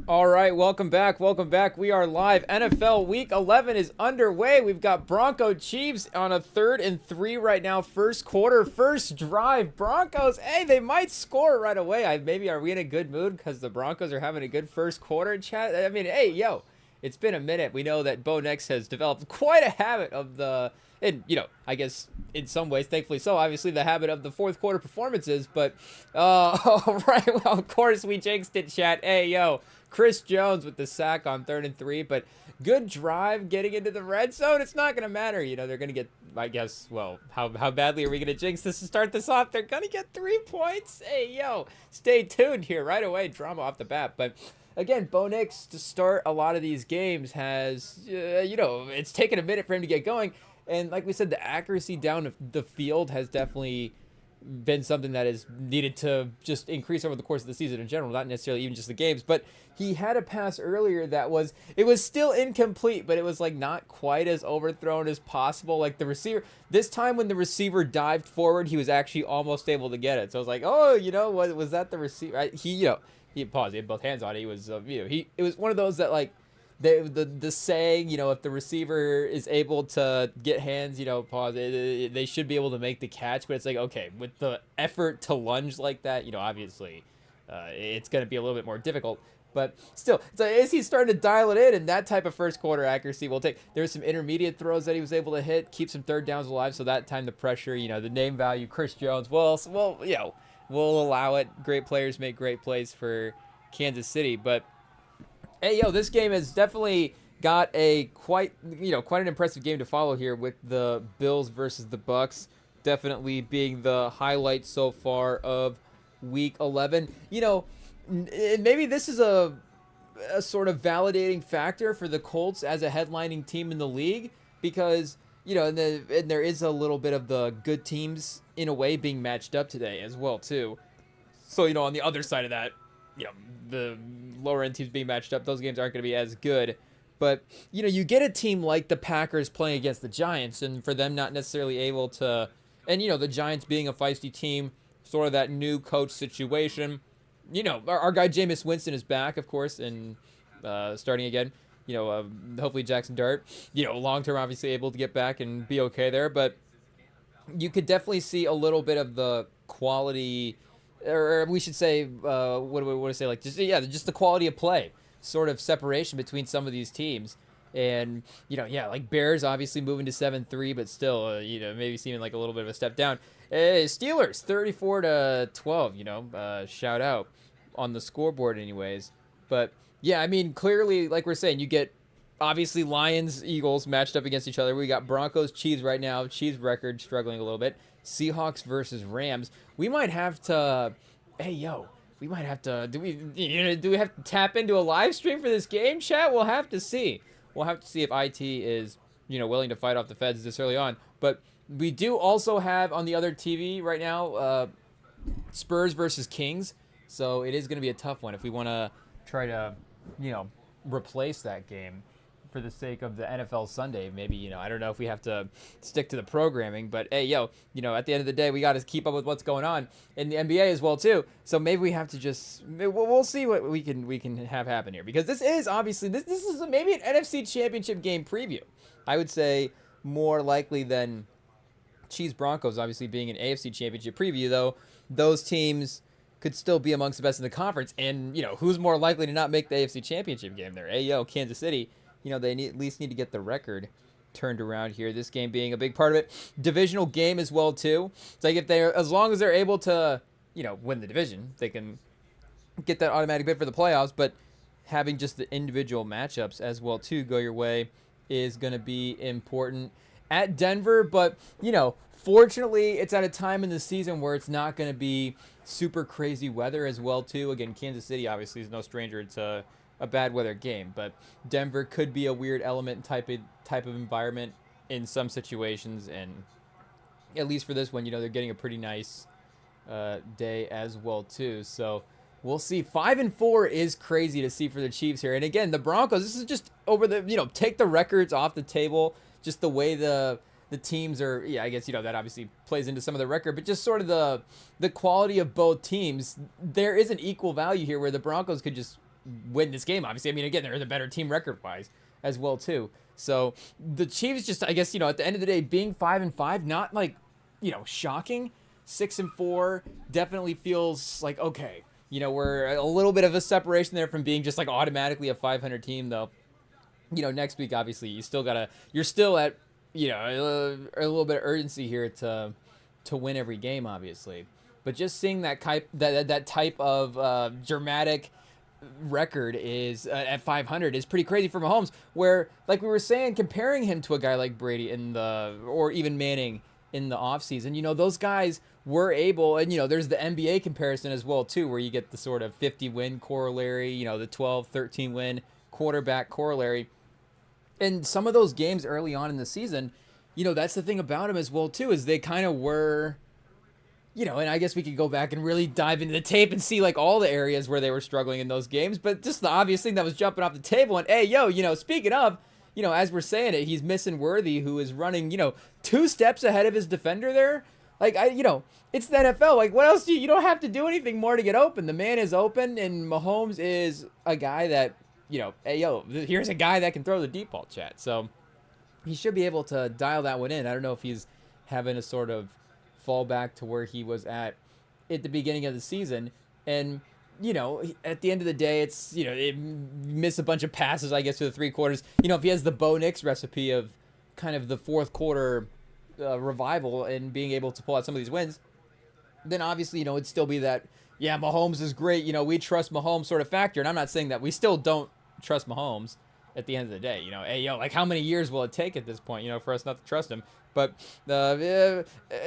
All right, welcome back. Welcome back. We are live. NFL Week 11 is underway. We've got Bronco Chiefs on a 3rd and 3 right now. First quarter, first drive. Broncos, hey, they might score right away. Maybe are we in a good mood because the Broncos are having a good first quarter, chat? I mean, hey, yo, it's been a minute. We know that Bo Nix has developed quite a habit of and I guess in some ways, thankfully so, obviously the habit of the fourth quarter performances. But, all right, well, of course we jinxed it, chat. Hey, yo. Chris Jones with the sack on 3rd and 3, but good drive getting into the red zone. It's not going to matter. They're going to get, I guess, well, how badly are we going to jinx this to start this off? They're going to get 3 points. Hey, yo, stay tuned here right away. Drama off the bat. But again, Bo Nix to start a lot of these games has, it's taken a minute for him to get going. And like we said, the accuracy down the field has definitely been something that is needed to just increase over the course of the season in general, not necessarily even just the games. But he had a pass earlier that was still incomplete, but it was like not quite as overthrown as possible. Like the receiver, this time when the receiver dived forward, he was actually almost able to get it. So I was like, oh, what was that? The receiver? He paused. He had both hands on it. He was, it was one of those that like. The saying, if the receiver is able to get hands, pause, they should be able to make the catch. But it's like, okay, with the effort to lunge like that, obviously it's going to be a little bit more difficult. But still, so as he's starting to dial it in, and that type of first quarter accuracy will take. There's some intermediate throws that he was able to hit, keep some third downs alive. So that time the pressure, the name value, Chris Jones, we'll allow it. Great players make great plays for Kansas City. But hey, yo, this game has definitely got a quite an impressive game to follow here with the Bills versus the Bucks definitely being the highlight so far of Week 11. Maybe this is a sort of validating factor for the Colts as a headlining team in the league because, and there is a little bit of the good teams in a way being matched up today as well, too. So, on the other side of that, the lower end teams being matched up, those games aren't going to be as good. But, you get a team like the Packers playing against the Giants, and for them not necessarily able to, and, the Giants being a feisty team, sort of that new coach situation. Our guy Jameis Winston is back, of course, and starting again. Hopefully Jackson Dart, long-term obviously able to get back and be okay there. But you could definitely see a little bit of the quality, or we should say, what do we want to say? Like, just the quality of play, sort of separation between some of these teams. And, like Bears obviously moving to 7-3, but still, maybe seeming like a little bit of a step down. Steelers 34-12, shout out on the scoreboard anyways. But yeah, I mean, clearly, like we're saying, you get obviously Lions, Eagles matched up against each other. We got Broncos, Chiefs right now. Chiefs record struggling a little bit. Seahawks versus Rams. We might have to, do we have to tap into a live stream for this game, chat? We'll have to see. We'll have to see if IT is, willing to fight off the feds this early on. But we do also have on the other TV right now, Spurs versus Kings. So it is going to be a tough one if we want to try to, replace that game for the sake of the NFL Sunday. Maybe, I don't know if we have to stick to the programming, but hey, at the end of the day, we got to keep up with what's going on in the NBA as well too. So maybe we have to we'll see what we can have happen here, because this is obviously, this is maybe an NFC Championship game preview. I would say more likely than Chiefs Broncos obviously being an AFC Championship preview, though those teams could still be amongst the best in the conference. And, who's more likely to not make the AFC Championship game there? Kansas City. They at least need to get the record turned around here. This game being a big part of it. Divisional game as well, too. It's like as long as they're able to, win the division, they can get that automatic bid for the playoffs. But having just the individual matchups as well, too, go your way is going to be important at Denver. But, fortunately, it's at a time in the season where it's not going to be super crazy weather as well, too. Again, Kansas City obviously is no stranger to a bad weather game, but Denver could be a weird element type of environment in some situations, and at least for this one, they're getting a pretty nice day as well too. So we'll see. 5-4 is crazy to see for the Chiefs here, and again, the Broncos. This is just over the take the records off the table. Just the way the teams are. Yeah, I guess that obviously plays into some of the record, but just sort of the quality of both teams. There is an equal value here where the Broncos could just win this game, obviously. I mean, again, they're the better team record-wise as well, too. So the Chiefs just, I guess, you know, at the end of the day, being 5-5, not like, you know, shocking. 6-4 definitely feels like, okay, you know, we're a little bit of a separation there from being just like automatically a 500 team, though. You know, next week, obviously, you're still at, you know, a little bit of urgency here to win every game, obviously. But just seeing that type of dramatic record is at 500 is pretty crazy for Mahomes, where, like we were saying, comparing him to a guy like Brady or even Manning in the offseason, you know, those guys were able, and, you know, there's the NBA comparison as well, too, where you get the sort of 50 win corollary, you know, the 12, 13 win quarterback corollary. And some of those games early on in the season, you know, that's the thing about them as well, too, is they kind of were, you know, and I guess we could go back and really dive into the tape and see like all the areas where they were struggling in those games. But just the obvious thing that was jumping off the table, and hey, yo, you know, speaking of, you know, as we're saying it, he's missing Worthy, who is running, you know, 2 steps ahead of his defender there. Like, you know, it's the NFL. Like, what else you don't have to do anything more to get open. The man is open, and Mahomes is a guy that, you know, hey, yo, here's a guy that can throw the deep ball, chat. So he should be able to dial that one in. I don't know if he's having a sort of fall back to where he was at the beginning of the season. And, you know, at the end of the day, it's, you know, it missed a bunch of passes, I guess, for the 3 quarters. You know, if he has the Bo Nix recipe of kind of the 4th quarter revival and being able to pull out some of these wins, then obviously, you know, it'd still be that, yeah, Mahomes is great. You know, we trust Mahomes sort of factor. And I'm not saying that we still don't trust Mahomes at the end of the day. You know, hey, yo, like, how many years will it take at this point, you know, for us not to trust him? But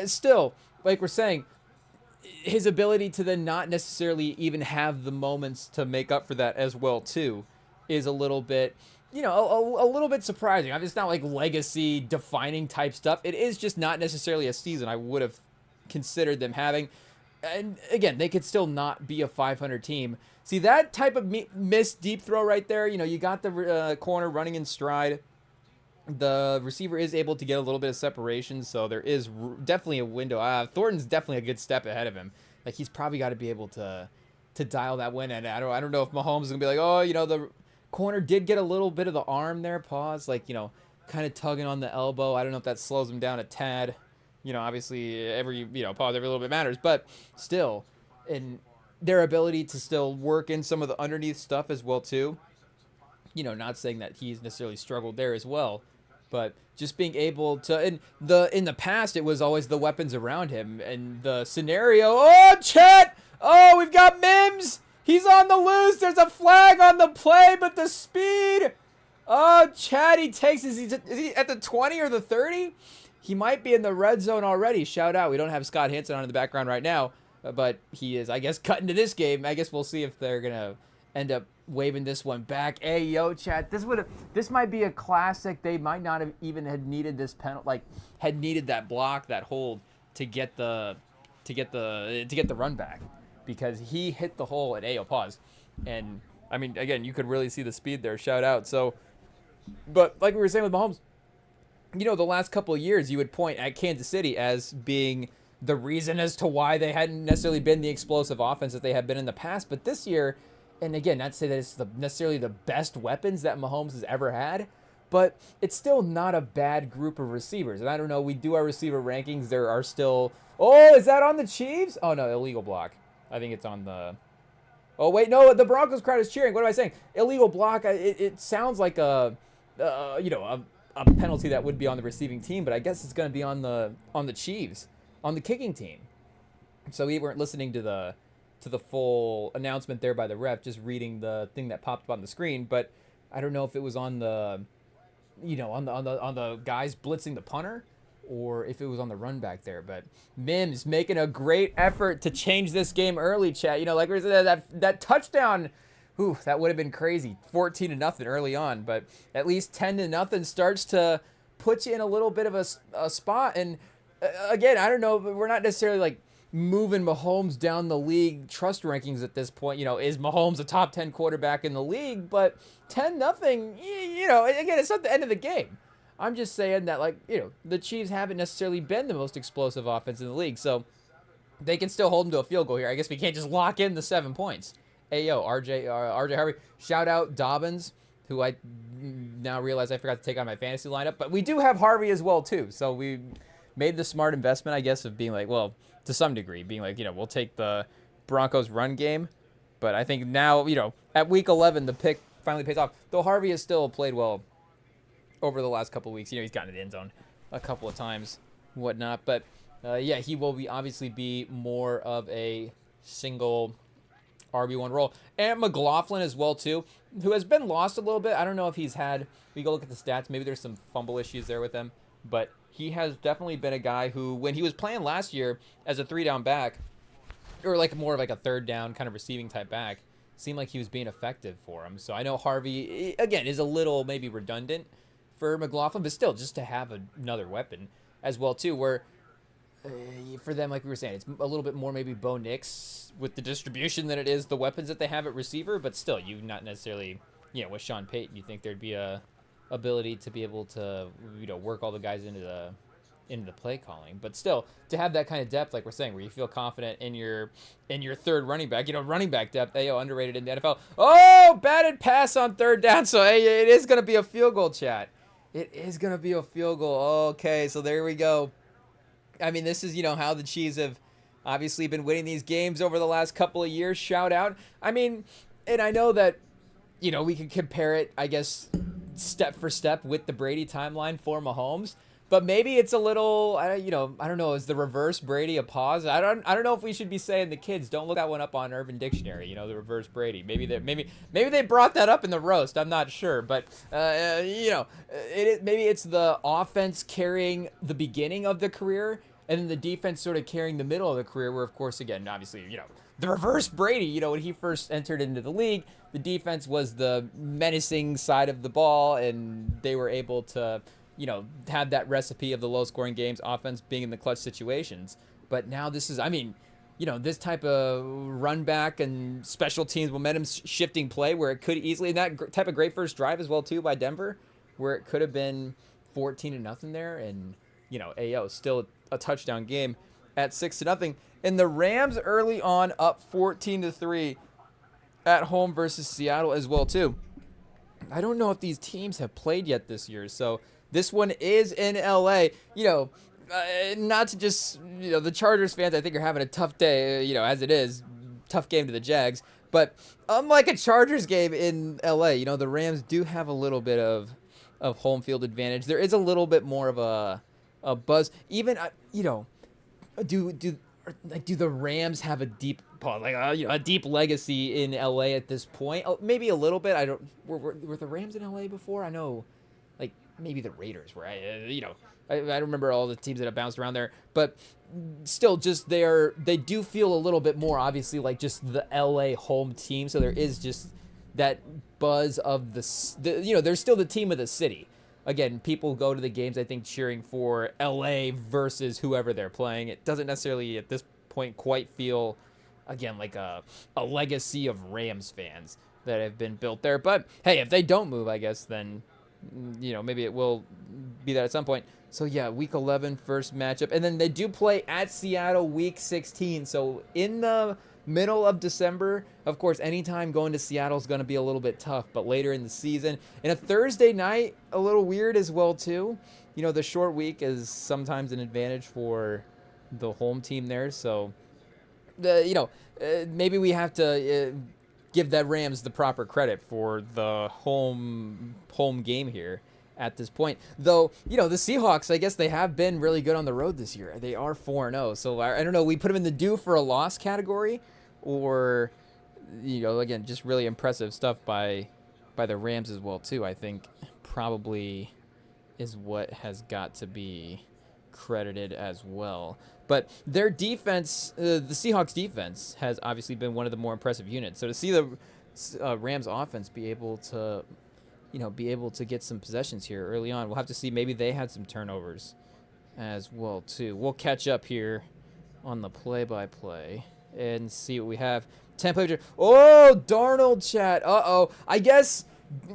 still, like we're saying, his ability to then not necessarily even have the moments to make up for that as well, too, is a little bit, you know, a little bit surprising. I mean, it's not like legacy defining type stuff. It is just not necessarily a season I would have considered them having. And again, they could still not be a 500 team. See, that type of missed deep throw right there, you know, you got the corner running in stride. The receiver is able to get a little bit of separation, so there is definitely a window. Thornton's definitely a good step ahead of him. Like, he's probably got to be able to dial that win. And I don't know if Mahomes is gonna be like, oh, you know, the corner did get a little bit of the arm there, pause, like, you know, kind of tugging on the elbow. I don't know if that slows him down a tad. You know, obviously every little bit matters, but still, in their ability to still work in some of the underneath stuff as well too. You know, not saying that he's necessarily struggled there as well. But just being able to, in the past, it was always the weapons around him. And the scenario, oh, Chet! Oh, we've got Mims! He's on the loose! There's a flag on the play, but the speed! Oh, Chet, he takes, is he at the 20 or the 30? He might be in the red zone already. Shout out. We don't have Scott Hansen on in the background right now. But he is, I guess, cutting to this game. I guess we'll see if they're going to end up waving this one back. Hey, yo, chat. This might be a classic. They might not have even had needed this penalty, like had needed that block, that hold to get the run back, because he hit the hole at Ayo, pause. And I mean, again, you could really see the speed there. Shout out. So, but like we were saying with Mahomes, you know, the last couple of years, you would point at Kansas City as being the reason as to why they hadn't necessarily been the explosive offense that they had been in the past. But this year, and again, not to say that it's necessarily the best weapons that Mahomes has ever had, but it's still not a bad group of receivers. And I don't know, we do our receiver rankings. There are still, oh, is that on the Chiefs? Oh, no, illegal block. I think it's on the, oh, wait, no, the Broncos crowd is cheering. What am I saying? Illegal block. It sounds like a penalty that would be on the receiving team, but I guess it's going to be on the Chiefs, on the kicking team. So we weren't listening to the full announcement there by the ref, just reading the thing that popped up on the screen. But I don't know if it was on the, you know, on the guys blitzing the punter, or if it was on the run back there. But Mims making a great effort to change this game early, chat. You know, like we said, that touchdown, ooh, that would have been crazy. 14-0 early on, but at least 10-0 starts to put you in a little bit of a spot. And again, I don't know, but we're not necessarily like moving Mahomes down the league trust rankings at this point. You know, is Mahomes a top 10 quarterback in the league? But 10-0, you know, again, it's not the end of the game. I'm just saying that, like, you know, the Chiefs haven't necessarily been the most explosive offense in the league, so they can still hold them to a field goal here. I guess we can't just lock in the 7 points Ayo, RJ Harvey. Shout out Dobbins, who I now realize I forgot to take on my fantasy lineup. But we do have Harvey as well, too. So we made the smart investment, I guess, of being like, well, to some degree, being like, we'll take the Broncos run game. But I think now, at week 11, the pick finally pays off. Though Harvey has still played well over the last couple of weeks. He's gotten to the end zone a couple of times, whatnot. But, he will obviously be more of a single RB1 role. And McLaughlin as well, too, who has been lost a little bit. I don't know if he's had, we go look at the stats, maybe there's some fumble issues there with him. But he has definitely been a guy who, when he was playing last year as a 3-down back, or like more of like a 3rd down kind of receiving type back, seemed like he was being effective for him. So I know Harvey, again, is a little maybe redundant for McLaughlin, but still just to have another weapon as well, too, where for them, like we were saying, it's a little bit more maybe Bo Nix with the distribution than it is the weapons that they have at receiver. But still, you not necessarily, with Sean Payton, you think there'd be a ability to be able to, work all the guys into the play calling. But still, to have that kind of depth, like we're saying, where you feel confident in your 3rd running back, running back depth, underrated in the NFL. Oh, batted pass on 3rd down. So it is going to be a field goal, chat. It is going to be a field goal. Okay, so there we go. I mean, this is, how the Chiefs have obviously been winning these games over the last couple of years. Shout out. I mean, and I know that, we can compare it, I guess, step for step with the Brady timeline for Mahomes. But maybe it's a little, I don't know, is the reverse Brady a pause? I don't know if we should be saying the kids, don't look that one up on Urban Dictionary, the reverse Brady. Maybe they brought that up in the roast. I'm not sure. But, maybe it's the offense carrying the beginning of the career and then the defense sort of carrying the middle of the career where, of course, again, obviously, the reverse Brady, when he first entered into the league, the defense was the menacing side of the ball and they were able to have that recipe of the low-scoring games, offense being in the clutch situations. But now this is, this type of run back and special teams momentum shifting play where it could easily, and that type of great first drive as well, too, by Denver, where it could have been 14-0 there, and, still a touchdown game at 6-0. And the Rams early on up 14-3 at home versus Seattle as well, too. I don't know if these teams have played yet this year, so this one is in LA. Not to just, the Chargers fans, I think, are having a tough day, as it is. Tough game to the Jags. But unlike a Chargers game in LA, the Rams do have a little bit of home field advantage. There is a little bit more of a buzz. Even, do the Rams have a deep, a deep legacy in LA at this point? Oh, maybe a little bit. Were the Rams in LA before? I know, maybe the Raiders were. I remember all the teams that have bounced around there, but still, just they do feel a little bit more obviously like just the LA home team. So there is just that buzz of they're still the team of the city. Again, people go to the games, I think, cheering for LA versus whoever they're playing. It doesn't necessarily at this point quite feel, again, like a legacy of Rams fans that have been built there. But hey, if they don't move, I guess then, maybe it will be that at some point. So yeah, week 11 first matchup, and then they do play at Seattle week 16. So in the middle of December, of course, anytime going to Seattle is going to be a little bit tough, but later in the season, and a Thursday night, a little weird as well too. The short week is sometimes an advantage for the home team there. So maybe we have to give that Rams the proper credit for the home game here at this point. Though, the Seahawks, I guess they have been really good on the road this year. They are 4-0. So I don't know, we put them in the due for a loss category, or, again, just really impressive stuff by the Rams as well too. I think probably is what has got to be credited as well. But their defense, the Seahawks defense, has obviously been one of the more impressive units. So to see the Rams offense be able to get some possessions here early on, we'll have to see. Maybe they had some turnovers as well too. We'll catch up here on the play-by-play and see what we have. 10 play. Oh, Darnold, chat. I guess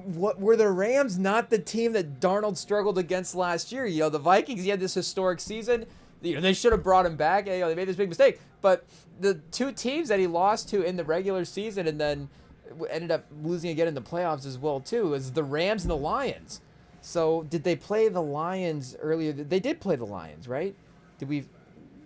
what were the Rams not the team that Darnold struggled against last year? The Vikings, he had this historic season. they should have brought him back. They made this big mistake. But the two teams that he lost to in the regular season and then ended up losing again in the playoffs as well too is the Rams and the Lions. So did they play the Lions earlier? They did play the Lions, right?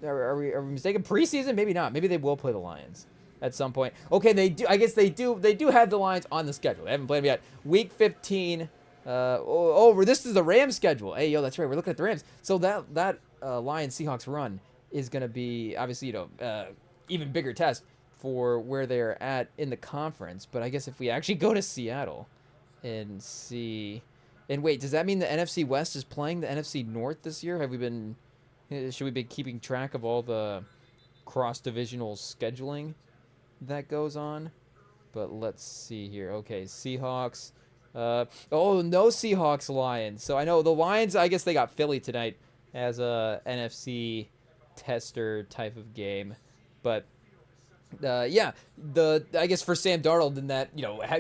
Are we mistaken? Preseason? Maybe not. Maybe they will play the Lions at some point. Okay, they do. I guess they do. They do have the Lions on the schedule. They haven't played them yet. Week 15. This is the Rams schedule. Hey, that's right. We're looking at the Rams. So that Lions Seahawks run is going to be obviously even bigger test for where they're at in the conference. But I guess if we actually go to Seattle and see. And wait, does that mean the NFC West is playing the NFC North this year? Should we be keeping track of all the cross-divisional scheduling that goes on? But let's see here. Okay, Seahawks. No Seahawks Lions. So I know the Lions, I guess they got Philly tonight as a NFC tester type of game. But I guess for Sam Darnold in that,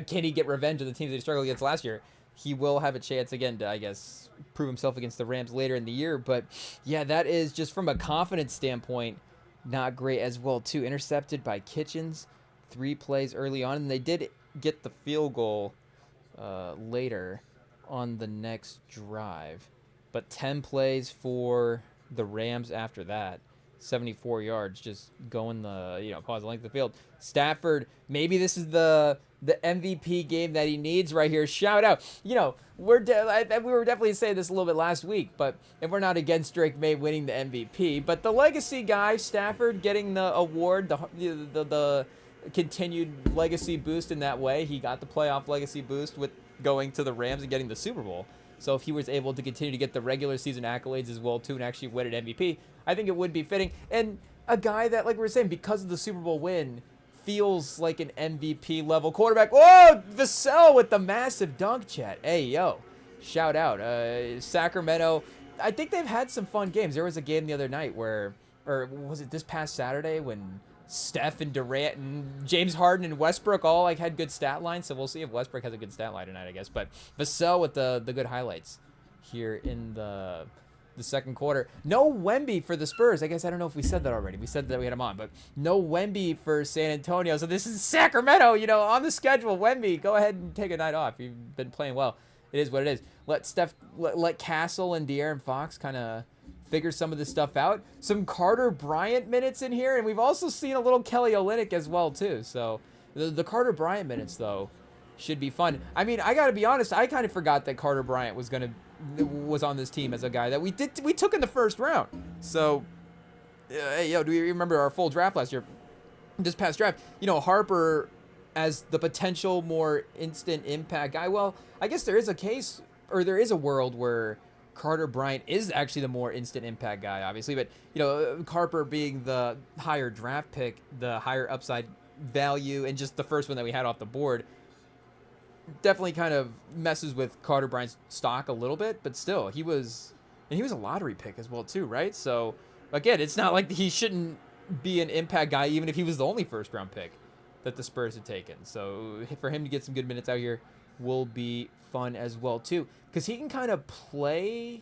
can he get revenge of the teams that he struggled against last year? He will have a chance again to, I guess, prove himself against the Rams later in the year. But, yeah, that is just from a confidence standpoint not great as well, too. Intercepted by Kitchens 3 plays early on. And they did get the field goal later on the next drive. But 10 plays for the Rams after that. 74 yards just going pause the length of the field. Stafford, maybe this is the MVP game that he needs right here. Shout out. We were definitely saying this a little bit last week, and we're not against Drake May winning the MVP, but the legacy guy, Stafford, getting the award, the continued legacy boost in that way. He got the playoff legacy boost with going to the Rams and getting the Super Bowl. So if he was able to continue to get the regular season accolades as well, too, and actually win an MVP, I think it would be fitting. And a guy that, like we were saying, because of the Super Bowl win, feels like an MVP-level quarterback. Whoa! Vassell with the massive dunk, chat. Hey, yo. Shout out. Sacramento, I think they've had some fun games. There was a game the other night or was it this past Saturday when Steph and Durant and James Harden and Westbrook all had good stat lines. So we'll see if Westbrook has a good stat line tonight, I guess. But Vassell with the good highlights here in the second quarter. No Wemby for the Spurs. I guess I don't know if we said that already. We said that we had him on, but no Wemby for San Antonio. So this is Sacramento, on the schedule. Wemby, go ahead and take a night off. You've been playing well. It is what it is. Let Castle and De'Aaron Fox kind of figure some of this stuff out. Some Carter Bryant minutes in here, and we've also seen a little Kelly Olynyk as well too. So the Carter Bryant minutes though should be fun. I mean, I gotta be honest, I kind of forgot that Carter Bryant was on this team as a guy that we took in the first round. So do we remember our full draft last year? This past draft, Harper as the potential more instant impact guy. Well, I guess there is a case, or there is a world where Carter Bryant is actually the more instant impact guy, obviously. But, Harper being the higher draft pick, the higher upside value, and just the first one that we had off the board, definitely kind of messes with Carter Bryant's stock a little bit. But still, he was a lottery pick as well, too, right? So, again, it's not like he shouldn't be an impact guy, even if he was the only first-round pick that the Spurs had taken. So, for him to get some good minutes out here will be fun as well too, because he can kind of play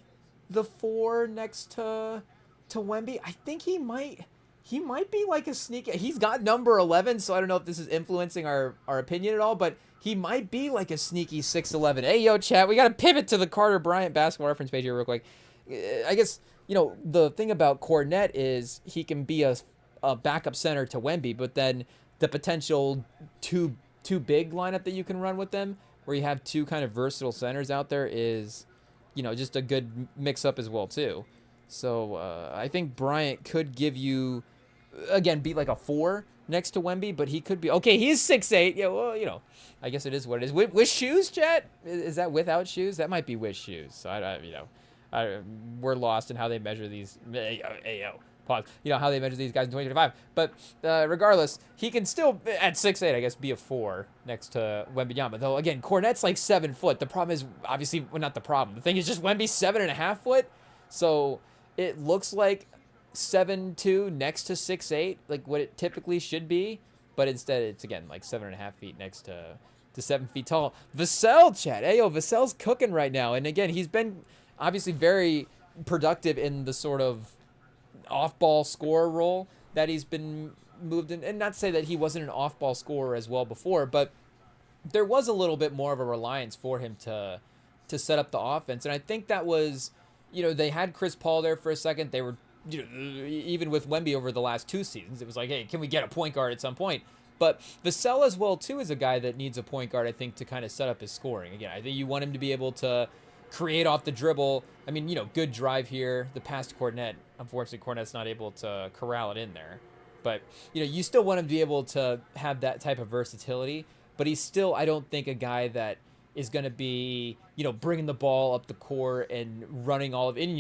the 4 next to Wemby. I think he might be like a sneak. He's got number 11, so I don't know if this is influencing our opinion at all, but he might be like a sneaky 6'11". Hey, yo, chat, we got to pivot to the Carter Bryant basketball reference page here real quick. I guess, the thing about Cornette is he can be a backup center to Wemby, but then the potential too big lineup that you can run with them, where you have 2 kind of versatile centers out there, is, just a good mix-up as well, too. So I think Bryant could give you, again, be like a 4 next to Wemby, but he could be, okay, he's 6'8". Yeah, well, I guess it is what it is. With shoes, chat? Is that without shoes? That might be with shoes. So, we're lost in how they measure these. Pause. How they measure these guys in 2025. But regardless, he can still, at 6'8", I guess, be a 4 next to Wembanyama. Though, again, Cornette's like 7 foot. The problem is, obviously, well, not the problem. The thing is just Wemby's 7.5 foot. So it looks like 7'2" next to 6'8", like what it typically should be. But instead, it's, again, like 7.5 feet next to 7 feet tall. Vassell, chat. Hey, yo, Vassell's cooking right now. And again, he's been obviously very productive in the sort of off-ball scorer role that he's been moved in. And not to say that he wasn't an off-ball scorer as well before, but there was a little bit more of a reliance for him to set up the offense. And I think that was, they had Chris Paul there for a second. They were, even with Wemby over the last 2 seasons, it was like, hey, can we get a point guard at some point? But Vassell as well, too, is a guy that needs a point guard, I think, to kind of set up his scoring. Again, I think you want him to be able to create off the dribble. I mean, good drive here. The pass to Cornet. Unfortunately, Cornet's not able to corral it in there. But, you still want him to be able to have that type of versatility. But he's still, I don't think, a guy that is going to be, bringing the ball up the court and running all of it, and,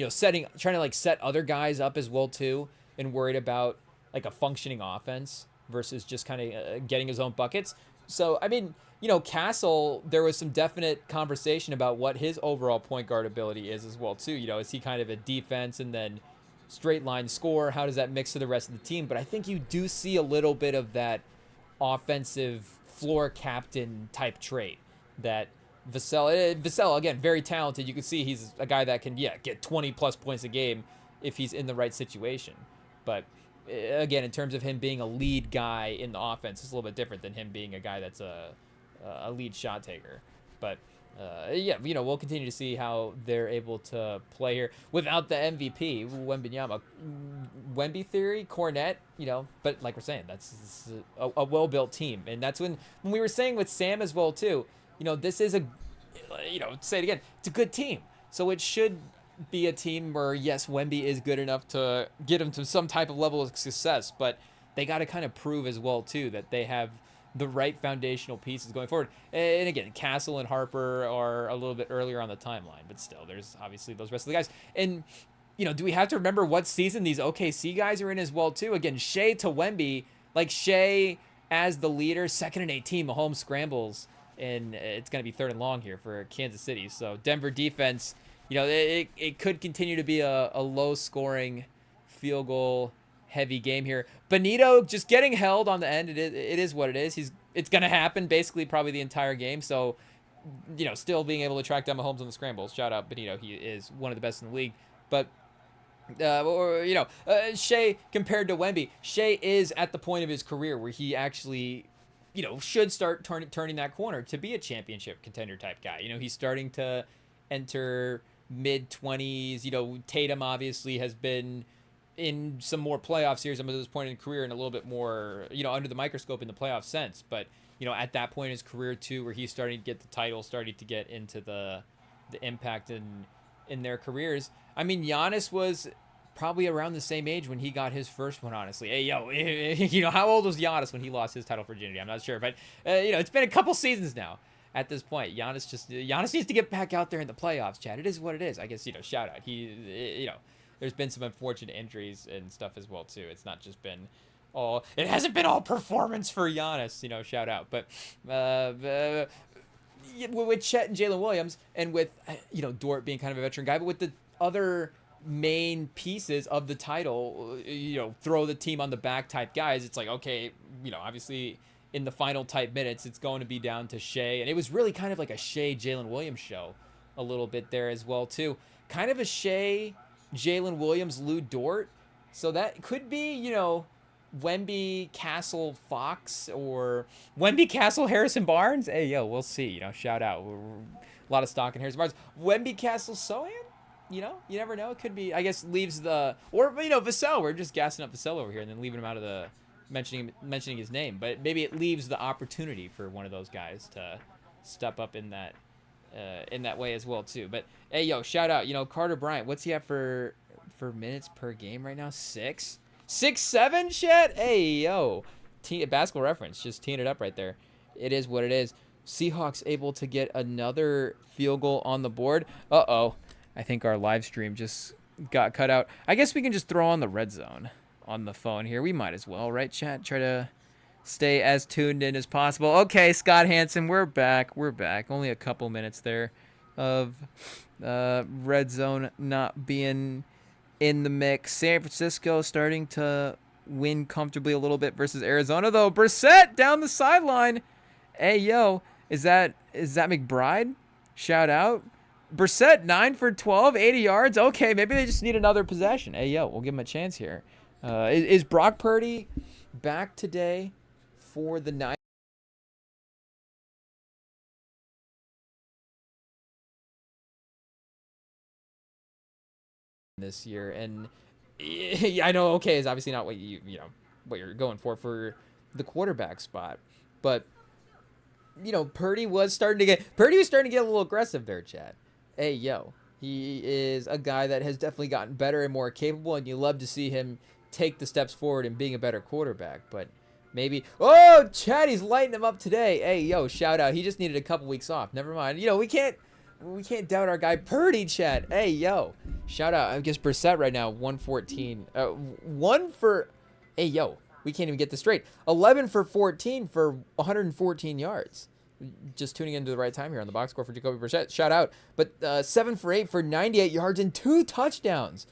trying to, like, set other guys up as well, too, and worried about, like, a functioning offense versus just kind of getting his own buckets. So, I mean, Castle, there was some definite conversation about what his overall point guard ability is as well, too. Is he kind of a defense and then straight line score? How does that mix to the rest of the team? But I think you do see a little bit of that offensive floor captain type trait that Vassell, again, very talented. You can see he's a guy that can, get 20 plus points a game if he's in the right situation. But again, in terms of him being a lead guy in the offense, it's a little bit different than him being a guy that's a lead shot taker. But we'll continue to see how they're able to play here without the MVP, Wembanyama. Wemby theory, Cornet, but like we're saying, that's a well-built team. And that's when we were saying with Sam as well, too, this is say it again, it's a good team. So it should be a team where, yes, Wemby is good enough to get him to some type of level of success, but they got to kind of prove as well, too, that they have the right foundational pieces going forward. And again, Castle and Harper are a little bit earlier on the timeline, but still, there's obviously those rest of the guys. And, do we have to remember what season these OKC guys are in as well, too? Again, Shea to Wemby, like Shea as the leader, 2nd and 18, Mahomes scrambles, and it's going to be 3rd and long here for Kansas City. So Denver defense, it could continue to be a low-scoring field goal heavy game here. Benito just getting held on the end. It is what it is. It's going to happen basically probably the entire game. So, still being able to track down Mahomes on the scrambles. Shout out Benito. He is one of the best in the league. But, Shea compared to Wemby, Shea is at the point of his career where he actually, should start turning that corner to be a championship contender type guy. He's starting to enter mid-20s. Tatum obviously has been in some more playoff series at this point in his career and a little bit more, under the microscope in the playoff sense. But, at that point in his career, too, where he's starting to get the title, starting to get into the impact in their careers. I mean, Giannis was probably around the same age when he got his first one, honestly. Hey, how old was Giannis when he lost his title virginity? I'm not sure. But, it's been a couple seasons now at this point. Giannis needs to get back out there in the playoffs, Chad. It is what it is. I guess, shout out. There's been some unfortunate injuries and stuff as well, too. It's not just been it hasn't been all performance for Giannis, shout out. But with Chet and Jalen Williams and with, Dort being kind of a veteran guy, but with the other main pieces of the title, throw the team on the back type guys, it's like, okay, obviously in the final type minutes, it's going to be down to Shea. And it was really kind of like a Shea Jalen Williams show a little bit there as well, too. Kind of a Shea Jalen Williams, Lou Dort. So that could be, Wemby, Castle, Fox, or Wemby, Castle, Harrison Barnes. Hey, we'll see. Shout out. A lot of stock in Harrison Barnes. Wemby, Castle, Sohan. You never know. It could be. I guess leaves Vassell. We're just gassing up Vassell over here and then leaving him out of the mentioning his name. But maybe it leaves the opportunity for one of those guys to step up in that way as well, too. But hey, shout out. Carter Bryant. What's he at for minutes per game right now? 6, 7, Chet? Hey, Basketball Reference, just teeing it up right there. It is what it is. Seahawks able to get another field goal on the board. I think our live stream just got cut out. I guess we can just throw on the red zone on the phone here. We might as well, right, chat? Try to stay as tuned in as possible. Okay, Scott Hansen, we're back. Only a couple minutes there of red zone not being in the mix. San Francisco starting to win comfortably a little bit versus Arizona, though. Brissett down the sideline. Hey, is that McBride? Shout out. Brissett, 9 for 12, 80 yards. Okay, maybe they just need another possession. Hey, yo, we'll give him a chance here. Is Brock Purdy back today for the night? This year, and I know okay is obviously not what what you're going for the quarterback spot, but Purdy was starting to get a little aggressive there, Chad. Hey yo, he is a guy that has definitely gotten better and more capable, and you love to see him take the steps forward in being a better quarterback. But maybe Chad, he's lighting him up today. Hey yo, shout out. He just needed a couple weeks off. Never mind. We can't doubt our guy Purdy, Chad. Hey, yo. Shout out. I guess Brissett right now, 114. Hey, yo. We can't even get this straight. 11 for 14 for 114 yards. Just tuning into the right time here on the box score for Jacoby Brissett. Shout out. But 7 for 8 for 98 yards and 2 touchdowns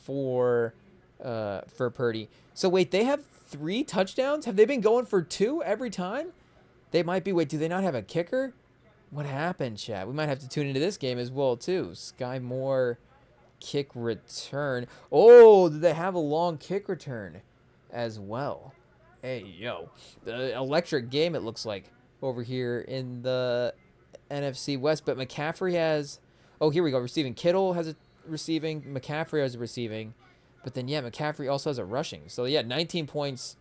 for Purdy. So, wait, they have 3 touchdowns? Have they been going for 2 every time? They might be. Wait, do they not have a kicker? What happened, Chad? We might have to tune into this game as well, too. Sky Moore kick return. Oh, did they have a long kick return as well? Hey, yo. The electric game, it looks like, over here in the NFC West. But McCaffrey has... Oh, here we go. Receiving. Kittle has a receiving. McCaffrey has a receiving. But then, yeah, McCaffrey also has a rushing. So, yeah, 19 points.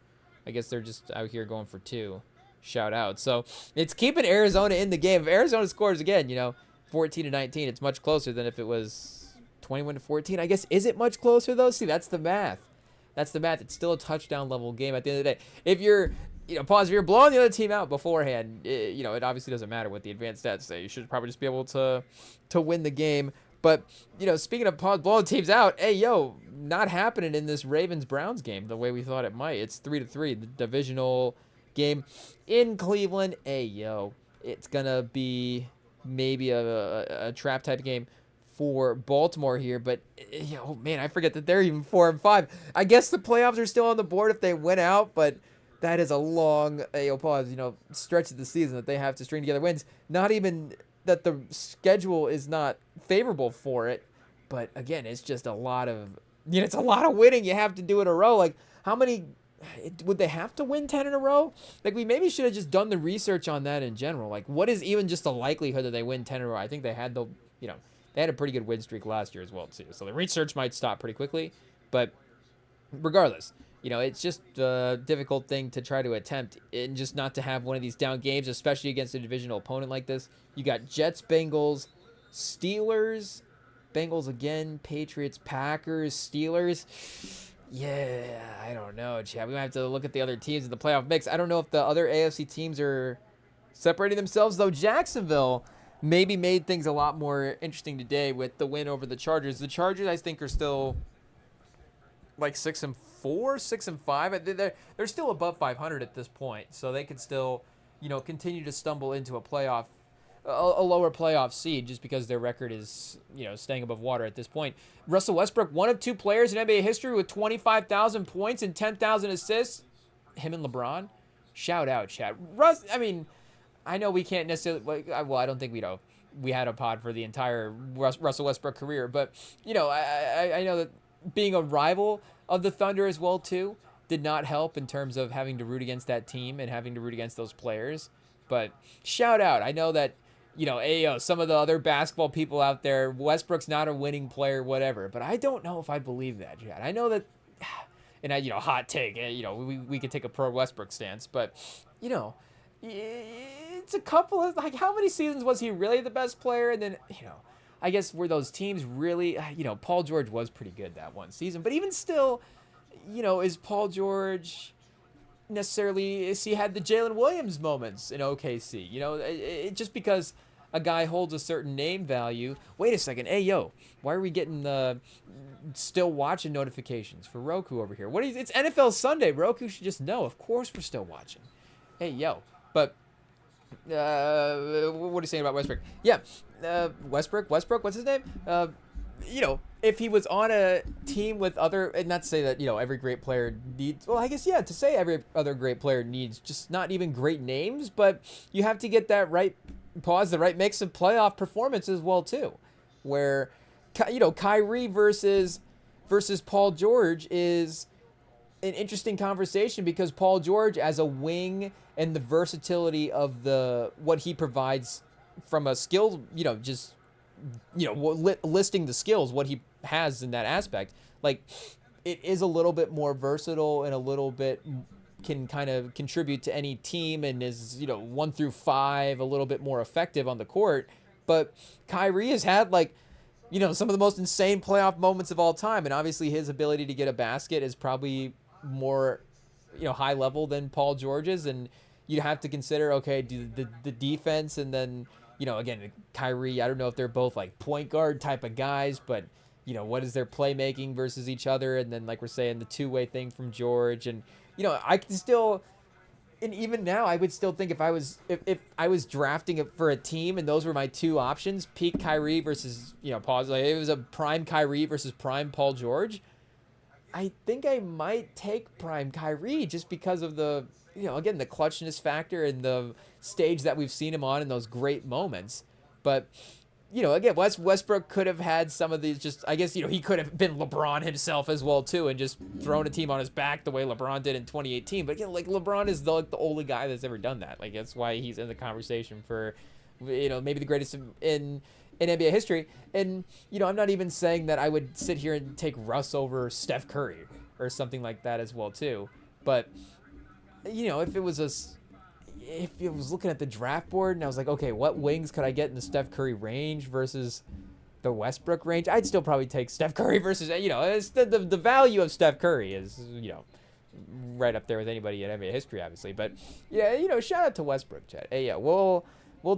I guess they're just out here going for 2. Shout out. So it's keeping Arizona in the game. If Arizona scores again, 14-19, it's much closer than if it was 21-14. I guess, is it much closer though? See, that's the math. It's still a touchdown level game at the end of the day. If you're, if you're blowing the other team out beforehand, it obviously doesn't matter what the advanced stats say. You should probably just be able to win the game. But, speaking of blowing teams out, hey, yo, not happening in this Ravens-Browns game the way we thought it might. It's 3-3, the divisional game in Cleveland. Hey, yo, it's gonna be maybe a trap type game for Baltimore here, but man, I forget that they're even 4-5. I guess the playoffs are still on the board if they win out, but that is a long stretch of the season that they have to string together wins. Not even that the schedule is not favorable for it, but again, it's just a lot of it's a lot of winning you have to do in a row. Like, how many would they have to win 10 in a row? Like, we maybe should have just done the research on that in general. Like, what is even just the likelihood that they win 10 in a row? I think they had they had a pretty good win streak last year as well, too. So the research might stop pretty quickly. But regardless, it's just a difficult thing to try to attempt and just not to have one of these down games, especially against a divisional opponent like this. You got Jets, Bengals, Steelers, Bengals again, Patriots, Packers, Steelers. Yeah, I don't know, Chad. We might have to look at the other teams in the playoff mix. I don't know if the other AFC teams are separating themselves, though. Jacksonville maybe made things a lot more interesting today with the win over the Chargers. The Chargers, I think, are still like 6-4, 6-5. They're still above 500 at this point, so they could still, continue to stumble into a lower playoff seed just because their record is, staying above water at this point. Russell Westbrook, one of 2 players in NBA history with 25,000 points and 10,000 assists. Him and LeBron. Shout out, Chad. I know we can't necessarily, I don't think we had a pod for the entire Russell Westbrook career, but, I know that being a rival of the Thunder as well, too, did not help in terms of having to root against that team and having to root against those players. But shout out. I know that, some of the other basketball people out there, Westbrook's not a winning player, whatever. But I don't know if I believe that, Chad. I know that, and hot take, we could take a pro Westbrook stance, but, it's a couple of, how many seasons was he really the best player? And then, I guess were those teams really, Paul George was pretty good that one season. But even still, is Paul George necessarily, he had the Jalen Williams moments in OKC? Just because a guy holds a certain name value. Wait a second. Hey, yo, why are we getting still watching notifications for Roku over here? It's NFL Sunday. Roku should just know. Of course we're still watching. Hey, yo. But what are you saying about Westbrook? Yeah, Westbrook, what's his name? If he was on a team with other, and not to say that, every great player needs, well, I guess, yeah, to say every other great player needs just not even great names, but you have to get that right the right mix of playoff performance as well, too. where, Kyrie versus Paul George is an interesting conversation because Paul George as a wing and the versatility of what he provides from a skill, just listing the skills, what he has in that aspect, like it is a little bit more versatile and a little bit can kind of contribute to any team and is 1 through 5 a little bit more effective on the court. But Kyrie has had some of the most insane playoff moments of all time, and obviously his ability to get a basket is probably more high level than Paul George's, and you have to consider, okay, do the defense, and then again, Kyrie, I don't know if they're both like point guard type of guys, but what is their playmaking versus each other, and then like we're saying, the two-way thing from George, and I can still, and even now I would still think if I was drafting it for a team and those were my two options, peak Kyrie versus pause, like it was a prime Kyrie versus prime Paul George, I think I might take prime Kyrie just because of the again, the clutchness factor and the stage that we've seen him on in those great moments. But again, Westbrook could have had some of these, just, I guess, he could have been LeBron himself as well, too, and just thrown a team on his back the way LeBron did in 2018. But, again, LeBron is the only guy that's ever done that. Like, that's why he's in the conversation for, maybe the greatest in NBA history. And, I'm not even saying that I would sit here and take Russ over Steph Curry or something like that as well, too. But, if it was looking at the draft board and I was like, okay, what wings could I get in the Steph Curry range versus the Westbrook range? I'd still probably take Steph Curry versus, it's the value of Steph Curry is, right up there with anybody in NBA history, obviously. But yeah, shout out to Westbrook, Chad. Hey, yeah, we'll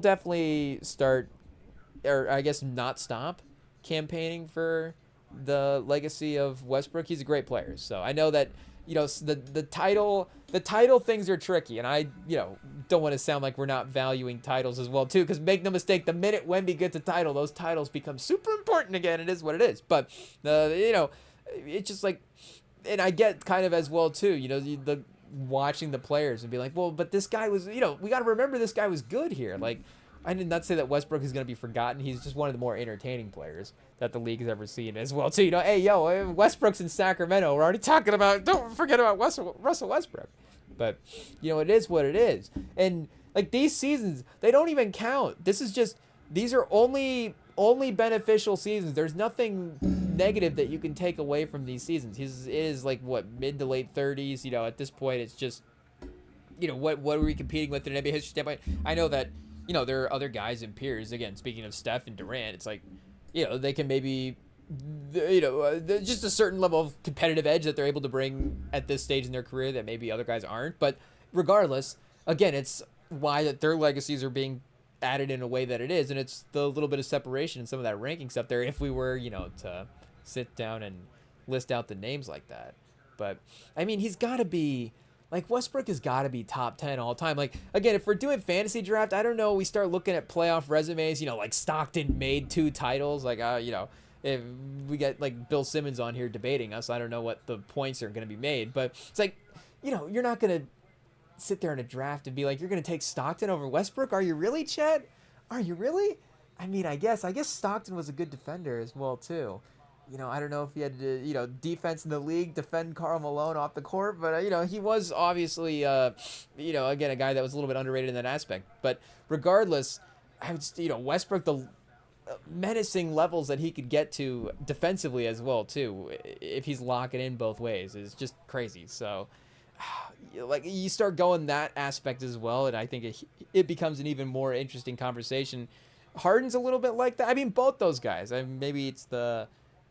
definitely start, or I guess not stop, campaigning for the legacy of Westbrook. He's a great player. So I know that, the title things are tricky, and I, don't want to sound like we're not valuing titles as well, too, because make no mistake, the minute Wemby gets a title, those titles become super important again. It is what it is. But, it's just like, and I get kind of as well, too, the watching the players and be like, well, but this guy was, we got to remember this guy was good here. Like, I did not say that Westbrook is going to be forgotten. He's just one of the more entertaining players that the league has ever seen as well, too. Hey, Westbrook's in Sacramento. We're already talking about, don't forget about Russell Westbrook. But, it is what it is. And, like, these seasons, they don't even count. These are only beneficial seasons. There's nothing negative that you can take away from these seasons. It is like, what, mid to late 30s? At this point, it's just, what are we competing with in an NBA history standpoint? I know that, there are other guys and peers. Again, speaking of Steph and Durant, it's like, they can maybe, just a certain level of competitive edge that they're able to bring at this stage in their career that maybe other guys aren't. But regardless, again, it's why that their legacies are being added in a way that it is. And it's the little bit of separation and some of that ranking stuff there if we were, to sit down and list out the names like that. But, I mean, he's got to be... Like, Westbrook has got to be top 10 all time. Like, again, if we're doing fantasy draft, I don't know, we start looking at playoff resumes, like Stockton made 2 titles. Like, if we get, like, Bill Simmons on here debating us, I don't know what the points are going to be made. But it's like, you're not going to sit there in a draft and be like, you're going to take Stockton over Westbrook? Are you really, Chet? Are you really? I mean, I guess Stockton was a good defender as well, too. I don't know if he had to, defense in the league, defend Karl Malone off the court, but, he was obviously, again, a guy that was a little bit underrated in that aspect. But regardless, I would, Westbrook, the menacing levels that he could get to defensively as well, too, if he's locking in both ways, is just crazy. So, like, you start going that aspect as well, and I think it becomes an even more interesting conversation. Harden's a little bit like that. I mean, both those guys. Maybe it's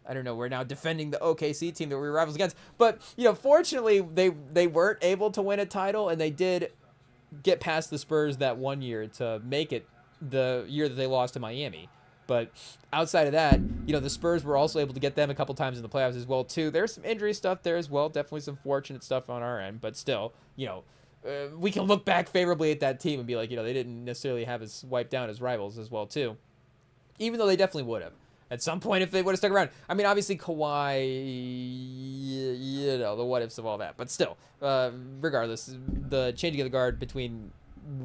I don't know, we're now defending the OKC team that we were rivals against. But, fortunately, they weren't able to win a title, and they did get past the Spurs that one year to make it the year that they lost to Miami. But outside of that, the Spurs were also able to get them a couple times in the playoffs as well, too. There's some injury stuff there as well, definitely some fortunate stuff on our end. But still, we can look back favorably at that team and be like, they didn't necessarily have us wiped down as rivals as well, too. Even though they definitely would have. At some point, if they would have stuck around. I mean, obviously, Kawhi, the what-ifs of all that. But still, regardless, the changing of the guard between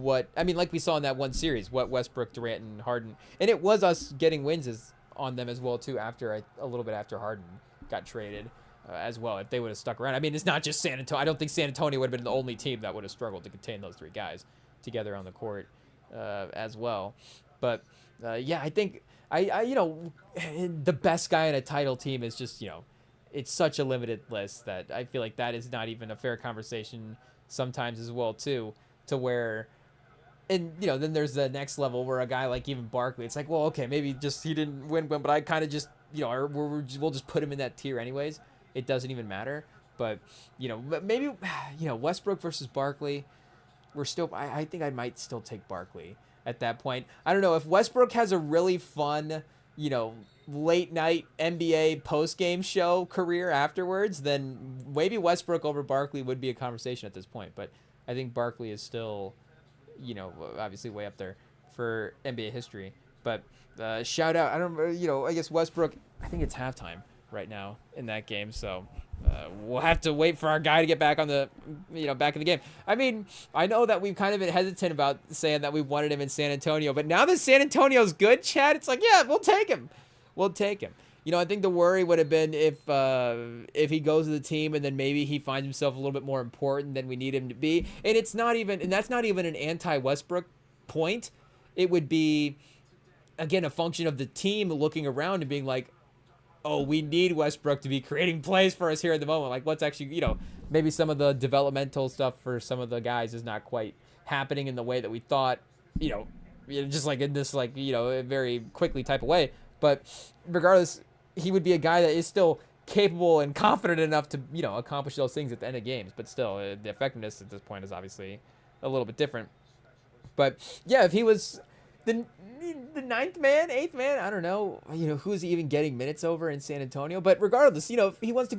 like we saw in that one series, what Westbrook, Durant, and Harden. And it was us getting wins as on them as well too after a little bit after Harden got traded as well. If they would have stuck around, I mean, it's not just San Antonio. I don't think San Antonio would have been the only team that would have struggled to contain those 3 guys together on the court as well. But yeah, I think I the best guy in a title team is just, it's such a limited list that I feel like that is not even a fair conversation sometimes as well too, to where, and then there's the next level where a guy like even Barkley, it's like, well, okay, maybe just he didn't win, but I kind of just, we'll just put him in that tier anyways. It doesn't even matter. But maybe Westbrook versus Barkley, we're still, I think I might still take Barkley at that point. I don't know if Westbrook has a really fun, late night NBA post game show career afterwards, then maybe Westbrook over Barkley would be a conversation at this point. But I think Barkley is still, obviously way up there for NBA history. But shout out, I guess Westbrook, I think it's halftime right now in that game. So we'll have to wait for our guy to get back on the, back in the game. I mean, I know that we've kind of been hesitant about saying that we wanted him in San Antonio, but now that San Antonio's good, Chad, it's like, yeah, we'll take him. We'll take him. I think the worry would have been if he goes to the team and then maybe he finds himself a little bit more important than we need him to be. And that's not even an anti-Westbrook point. It would be, again, a function of the team looking around and being like, oh, we need Westbrook to be creating plays for us here at the moment. Like, what's actually, maybe some of the developmental stuff for some of the guys is not quite happening in the way that we thought, just like in this, like, a very quickly type of way. But regardless, he would be a guy that is still capable and confident enough to, accomplish those things at the end of games. But still, the effectiveness at this point is obviously a little bit different. But yeah, if he was the ninth man, eighth man, I don't know, who is he even getting minutes over in San Antonio? But regardless, if he wants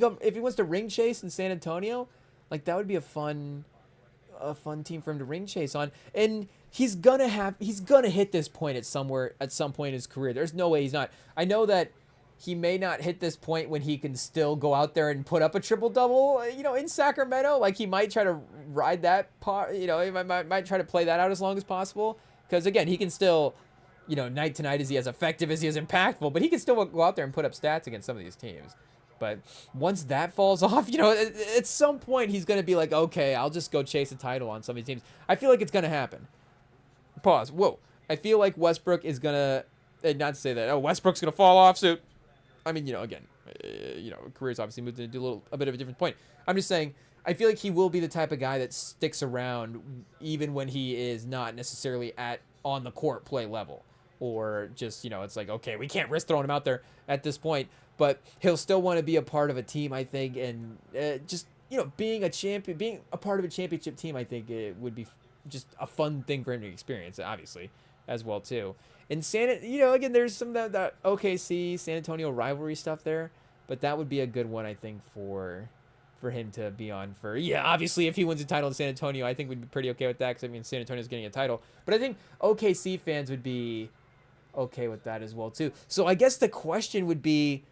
to ring chase in San Antonio, like, that would be a fun team for him to ring chase on. And he's gonna hit this point at some point in his career. There's no way he's not. I know that he may not hit this point when he can still go out there and put up a triple-double, in Sacramento. Like, he might try to ride that part, he might try to play that out as long as possible. Because, again, he can still, night to night, is he as effective, is he as impactful, but he can still go out there and put up stats against some of these teams. But once that falls off, at some point he's going to be like, okay, I'll just go chase a title on some of these teams. I feel like it's going to happen. Pause. Whoa. I feel like Westbrook is going to, not to say that, Westbrook's going to fall off soon. I mean, again, career's obviously moved into a bit of a different point. I'm just saying, I feel like he will be the type of guy that sticks around even when he is not necessarily on the court play level, or just, it's like, okay, we can't risk throwing him out there at this point, but he'll still want to be a part of a team, I think, and just, being a part of a championship team, I think it would be just a fun thing for him to experience, obviously, as well too. And again, there's some of that OKC San Antonio rivalry stuff there, but that would be a good one, I think, for him to be on for. Yeah, obviously, if he wins a title in San Antonio, I think we'd be pretty okay with that, because, I mean, San Antonio's getting a title. But I think OKC fans would be okay with that as well, too. So I guess the question would be,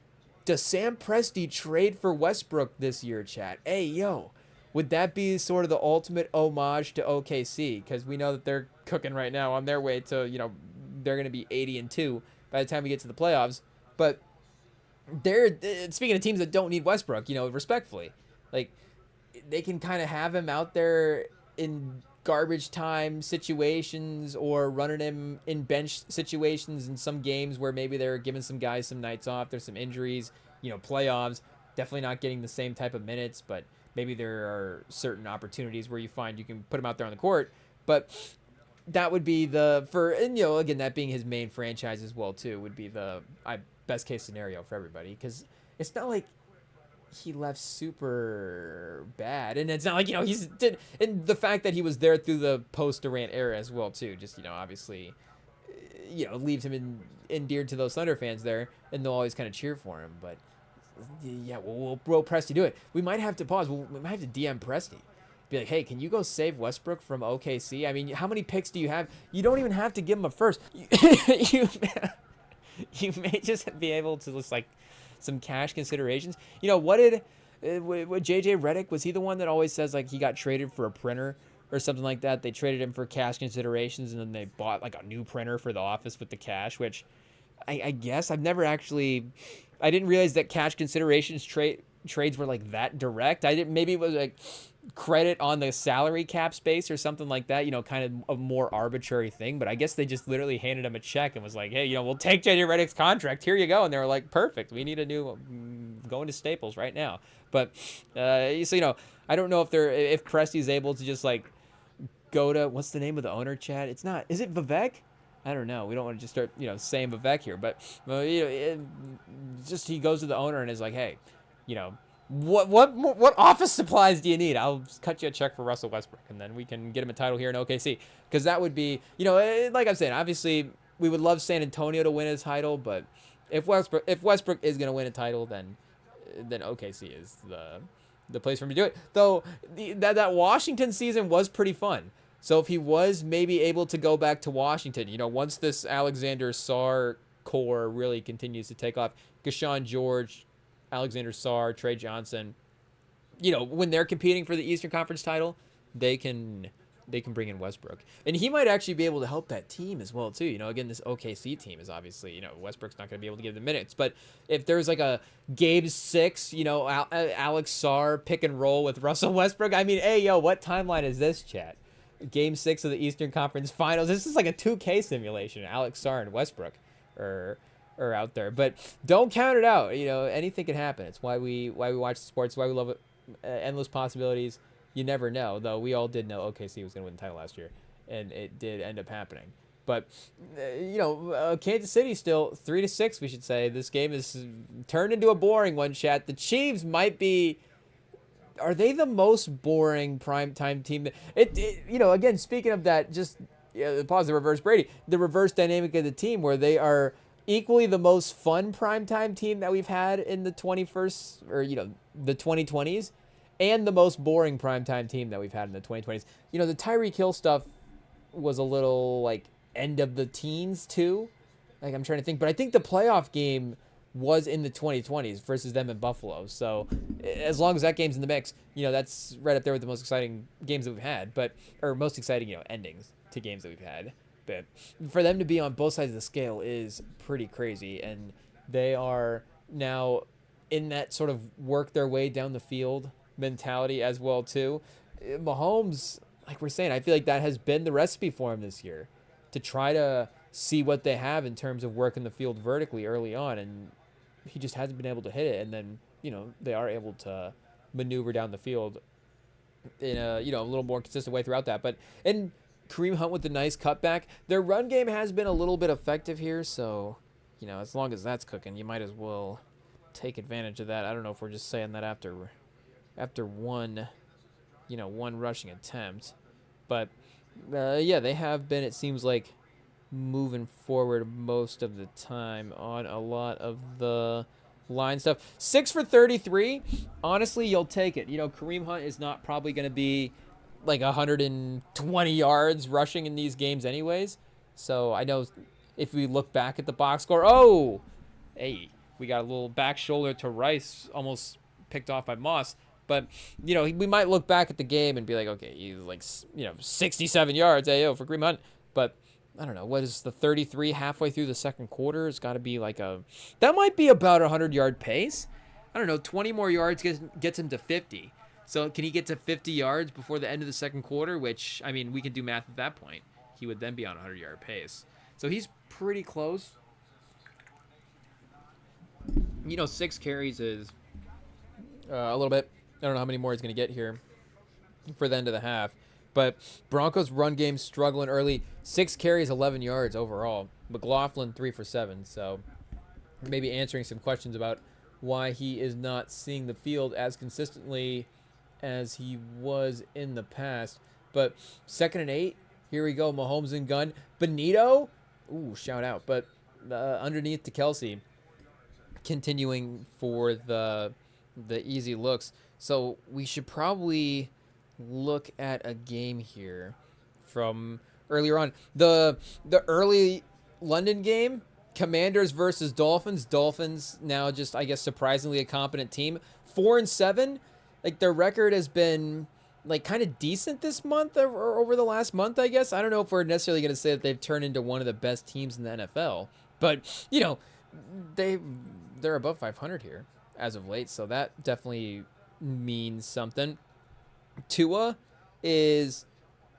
does Sam Presti trade for Westbrook this year, chat? Hey, yo, would that be sort of the ultimate homage to OKC? Because we know that they're cooking right now on their way to, they're going to be 80-2 by the time we get to the playoffs. But they're, speaking of teams that don't need Westbrook, respectfully, like, they can kind of have him out there in garbage time situations, or running him in bench situations in some games where maybe they're giving some guys some nights off. There's some injuries, playoffs, definitely not getting the same type of minutes, but maybe there are certain opportunities where you find you can put him out there on the court. But that would be again, that being his main franchise as well too, would be the best case scenario for everybody, because it's not like he left super bad, and it's not like and the fact that he was there through the post Durant era as well too, just obviously leaves him endeared to those Thunder fans there, and they'll always kind of cheer for him. But yeah, we'll Presti do it. We might have to pause. We might have to DM Presti. Be like, hey, can you go save Westbrook from OKC? I mean, how many picks do you have? You don't even have to give him a first. You may just be able to just, like, some cash considerations. What did JJ Redick, was he the one that always says, like, he got traded for a printer or something like that? They traded him for cash considerations, and then they bought, like, a new printer for the office with the cash, which, I guess I've never actually. I didn't realize that cash considerations trades were like that direct. I didn't. Maybe it was like credit on the salary cap space or something like that. Kind of a more arbitrary thing. But I guess they just literally handed him a check and was like, "Hey, we'll take JJ Redick's contract. Here you go." And they were like, "Perfect. We need a new going to Staples right now." But so I don't know if Presti's able to just like go to what's the name of the owner, Chad? It's not. Is it Vivek? I don't know. We don't want to just start, saying Vivek here, but just he goes to the owner and is like, hey, what office supplies do you need? I'll cut you a check for Russell Westbrook, and then we can get him a title here in OKC. Because that would be, like I'm saying, obviously we would love San Antonio to win a title, but if Westbrook is going to win a title, then OKC is the place for him to do it. Though that Washington season was pretty fun. So if he was maybe able to go back to Washington, once this Alexander Sarr core really continues to take off, Gashawn George, Alexander Sarr, Trey Johnson, when they're competing for the Eastern Conference title, they can bring in Westbrook. And he might actually be able to help that team as well, too. Again, this OKC team is obviously, Westbrook's not going to be able to give the minutes. But if there's like a Game 6, Alex Sarr pick and roll with Russell Westbrook, I mean, hey, what timeline is this, chat? Game 6 of the Eastern Conference Finals. This is like a 2K simulation. Alex Sarr and Westbrook are out there, but don't count it out. Anything can happen. It's why we watch the sports. Why we love it. Endless possibilities. You never know. Though we all did know OKC was going to win the title last year, and it did end up happening. But Kansas City still 3-6. We should say this game is turned into a boring one. Chat. The Chiefs might be. Are they the most boring primetime team? Again, speaking of that, just pause the reverse Brady, the reverse dynamic of the team where they are equally the most fun primetime team that we've had in the 21st or, the 2020s and the most boring primetime team that we've had in the 2020s. The Tyreek Hill stuff was a little like end of the teens too. Like I'm trying to think, but I think the playoff game was in the 2020s versus them in Buffalo. So as long as that game's in the mix, that's right up there with the most exciting games that we've had, or most exciting, endings to games that we've had. But for them to be on both sides of the scale is pretty crazy. And they are now in that sort of work their way down the field mentality as well too. Mahomes, like we're saying, I feel like that has been the recipe for him this year to try to see what they have in terms of working the field vertically early on. And he just hasn't been able to hit it, and then they are able to maneuver down the field in a a little more consistent way throughout that. And Kareem Hunt with the nice cutback. Their run game has been a little bit effective here, so as long as that's cooking, you might as well take advantage of that. I don't know if we're just saying that after one rushing attempt, but they have been. It seems like moving forward most of the time on a lot of the line stuff. 6 for 33. Honestly, you'll take it. Kareem Hunt is not probably going to be like 120 yards rushing in these games anyways. So I know if we look back at the box score, we got a little back shoulder to Rice, almost picked off by Moss. But, we might look back at the game and be like, okay, he's like, 67 yards, for Kareem Hunt. But I don't know, what is the 33 halfway through the second quarter? It's got to be like that might be about a 100-yard pace. I don't know, 20 more yards gets him to 50. So can he get to 50 yards before the end of the second quarter? Which, I mean, we can do math at that point. He would then be on a 100-yard pace. So he's pretty close. 6 carries is a little bit. I don't know how many more he's going to get here for the end of the half. But Broncos run game struggling early. 6 carries, 11 yards overall. McLaughlin 3 for 7. So maybe answering some questions about why he is not seeing the field as consistently as he was in the past. But 2nd and 8. Here we go. Mahomes and gun. Benito. Ooh, shout out. But underneath to Kelsey. Continuing for the easy looks. So we should probably look at a game here from earlier on. The early London game, Commanders versus Dolphins. Dolphins now just, I guess, surprisingly a competent team. 4-7. Like their record has been, like kind of decent this month or over the last month, I guess. I don't know if we're necessarily going to say that they've turned into one of the best teams in the NFL, but you know, they're above 500 here as of late, so that definitely means something. Tua is,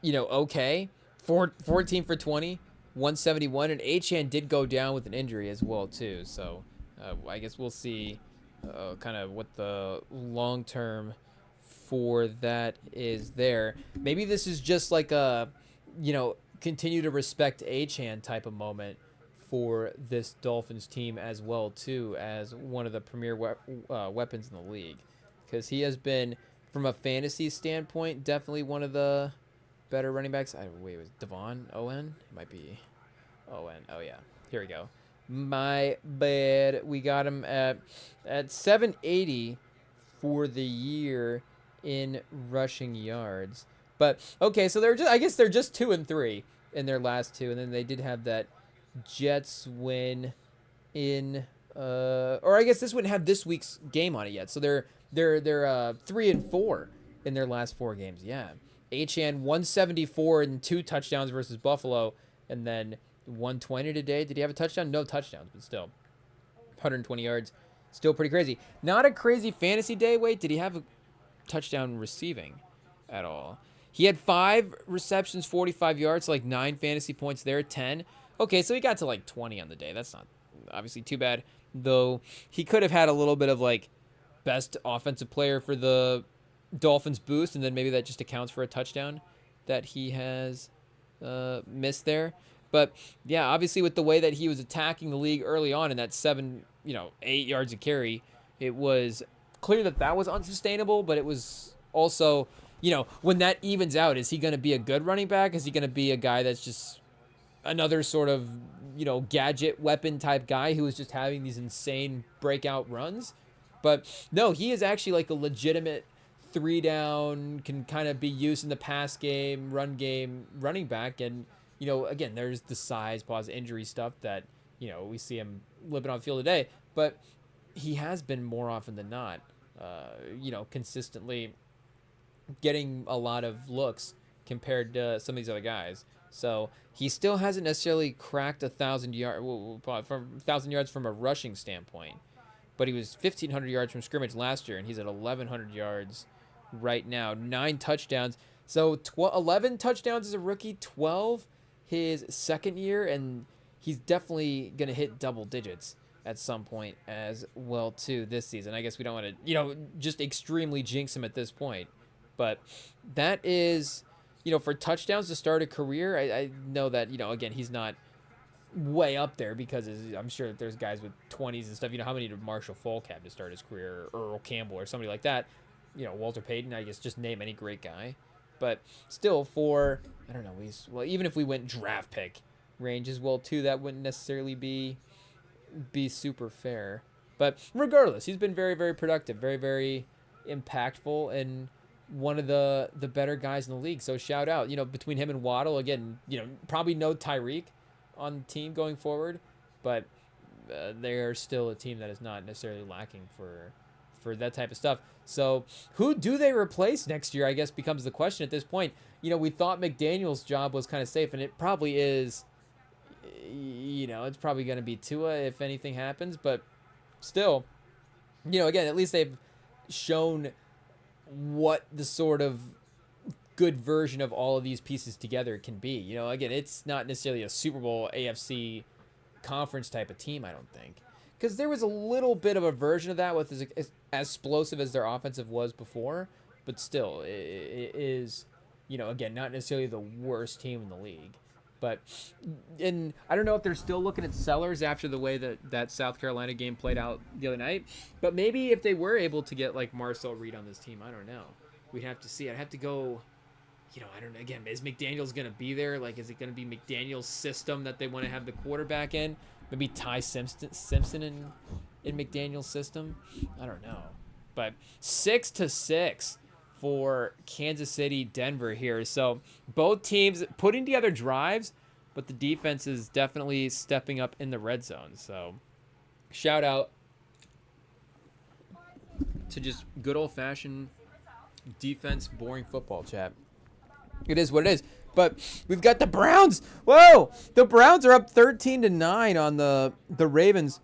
okay, 14 for 20, 171, and Achane did go down with an injury as well too. So I guess we'll see kind of what the long term for that is there. Maybe this is just like a, continue to respect Achane type of moment for this Dolphins team as well too, as one of the premier weapons in the league, because he has been, from a fantasy standpoint, definitely one of the better running backs. Wait, was Devon Owen? It might be Owen. Oh yeah, here we go. My bad. We got him at 780 for the year in rushing yards. But okay, so I guess they're just 2-3 in their last two, and then they did have that Jets win in or I guess this wouldn't have this week's game on it yet. So they're 3-4 in their last 4 games. Yeah. Achane 174 and 2 touchdowns versus Buffalo, and then 120 today. Did he have a touchdown? No touchdowns, but still 120 yards. Still pretty crazy. Not a crazy fantasy day. Wait, did he have a touchdown receiving at all? He had 5 receptions, 45 yards, so like 9 fantasy points there, 10. Okay, so he got to like 20 on the day. That's not obviously too bad, though. He could have had a little bit of like best offensive player for the Dolphins boost, and then maybe that just accounts for a touchdown that he has missed there. But yeah, obviously with the way that he was attacking the league early on in that 8 yards a carry, it was clear that that was unsustainable. But it was also, when that evens out, is he going to be a good running back? Is he going to be a guy that's just another sort of, gadget weapon type guy who is just having these insane breakout runs? But no, he is actually like a legitimate 3-down, can kind of be used in the pass game, run game, running back. And, again, there's the size, pause, injury stuff that, we see him living on the field today. But he has been more often than not, consistently getting a lot of looks compared to some of these other guys. So he still hasn't necessarily cracked 1,000 yards from a rushing standpoint. But he was 1,500 yards from scrimmage last year, and he's at 1,100 yards right now. 9 touchdowns. So 11 touchdowns as a rookie, 12 his second year, and he's definitely going to hit double digits at some point as well, too, this season. I guess we don't want to, just extremely jinx him at this point. But that is, for touchdowns to start a career, I know that, again, he's not way up there, because I'm sure that there's guys with 20s and stuff. How many did Marshall Faulk have to start his career, or Earl Campbell or somebody like that? Walter Payton, I guess, just name any great guy. But still, for, I don't know, even if we went draft pick range as well too, that wouldn't necessarily be super fair. But regardless, he's been very, very productive, very, very impactful, and one of the better guys in the league. So shout out, between him and Waddle, again, probably no Tyreek on the team going forward, but they're still a team that is not necessarily lacking for that type of stuff. So who do they replace next year, I guess, becomes the question at this point. We thought McDaniel's job was kind of safe, and it probably is. It's probably going to be Tua if anything happens, but still, again, at least they've shown what the sort of good version of all of these pieces together can be. Again, it's not necessarily a Super Bowl AFC conference type of team, I don't think, because there was a little bit of a version of that with as explosive as their offensive was before, but still, it is, again, not necessarily the worst team in the league. But, and I don't know if they're still looking at sellers after the way that South Carolina game played out the other night, but maybe if they were able to get like Marcel Reed on this team, I don't know. We'd have to see. I'd have to go, I don't know. Again, is McDaniels going to be there? Like, is it going to be McDaniels' system that they want to have the quarterback in? Maybe Ty Simpson in McDaniels' system? I don't know. But 6-6 for Kansas City, Denver here. So both teams putting together drives, but the defense is definitely stepping up in the red zone. So shout out to just good old-fashioned Defense, boring football, chat. It is what it is. But we've got the Browns. Whoa! The Browns are up 13-9 on the Ravens.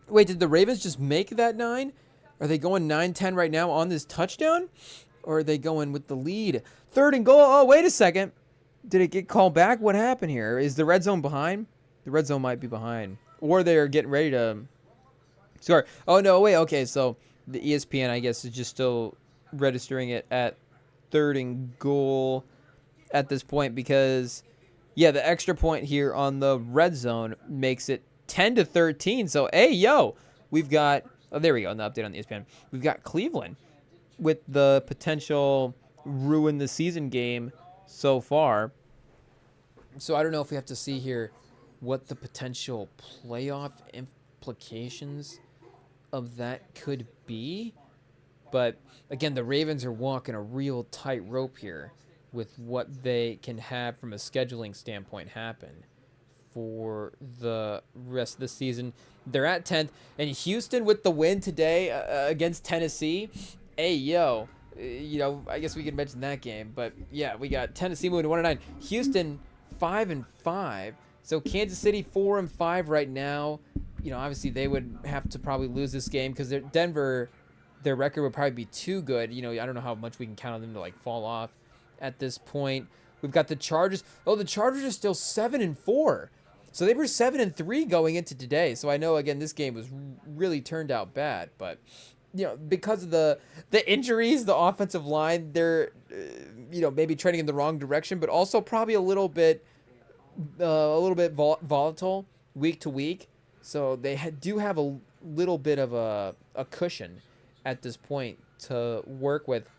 Wait, did the Ravens just make that 9? Are they going 9-10 right now on this touchdown? Or are they going with the lead? 3rd and goal. Oh, wait a second. Did it get called back? What happened here? Is the red zone behind? The red zone might be behind. Or they're getting ready to score. Oh, no, wait. Okay, so the ESPN, I guess, is just still registering it at 3rd and goal at this point because, yeah, the extra point here on the red zone makes it 10-13. So, hey, yo, we've got, oh, there we go, on the update on the ESPN. We've got Cleveland with the potential ruin the season game so far. So, I don't know if we have to see here what the potential playoff implications of that could be. But, again, the Ravens are walking a real tight rope here with what they can have from a scheduling standpoint happen for the rest of the season. They're at 10th. And Houston with the win today against Tennessee. Hey, yo. I guess we could mention that game. But, yeah, we got Tennessee moving to 1-9. Houston 5-5. So Kansas City 4-5 right now. Obviously they would have to probably lose this game because Denver, their record would probably be too good. I don't know how much we can count on them to fall off at this point. We've got the Chargers. Oh, the Chargers are still 7-4. So they were 7-3 going into today. So I know, again, this game was really turned out bad. But, because of the injuries, the offensive line, they're, maybe trending in the wrong direction, but also probably a little bit volatile week to week. So they do have a little bit of a cushion at this point to work with.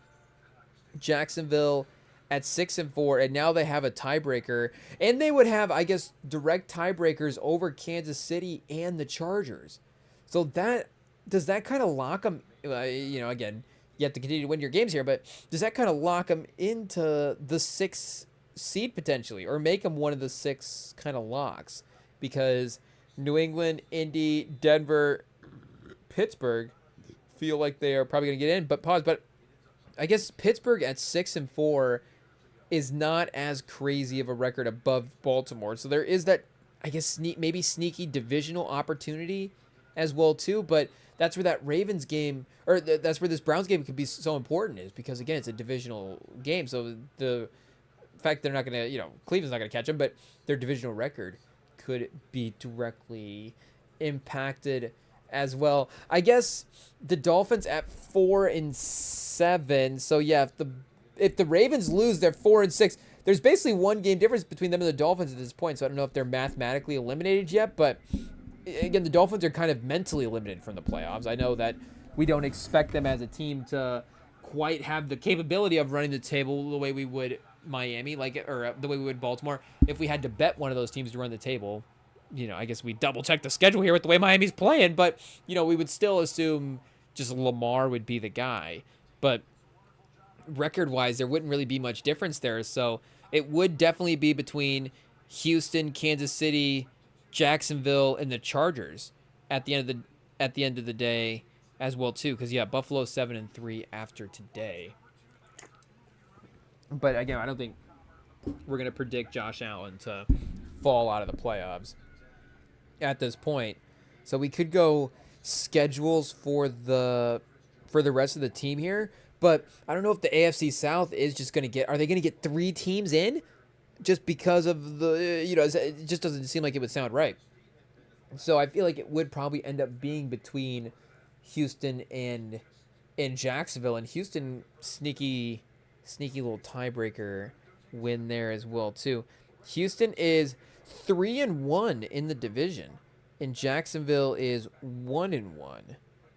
Jacksonville at 6-4, and now they have a tiebreaker, and they would have, I guess, direct tiebreakers over Kansas City and the Chargers. So does that kind of lock them? Again, you have to continue to win your games here, but does that kind of lock them into the 6th seed potentially, or make them one of the 6 kind of locks? Because New England, Indy, Denver, Pittsburgh feel like they are probably going to get in. But I guess Pittsburgh at 6-4 is not as crazy of a record above Baltimore. So there is that, I guess, maybe sneaky divisional opportunity as well too. But that's where that Ravens game, or that's where this Browns game could be so important, is because, again, it's a divisional game. So the fact they're not going to, Cleveland's not going to catch them, but their divisional record could be directly impacted as well. I guess the Dolphins at 4-7. So yeah, if the Ravens lose, they're 4-6. There's basically one game difference between them and the Dolphins at this point. So I don't know if they're mathematically eliminated yet, but again, the Dolphins are kind of mentally eliminated from the playoffs. I know that we don't expect them as a team to quite have the capability of running the table the way we would Miami, or the way we would Baltimore. If we had to bet one of those teams to run the table, I guess we double check the schedule here with the way Miami's playing, but we would still assume just Lamar would be the guy. But record-wise, there wouldn't really be much difference there. So it would definitely be between Houston, Kansas City, Jacksonville, and the Chargers at the end of the day as well too. Because Buffalo 7-3 after today. But again, I don't think we're going to predict Josh Allen to fall out of the playoffs at this point. So we could go schedules for the rest of the team here. But I don't know if the AFC South is just going to are they going to get 3 teams in just because of it just doesn't seem like it would sound right. So I feel like it would probably end up being between Houston and Jacksonville. And Houston, sneaky little tiebreaker win there as well too. Houston is 3-1 in the division, and Jacksonville is 1-1.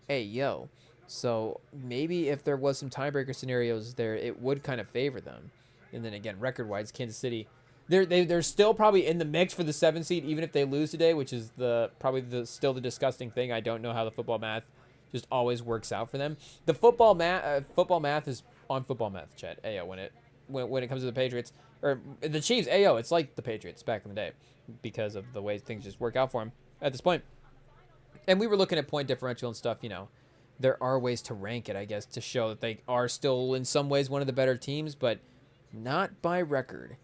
Hey, yo. So maybe if there was some tiebreaker scenarios there, it would kind of favor them. And then again, record-wise, Kansas City, they're still probably in the mix for the 7th seed, even if they lose today, which is still the disgusting thing. I don't know how the football math just always works out for them. The football math is on football math, Chet. Ayo, when it comes to the Patriots or the Chiefs, ayo, it's like the Patriots back in the day because of the way things just work out for them at this point. And we were looking at point differential and stuff, there are ways to rank it, I guess, to show that they are still in some ways one of the better teams, but not by record.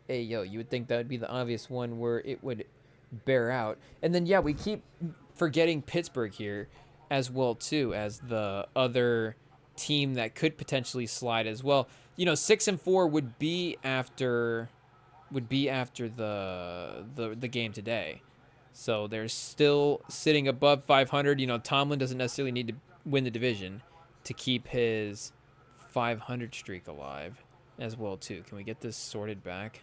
Hey, yo, you would think that would be the obvious one where it would bear out. And then, yeah, we keep forgetting Pittsburgh here as well, too, as the other team that could potentially slide as well. 6-4 would be after the game today. So they're still sitting above 500. Tomlin doesn't necessarily need to win the division to keep his 500 streak alive as well, too. Can we get this sorted back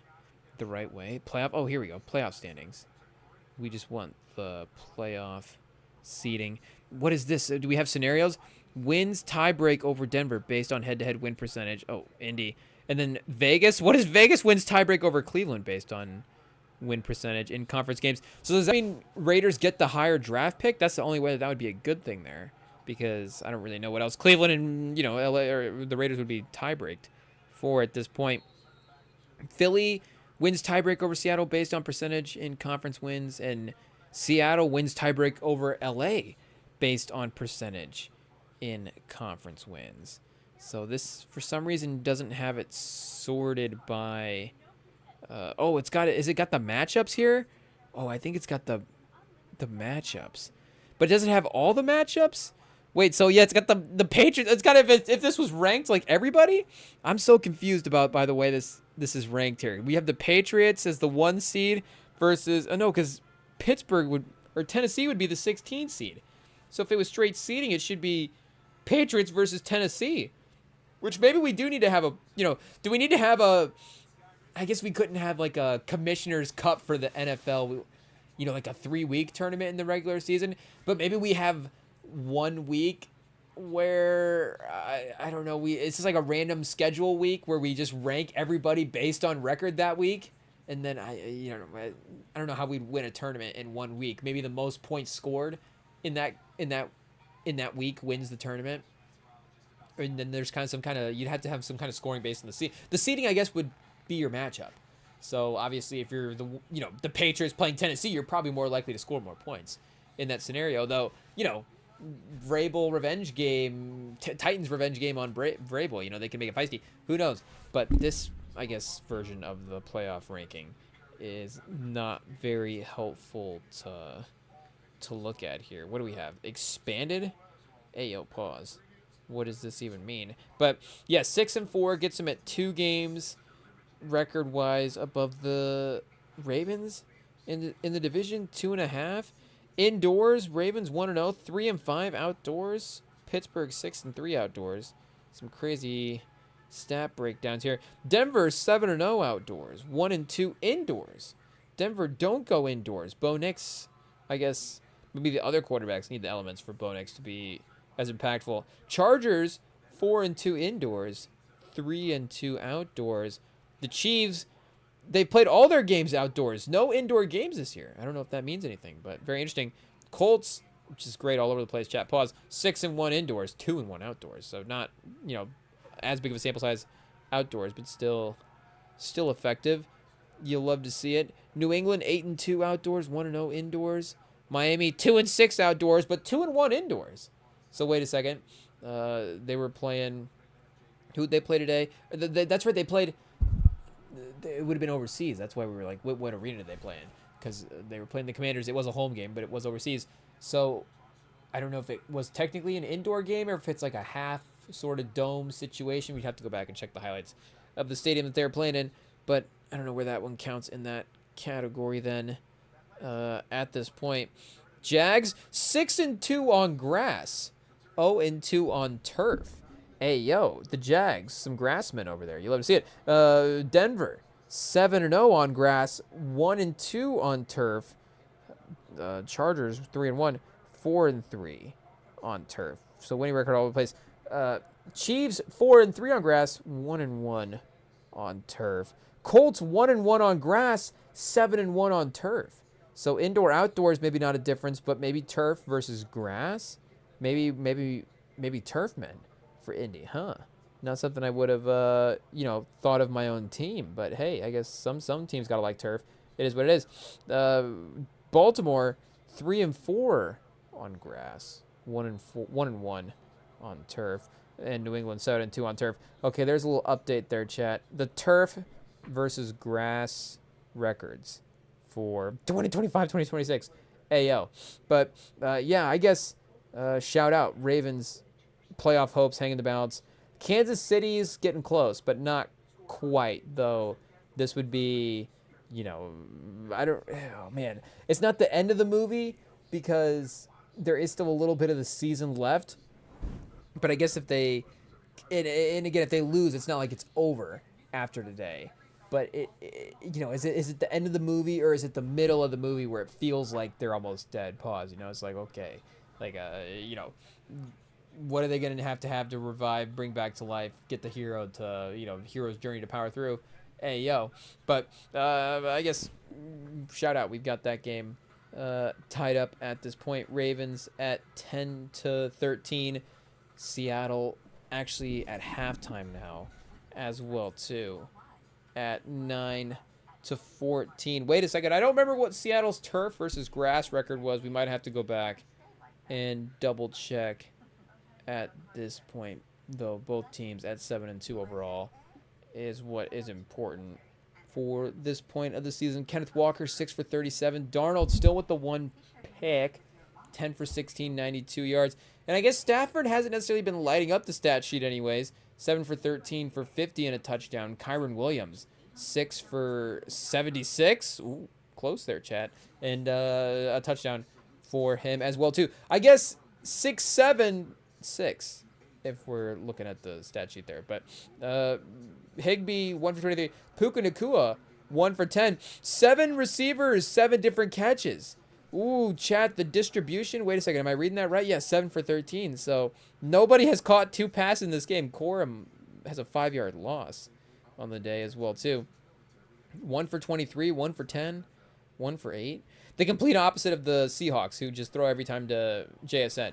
the right way? Playoff. Oh, here we go. Playoff standings. We just want the playoff seeding. What is this? Do we have scenarios? Wins tiebreak over Denver based on head-to-head win percentage. Oh, Indy. And then Vegas. What is Vegas wins tiebreak over Cleveland based on win percentage in conference games? So does that mean Raiders get the higher draft pick? That's the only way that would be a good thing there, because I don't really know what else Cleveland and LA or the Raiders would be tiebreaked for at this point. Philly wins tiebreak over Seattle based on percentage in conference wins, and Seattle wins tiebreak over LA based on percentage in conference wins. So this, for some reason, doesn't have it sorted by... it's got it. Is it got the matchups here? Oh, I think it's got the matchups. But does it have all the matchups? Wait, so yeah, it's got the Patriots. It's got, if this was ranked like everybody? I'm so confused about, by the way, this is ranked here. We have the Patriots as the 1 seed versus... Oh, no, because Pittsburgh or Tennessee would be the 16 seed. So if it was straight seeding, it should be Patriots versus Tennessee. Which maybe we do need to have do we need to have I guess we couldn't have like a Commissioner's Cup for the NFL, like a 3-week tournament in the regular season. But maybe we have 1 week where, I don't know, it's just like a random schedule week where we just rank everybody based on record that week. And then I don't know how we'd win a tournament in 1 week. Maybe the most points scored in that week wins the tournament. And then there's you'd have to have some kind of scoring based on the seed. The seeding, I guess, would be your matchup. So obviously, if you're the Patriots playing Tennessee, you're probably more likely to score more points in that scenario. Though, Vrabel revenge game, Titans revenge game on Vrabel, they can make it feisty. Who knows? But this, I guess, version of the playoff ranking is not very helpful to look at here. What do we have? Expanded? Hey, yo, pause. What does this even mean? But yeah, 6-4 gets them at 2 games record-wise above the Ravens in the division. 2.5 indoors. Ravens 1-0, 3-5 outdoors. Pittsburgh 6-3 outdoors. Some crazy stat breakdowns here. Denver 7-0 outdoors, 1-2 indoors. Denver don't go indoors. Bo Nix, I guess, maybe the other quarterbacks need the elements for Bo Nix to be as impactful. Chargers 4-2 indoors, 3-2 outdoors. The Chiefs, they've played all their games outdoors. No indoor games this year. I don't know if that means anything, but very interesting. Colts, which is great all over the place. Chat, pause. 6-1 indoors, 2-1 outdoors. So not, as big of a sample size outdoors, but still effective. You'll love to see it. New England 8-2 outdoors, 1-0 indoors. Miami 2-6 outdoors, but 2-1 indoors. So wait a second. They were playing. Who'd they play today? That's right. They played. It would have been overseas. That's why we were like, what arena did they play in? Because they were playing the Commanders. It was a home game, but it was overseas. So I don't know if it was technically an indoor game or if it's like a half sort of dome situation. We'd have to go back and check the highlights of the stadium that they were playing in. But I don't know where that one counts in that category then at this point. Jags 6-2 on grass, 0-2 on turf. Hey, yo, the Jags, some grassmen over there. You love to see it. Denver 7-0 on grass, 1-2 on turf. Chargers 3-1, 4-3 on turf. So winning record all over the place. Chiefs 4-3 on grass, 1-1 on turf. Colts 1-1 on grass, 7-1 on turf. So indoor outdoors maybe not a difference, but maybe turf versus grass. Maybe turf men for Indy, huh? Not something I would have thought of my own team, but hey, I guess some teams gotta like turf. It is what it is. Baltimore 3-4 on grass, 1-1 on turf, and New England 7-2 on turf. Okay, there's a little update there, chat. The turf versus grass records for 2025-2026. Ayo. But yeah, I guess shout out Ravens playoff hopes hanging the balance. Kansas City's getting close, but not quite, though. This would be, oh man. It's not the end of the movie because there is still a little bit of the season left. But I guess if they, and again, if they lose, it's not like it's over after today. But is it the end of the movie or is it the middle of the movie where it feels like they're almost dead? Pause. It's like, okay, like what are they going to have to revive, bring back to life, get the hero to, hero's journey to power through? Hey, yo. But I guess, shout out. We've got that game tied up at this point. Ravens at 10-13. Seattle actually at halftime now as well, too. At 9-14. Wait a second. I don't remember what Seattle's turf versus grass record was. We might have to go back and double check at this point, though. Both teams at 7-2 overall is what is important for this point of the season. Kenneth Walker 6 for 37. Darnold still with the 1 pick, 10 for 16, 92 yards. And I guess Stafford hasn't necessarily been lighting up the stat sheet anyways. 7 for 13 for 50 and a touchdown. Kyron Williams 6 for 76. Ooh, close there, chat. And a touchdown for him as well too. I guess 6-7-6 if we're looking at the stat sheet there. But Higbee 1 for 23. Puka Nacua 1 for 10. 7 receivers, 7 different catches. Ooh, chat, the distribution. Wait a second. Am I reading that right? Yeah, 7 for 13. So nobody has caught 2 passes in this game. Corum has a 5-yard loss on the day as well, too. 1 for 23, 1 for 10, 1 for 8. The complete opposite of the Seahawks, who just throw every time to JSN.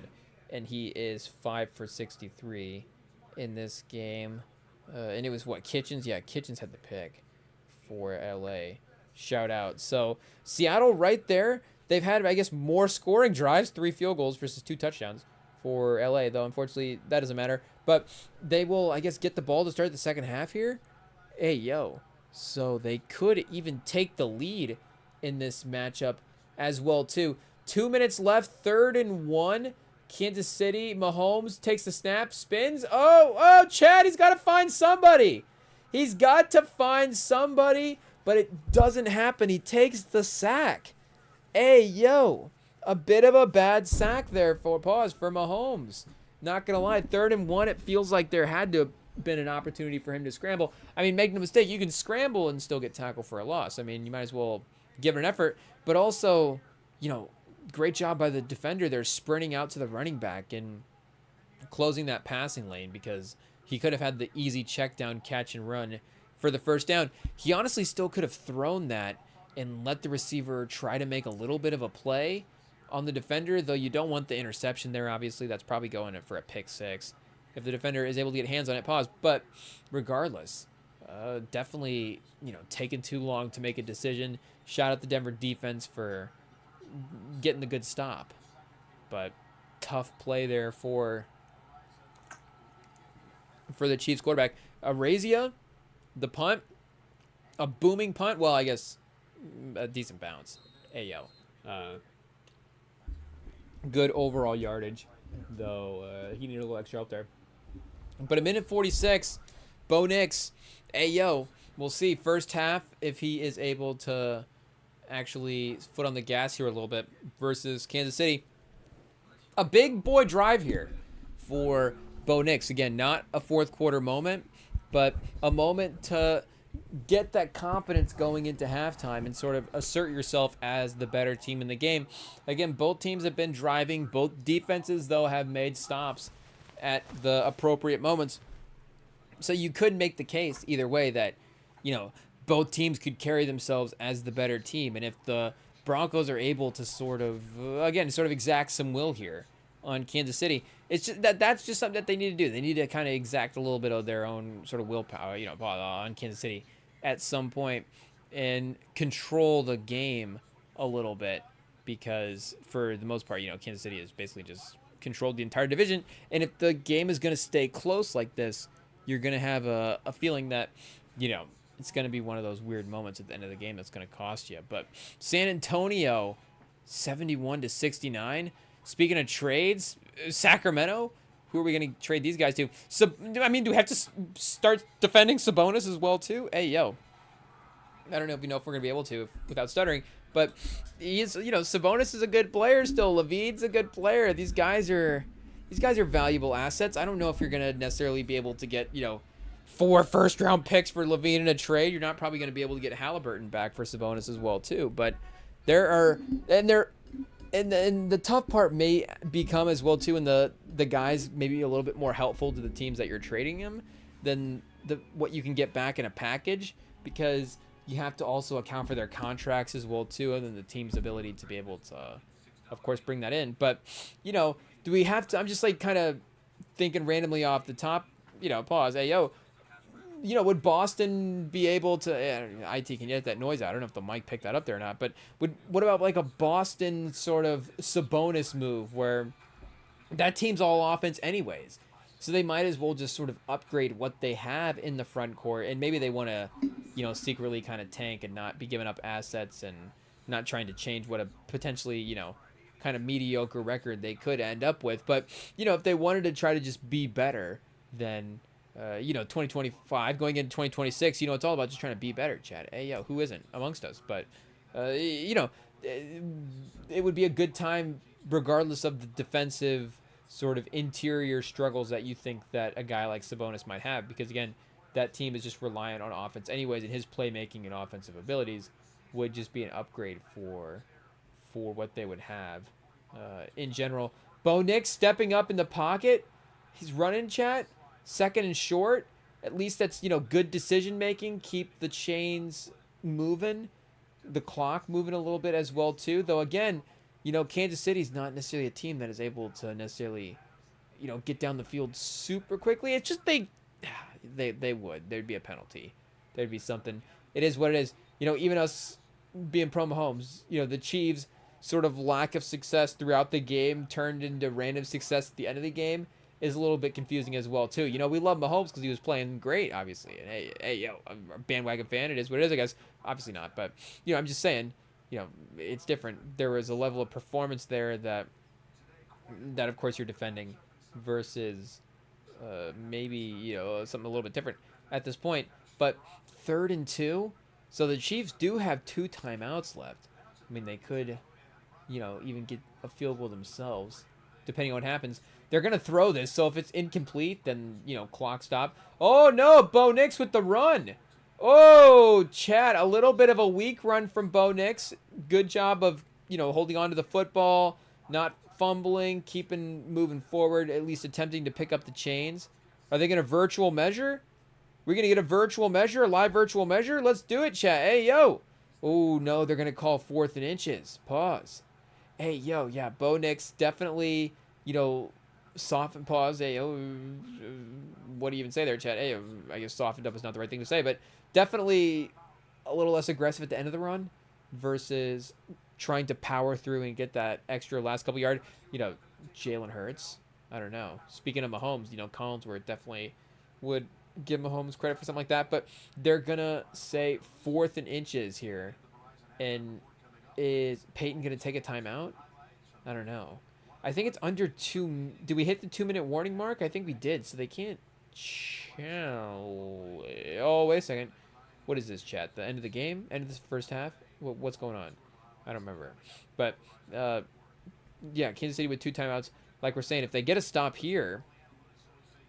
And he is 5 for 63 in this game. And it was what? Kitchens? Yeah, Kitchens had the pick for LA. Shout out. So Seattle right there. They've had, I guess, more scoring drives, 3 field goals versus 2 touchdowns for LA, though unfortunately that doesn't matter. But they will, I guess, get the ball to start the second half here. Hey, yo. So they could even take the lead in this matchup as well, too. 2 minutes left, 3rd and 1. Kansas City, Mahomes takes the snap, spins. Oh, Chad, he's got to find somebody. He's got to find somebody, but it doesn't happen. He takes the sack. Hey, yo, a bit of a bad sack there for Mahomes. Not going to lie, 3rd and 1, it feels like there had to have been an opportunity for him to scramble. I mean, make no mistake, you can scramble and still get tackled for a loss. I mean, you might as well give it an effort. But also, great job by the defender there sprinting out to the running back and closing that passing lane because he could have had the easy check down, catch and run for the first down. He honestly still could have thrown that and let the receiver try to make a little bit of a play on the defender, though you don't want the interception there, obviously. That's probably going for a pick 6 if the defender is able to get hands on it. Pause. But regardless, definitely, taking too long to make a decision. Shout out the Denver defense for getting the good stop. But tough play there for the Chiefs quarterback. Arazia, the punt, a booming punt. Well, I guess a decent bounce. Ayo. Good overall yardage, though he needed a little extra help there. But a minute 46, Bo Nix. Ayo. We'll see first half if he is able to actually foot on the gas here a little bit versus Kansas City. A big boy drive here for Bo Nix. Again, not a fourth quarter moment, but a moment to get that confidence going into halftime and sort of assert yourself as the better team in the game. Again, both teams have been driving. Both defenses, though, have made stops at the appropriate moments. So you could make the case either way that, both teams could carry themselves as the better team. And if the Broncos are able to sort of exact some will here on Kansas City, it's just that's just something that they need to do. They need to kind of exact a little bit of their own sort of willpower, on Kansas City at some point and control the game a little bit because for the most part, Kansas City is basically just controlled the entire division. And if the game is going to stay close like this, you're going to have a feeling that, it's going to be one of those weird moments at the end of the game that's going to cost you. But San Antonio, 71-69. Speaking of trades, Sacramento, who are we going to trade these guys to? So, I mean, do we have to start defending Sabonis as well, too? Hey, yo. I don't know if we know if we're going to be able to without stuttering. But, Sabonis is a good player still. Levine's a good player. These guys are valuable assets. I don't know if you're going to necessarily be able to get, 4 first-round picks for Levine in a trade. You're not probably going to be able to get Halliburton back for Sabonis as well, too. But and the tough part may become as well, too, and the guys maybe a little bit more helpful to the teams that you're trading them than what you can get back in a package, because you have to also account for their contracts as well, too, and then the team's ability to be able to, of course, bring that in. But, do we have to – I'm just, kind of thinking randomly off the top, pause. Hey, yo. Would Boston be able to? IT, can you get that noise out? I don't know if the mic picked that up there or not. But what about a Boston sort of Sabonis move where that team's all offense anyways, so they might as well just sort of upgrade what they have in the front court, and maybe they want to, secretly kind of tank and not be giving up assets and not trying to change what a potentially kind of mediocre record they could end up with. But if they wanted to try to just be better, then 2025 going into 2026, it's all about just trying to be better, Chad. Hey, yo, who isn't amongst us? But, it would be a good time regardless of the defensive sort of interior struggles that you think that a guy like Sabonis might have. Because, again, that team is just reliant on offense anyways, and his playmaking and offensive abilities would just be an upgrade for what they would have in general. Bo Nix stepping up in the pocket. He's running, chat. Second and short, at least that's, good decision-making. Keep the chains moving, the clock moving a little bit as well, too. Though, again, Kansas City's not necessarily a team that is able to necessarily, get down the field super quickly. It's just they would. There'd be a penalty. There'd be something. It is what it is. Even us being pro Mahomes, the Chiefs' sort of lack of success throughout the game turned into random success at the end of the game is a little bit confusing as well, too. We love Mahomes because he was playing great, obviously. And hey, yo, I'm a bandwagon fan. It is what it is, I guess. Obviously not. But, I'm just saying, it's different. There was a level of performance there that of course, you're defending versus maybe, something a little bit different at this point. But 3rd and 2. So the Chiefs do have 2 timeouts left. I mean, they could, even get a field goal themselves, depending on what happens. They're going to throw this, so if it's incomplete, then, clock stop. Oh, no, Bo Nix with the run. Oh, Chad, a little bit of a weak run from Bo Nix. Good job of, holding on to the football, not fumbling, moving forward, at least attempting to pick up the chains. Are they going to virtual measure? We're going to get a virtual measure, a live virtual measure? Let's do it, Chad. Hey, yo. Oh, no, they're going to call 4th and inches. Pause. Hey, yo, yeah, Bo Nix definitely, soften, pause. Hey, what do you even say there, Chad? Hey, I guess softened up is not the right thing to say, but definitely a little less aggressive at the end of the run versus trying to power through and get that extra last couple yards. Jalen Hurts, I don't know. Speaking of Mahomes, Collinsworth definitely would give Mahomes credit for something like that, but they're going to say 4th and inches here. And is Peyton going to take a timeout? I don't know. I think it's under 2. Did we hit the 2-minute warning mark? I think we did, so they can't. Oh, wait a second. What is this, chat? The end of the game? End of the first half? What's going on? I don't remember. But, yeah, Kansas City with 2 timeouts. Like we're saying, if they get a stop here,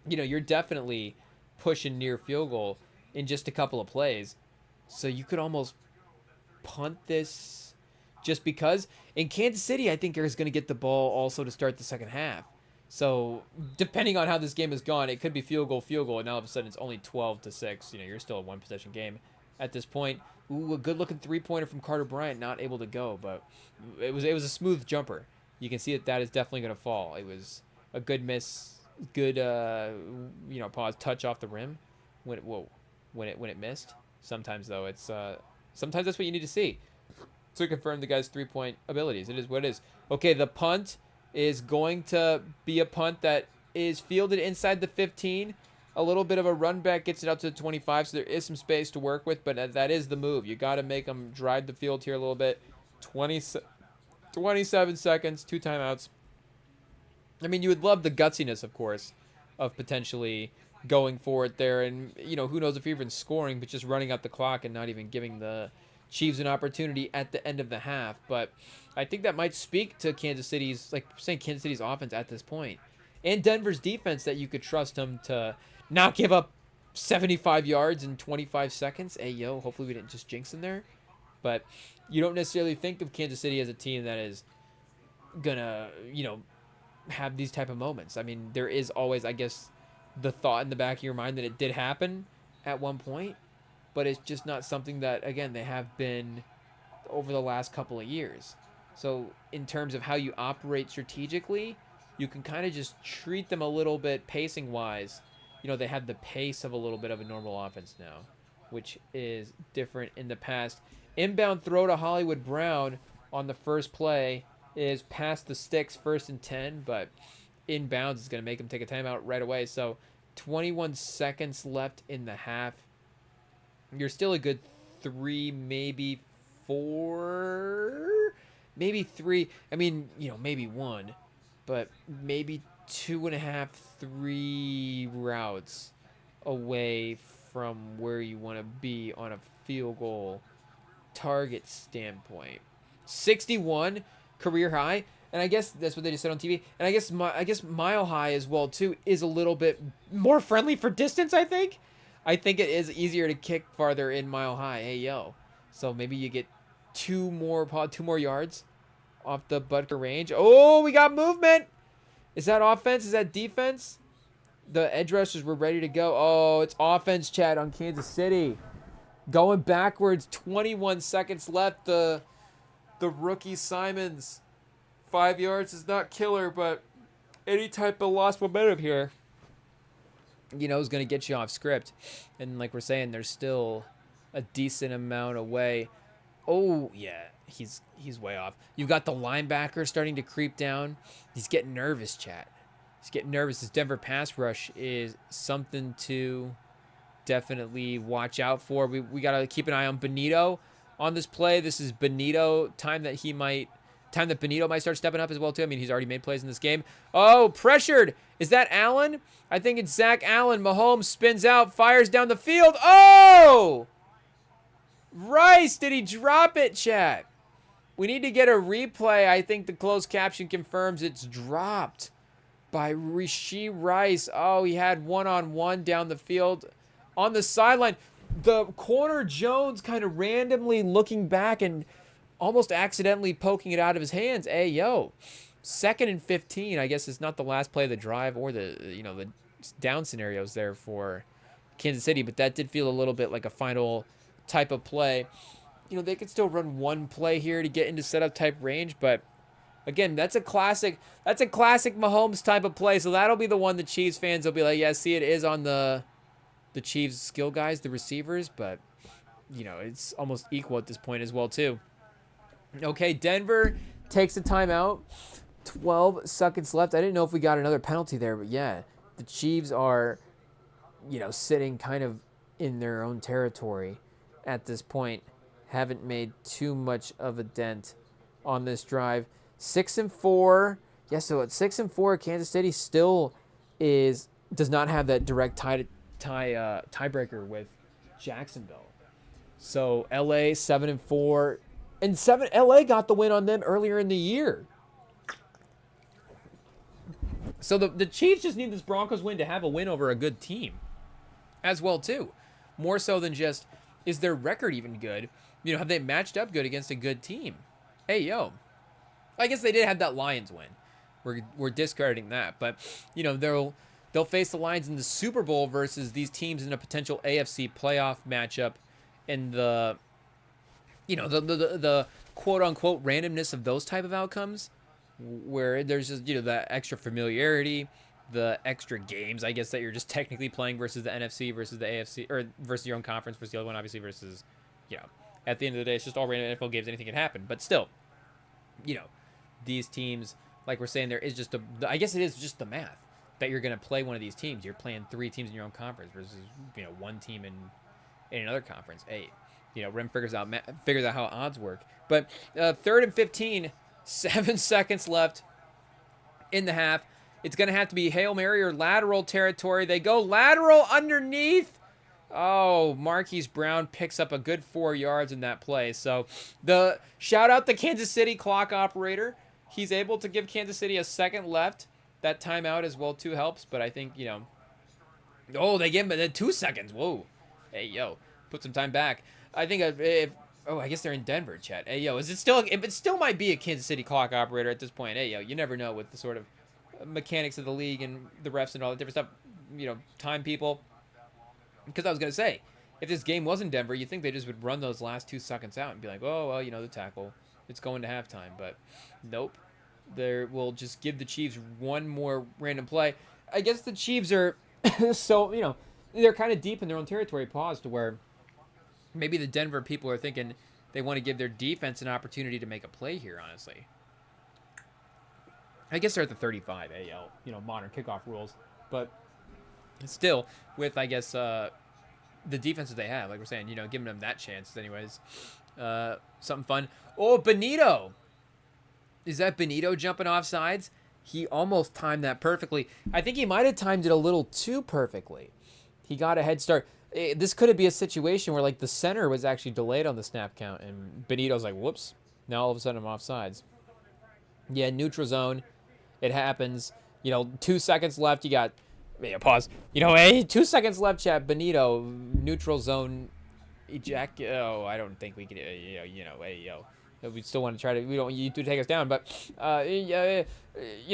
you're definitely pushing near field goal in just a couple of plays. So you could almost punt this just because. In Kansas City, I think is going to get the ball also to start the second half. So depending on how this game has gone, it could be field goal, and now all of a sudden it's only 12-6. You're still a 1-possession game at this point. Ooh, a good-looking three-pointer from Carter Bryant, not able to go, but it was a smooth jumper. You can see that is definitely going to fall. It was a good miss, good pause, touch off the rim when it missed. Sometimes though, it's sometimes that's what you need to see to confirm the guy's 3-point abilities. It is what it is. Okay, the punt is going to be a punt that is fielded inside the 15. A little bit of a run back gets it out to the 25, so there is some space to work with, but that is the move. You got to make them drive the field here a little bit. 27 seconds, 2 timeouts. I mean, you would love the gutsiness, of course, of potentially going for it there. And, who knows if you're even scoring, but just running out the clock and not even giving the Chiefs an opportunity at the end of the half. But I think that might speak to Kansas City's offense at this point. And Denver's defense, that you could trust them to not give up 75 yards in 25 seconds. Hey, hopefully we didn't just jinx them there. But you don't necessarily think of Kansas City as a team that is going to, have these type of moments. I mean, there is always, I guess, the thought in the back of your mind that it did happen at one point, but it's just not something that, again, they have been over the last couple of years. So in terms of how you operate strategically, you can kind of just treat them a little bit pacing-wise. They have the pace of a little bit of a normal offense now, which is different in the past. Inbound throw to Hollywood Brown on the first play is past the sticks, 1st and 10, but inbounds is going to make him take a timeout right away. So 21 seconds left in the half. You're still a good 3, maybe 4, maybe 3. I mean, maybe 1, but maybe 2.5, 3 routes away from where you want to be on a field goal target standpoint. 61 career high, and I guess that's what they just said on TV. And I guess mile high as well too is a little bit more friendly for distance. I think it is easier to kick farther in mile high. Hey so maybe you get 2 more yards off the Butker range. Oh, we got movement. Is that offense? Is that defense? The edge rushers were ready to go. Oh, it's offense, Chad, on Kansas City. Going backwards, 21 seconds left. The rookie Simons, 5 yards is not killer, but any type of lost momentum here, is going to get you off script. And like we're saying, there's still a decent amount away. Oh, yeah, he's way off. You've got the linebacker starting to creep down. He's getting nervous, chat. He's getting nervous. This Denver pass rush is something to definitely watch out for. We got to keep an eye on Benito on this play. This is Benito, time that Benito might start stepping up as well too. I mean, he's already made plays in this game. Oh, pressured. Is that Allen? I think it's Zach Allen. Mahomes spins out, fires down the field. Oh! Rice, did he drop it, chat? We need to get a replay. I think the closed caption confirms it's dropped by Rashee Rice. Oh, he had one-on-one down the field on the sideline. The corner Jones kind of randomly looking back and almost accidentally poking it out of his hands. Hey, 2nd and 15. I guess it's not the last play of the drive or the down scenarios there for Kansas City, but that did feel a little bit like a final type of play. They could still run one play here to get into setup type range, but again, that's a classic Mahomes type of play. So that'll be the one the Chiefs fans will be like, yeah, see, it is on the Chiefs skill guys, the receivers, but it's almost equal at this point as well too. Okay, Denver takes a timeout. 12 seconds left. I didn't know if we got another penalty there, but yeah, the Chiefs are, sitting kind of in their own territory at this point. Haven't made too much of a dent on this drive. 6-4. Yeah, so at 6-4, Kansas City still does not have that direct tiebreaker with Jacksonville. So LA 7-4, and LA got the win on them earlier in the year. So the Chiefs just need this Broncos win to have a win over a good team as well too. More so than just, is their record even good? Have they matched up good against a good team? Hey, I guess they did have that Lions win. We're discarding that, but they'll face the Lions in the Super Bowl versus these teams in a potential AFC playoff matchup, and the quote unquote randomness of those type of outcomes, where there's just that extra familiarity, the extra games, I guess, that you're just technically playing versus the NFC versus the AFC, or versus your own conference versus the other one, obviously, versus at the end of the day, it's just all random NFL games. Anything can happen, but still, these teams like we're saying, there is just I guess it is just the math that you're going to play one of these teams. You're playing 3 teams in your own conference versus, you know, 1 team in another conference. Hey, you know, Rem figures out how odds work. But 3rd and 15, 7 seconds left in the half. It's going to have to be Hail Mary or lateral territory. They go lateral underneath. Oh, Marquise Brown picks up a good 4 yards in that play. So the shout out the Kansas City clock operator. He's able to give Kansas City a second left. That timeout as well too helps, but I think, you know, oh, they give him 2 seconds. Whoa. Hey, yo, put some time back. I think I guess they're in Denver, chat. Hey, yo, it still might be a Kansas City clock operator at this point. Hey, yo, you never know with the sort of mechanics of the league and the refs and all that different stuff, you know, time people. Because I was going to say, if this game was in Denver, you'd think they just would run those last 2 seconds out and be like, oh, well, you know, the tackle, it's going to halftime. But nope. They will just give the Chiefs one more random play. I guess the Chiefs are so, you know, they're kind of deep in their own territory, pause, to where maybe the Denver people are thinking they want to give their defense an opportunity to make a play here, honestly. I guess they're at the 35 AL, you know, modern kickoff rules. But still, with, I guess, the defenses they have, like we're saying, you know, giving them that chance anyways. Something fun. Oh, Benito. Is that Benito jumping off sides? He almost timed that perfectly. I think he might have timed it a little too perfectly. He got a head start. This could be a situation where, like, the center was actually delayed on the snap count, and Benito's like, whoops. Now all of a sudden I'm off sides. Yeah, neutral zone. It happens. You know, 2 seconds left. You got, pause. You know, hey, 2 seconds left, chat. Benito, neutral zone eject. Oh, I don't think we could, you know, hey, yo. We still want to try to, we don't want you to take us down, but, you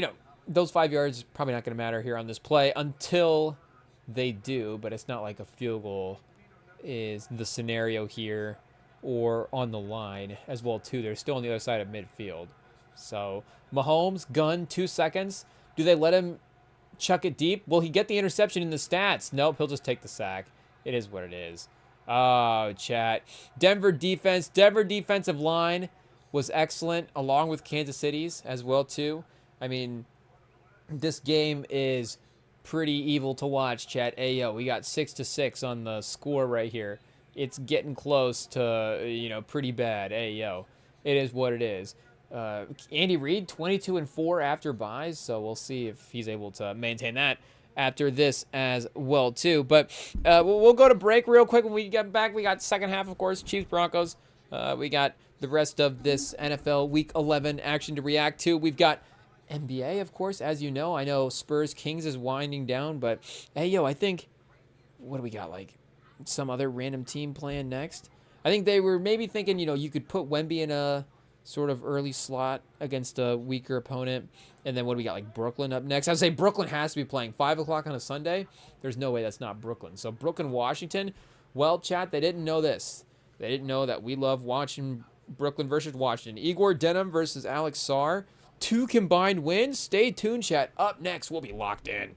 know, those 5 yards probably not going to matter here on this play until they do, but it's not like a field goal is the scenario here or on the line as well, too. They're still on the other side of midfield. So, Mahomes, gun, 2 seconds. Do they let him chuck it deep? Will he get the interception in the stats? Nope, he'll just take the sack. It is what it is. Oh, chat. Denver defensive line was excellent, along with Kansas City's as well, too. I mean, this game is pretty evil to watch, chat. Hey, yo, we got 6-6 on the score right here. It's getting close to, you know, pretty bad. Hey, yo, it is what it is. Andy Reid, 22-4 after buys, so we'll see if he's able to maintain that after this as well, too. But we'll go to break real quick. When we get back, we got second half, of course, Chiefs, Broncos. We got the rest of this NFL Week 11 action to react to. We've got NBA, of course, as you know. I know Spurs Kings is winding down, but, hey, yo, I think, what do we got, like some other random team playing next? I think they were maybe thinking, you know, you could put Wemby in a sort of early slot against a weaker opponent. And then what do we got, like Brooklyn up next? I would say Brooklyn has to be playing 5 o'clock on a Sunday. There's no way that's not Brooklyn. So Brooklyn, Washington. Well, chat, they didn't know this. They didn't know that we love watching Brooklyn versus Washington. Igor Denham versus Alex Sarr. 2 combined wins. Stay tuned, chat. Up next, we'll be locked in.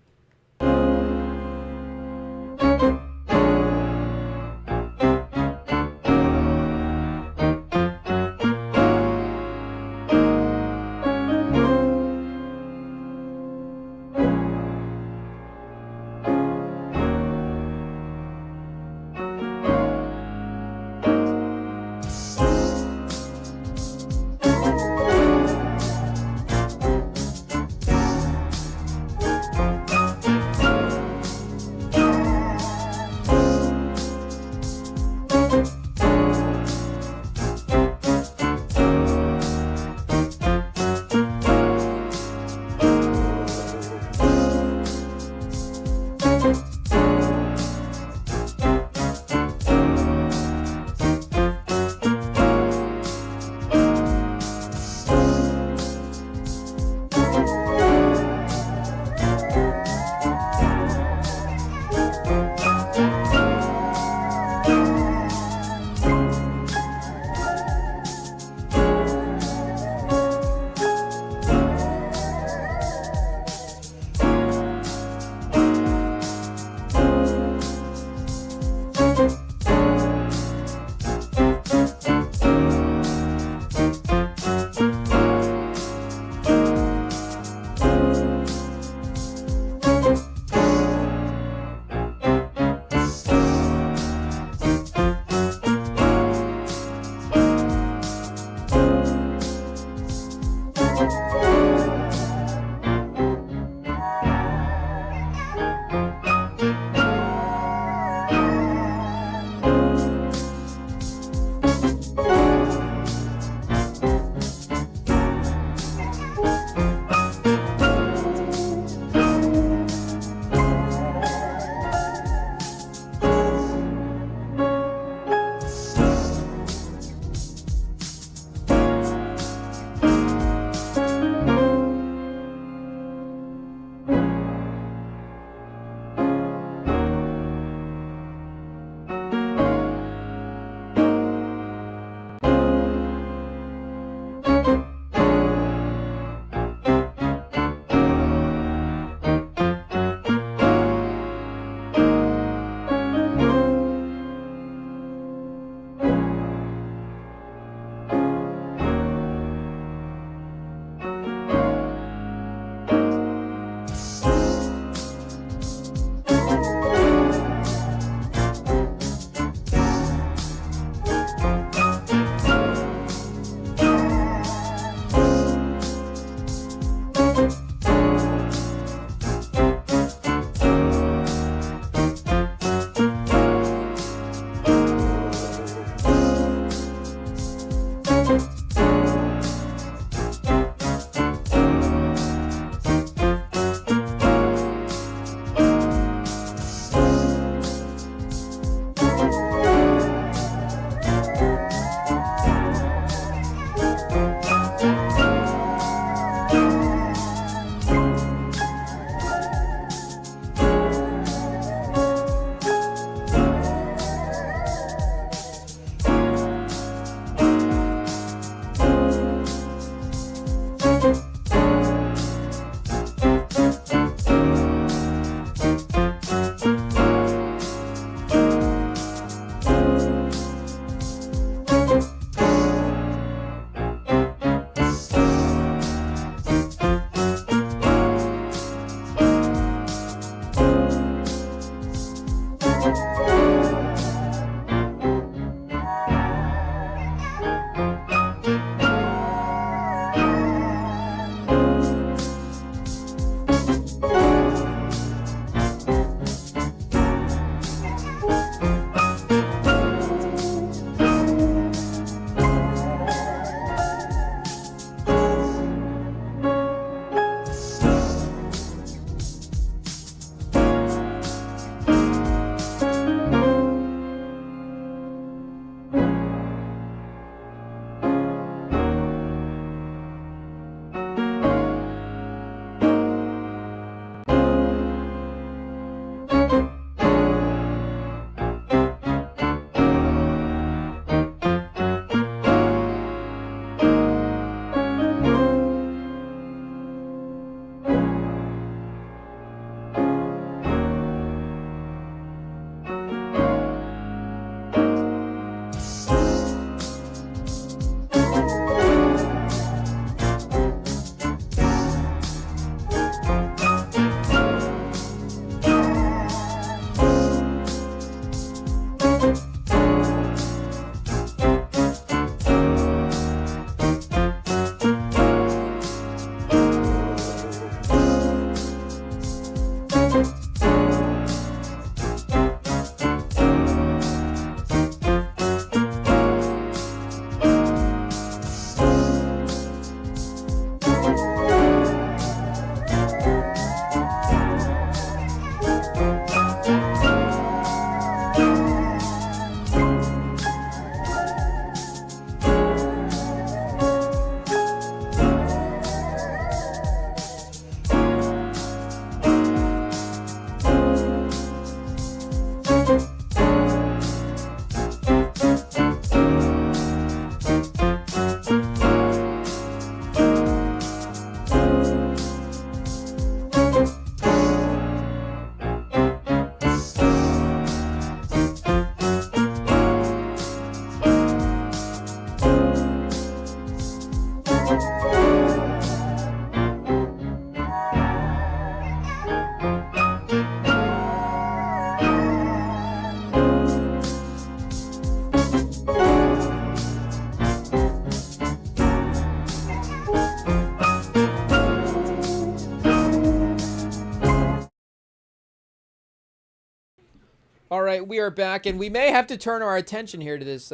All right, we are back, and we may have to turn our attention here to this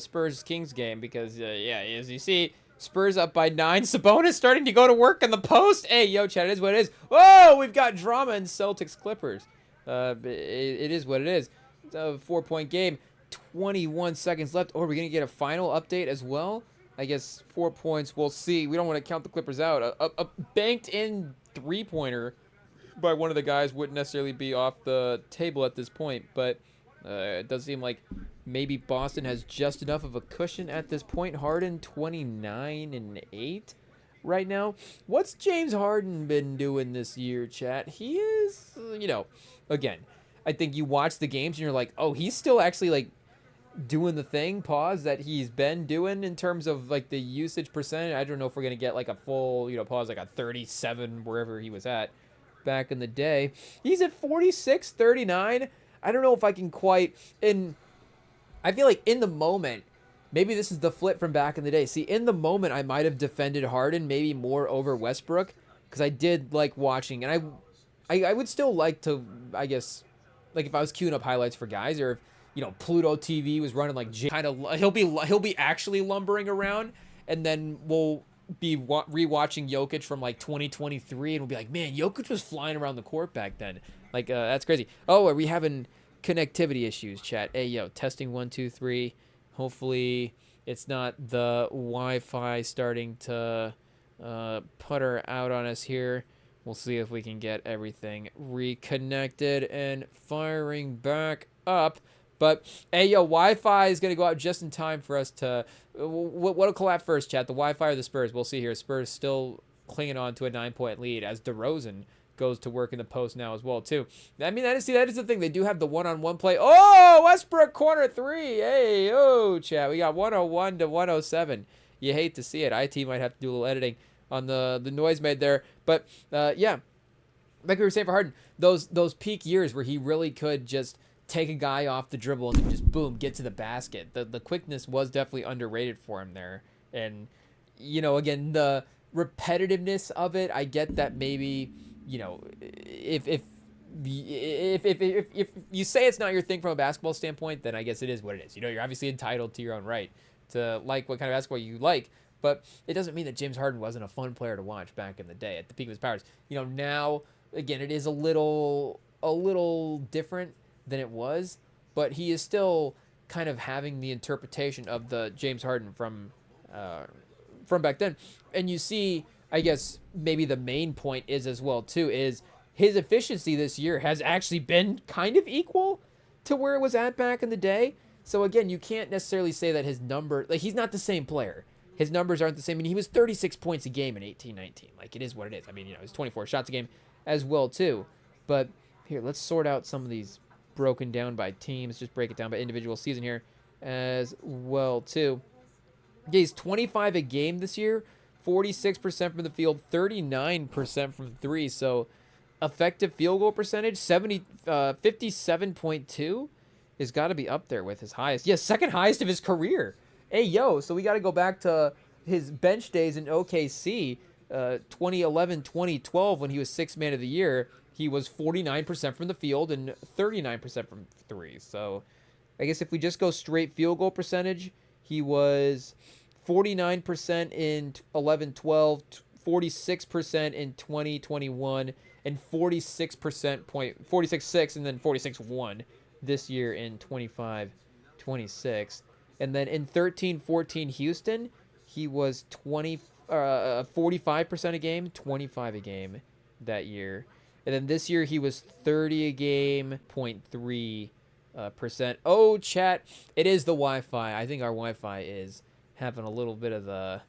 Spurs-Kings game because, yeah, as you see, Spurs up by 9. Sabonis starting to go to work in the post. Hey, yo, chat, it is what it is. Whoa, we've got drama in Celtics-Clippers. It is what it is. It's a 4-point game. 21 seconds left. Oh, are we going to get a final update as well? I guess 4 points. We'll see. We don't want to count the Clippers out. A banked-in three-pointer by one of the guys wouldn't necessarily be off the table at this point, but it does seem like maybe Boston has just enough of a cushion at this point. Harden 29-8 right now. What's James Harden been doing this year, chat? He is, again, I think you watch the games and you're like, oh, he's still actually like doing the thing, that he's been doing in terms of like the usage percentage. I don't know if we're going to get like a full, like a 37 wherever he was at back in the day. He's at 46-39. I don't know if I can quite, and I feel like in the moment, maybe this is the flip from back in the day. See, in the moment, I might have defended Harden maybe more over Westbrook because I did like watching, and I would still like to, I guess, like if I was queuing up highlights for guys, or if Pluto TV was running like kind of, he'll be actually lumbering around, and then we'll be rewatching Jokic from like 2023, and we'll be like, man, Jokic was flying around the court back then. Like, that's crazy. Oh, are we having connectivity issues, chat? Hey, yo, testing 1, 2, 3. Hopefully it's not the Wi-Fi starting to putter out on us here. We'll see if we can get everything reconnected and firing back up. But, hey, yo, Wi-Fi is going to go out just in time for us to... What'll collapse first, chat? The Wi-Fi or the Spurs? We'll see here. Spurs still clinging on to a 9-point lead as DeRozan goes to work in the post now as well, too. I mean, that is the thing. They do have the one-on-one play. Oh, Westbrook corner 3. Hey, oh, chat. We got 101 to 107. You hate to see it. IT might have to do a little editing on the noise made there. But, yeah, like we were saying for Harden, those peak years where he really could just take a guy off the dribble and then just boom, get to the basket. The quickness was definitely underrated for him there. And again, the repetitiveness of it, I get that maybe, if you say it's not your thing from a basketball standpoint, then I guess it is what it is. You're obviously entitled to your own right to like what kind of basketball you like, but it doesn't mean that James Harden wasn't a fun player to watch back in the day at the peak of his powers. Now again, it is a little different than it was, but he is still kind of having the interpretation of the James Harden from back then. And you see, I guess maybe the main point is as well too, is his efficiency this year has actually been kind of equal to where it was at back in the day. So again, you can't necessarily say that his number, like he's not the same player. His numbers aren't the same. I mean, he was 36 points a game in 18-19. Like it is what it is. I mean, it was 24 shots a game as well too. But here, let's sort out some of these broken down by teams, just break it down by individual season here as well too. Yeah, he's 25 a game this year, 46% from the field, 39% from three. So effective field goal percentage 57.2 has got to be up there with his highest. Yes, second highest of his career. Hey yo, so we got to go back to his bench days in OKC, 2011, 2012 when he was sixth man of the year. He was 49% from the field and 39% from three. So I guess if we just go straight field goal percentage, he was 49% in 11-12, 46% in 2021, and 46.6, and then 46.1 this year in 25-26. And then in 13-14 Houston, he was 45% a game, 25 a game that year. And then this year he was 30 a game, 0.3%. Oh, chat, it is the Wi-Fi. I think our Wi-Fi is having a little bit of the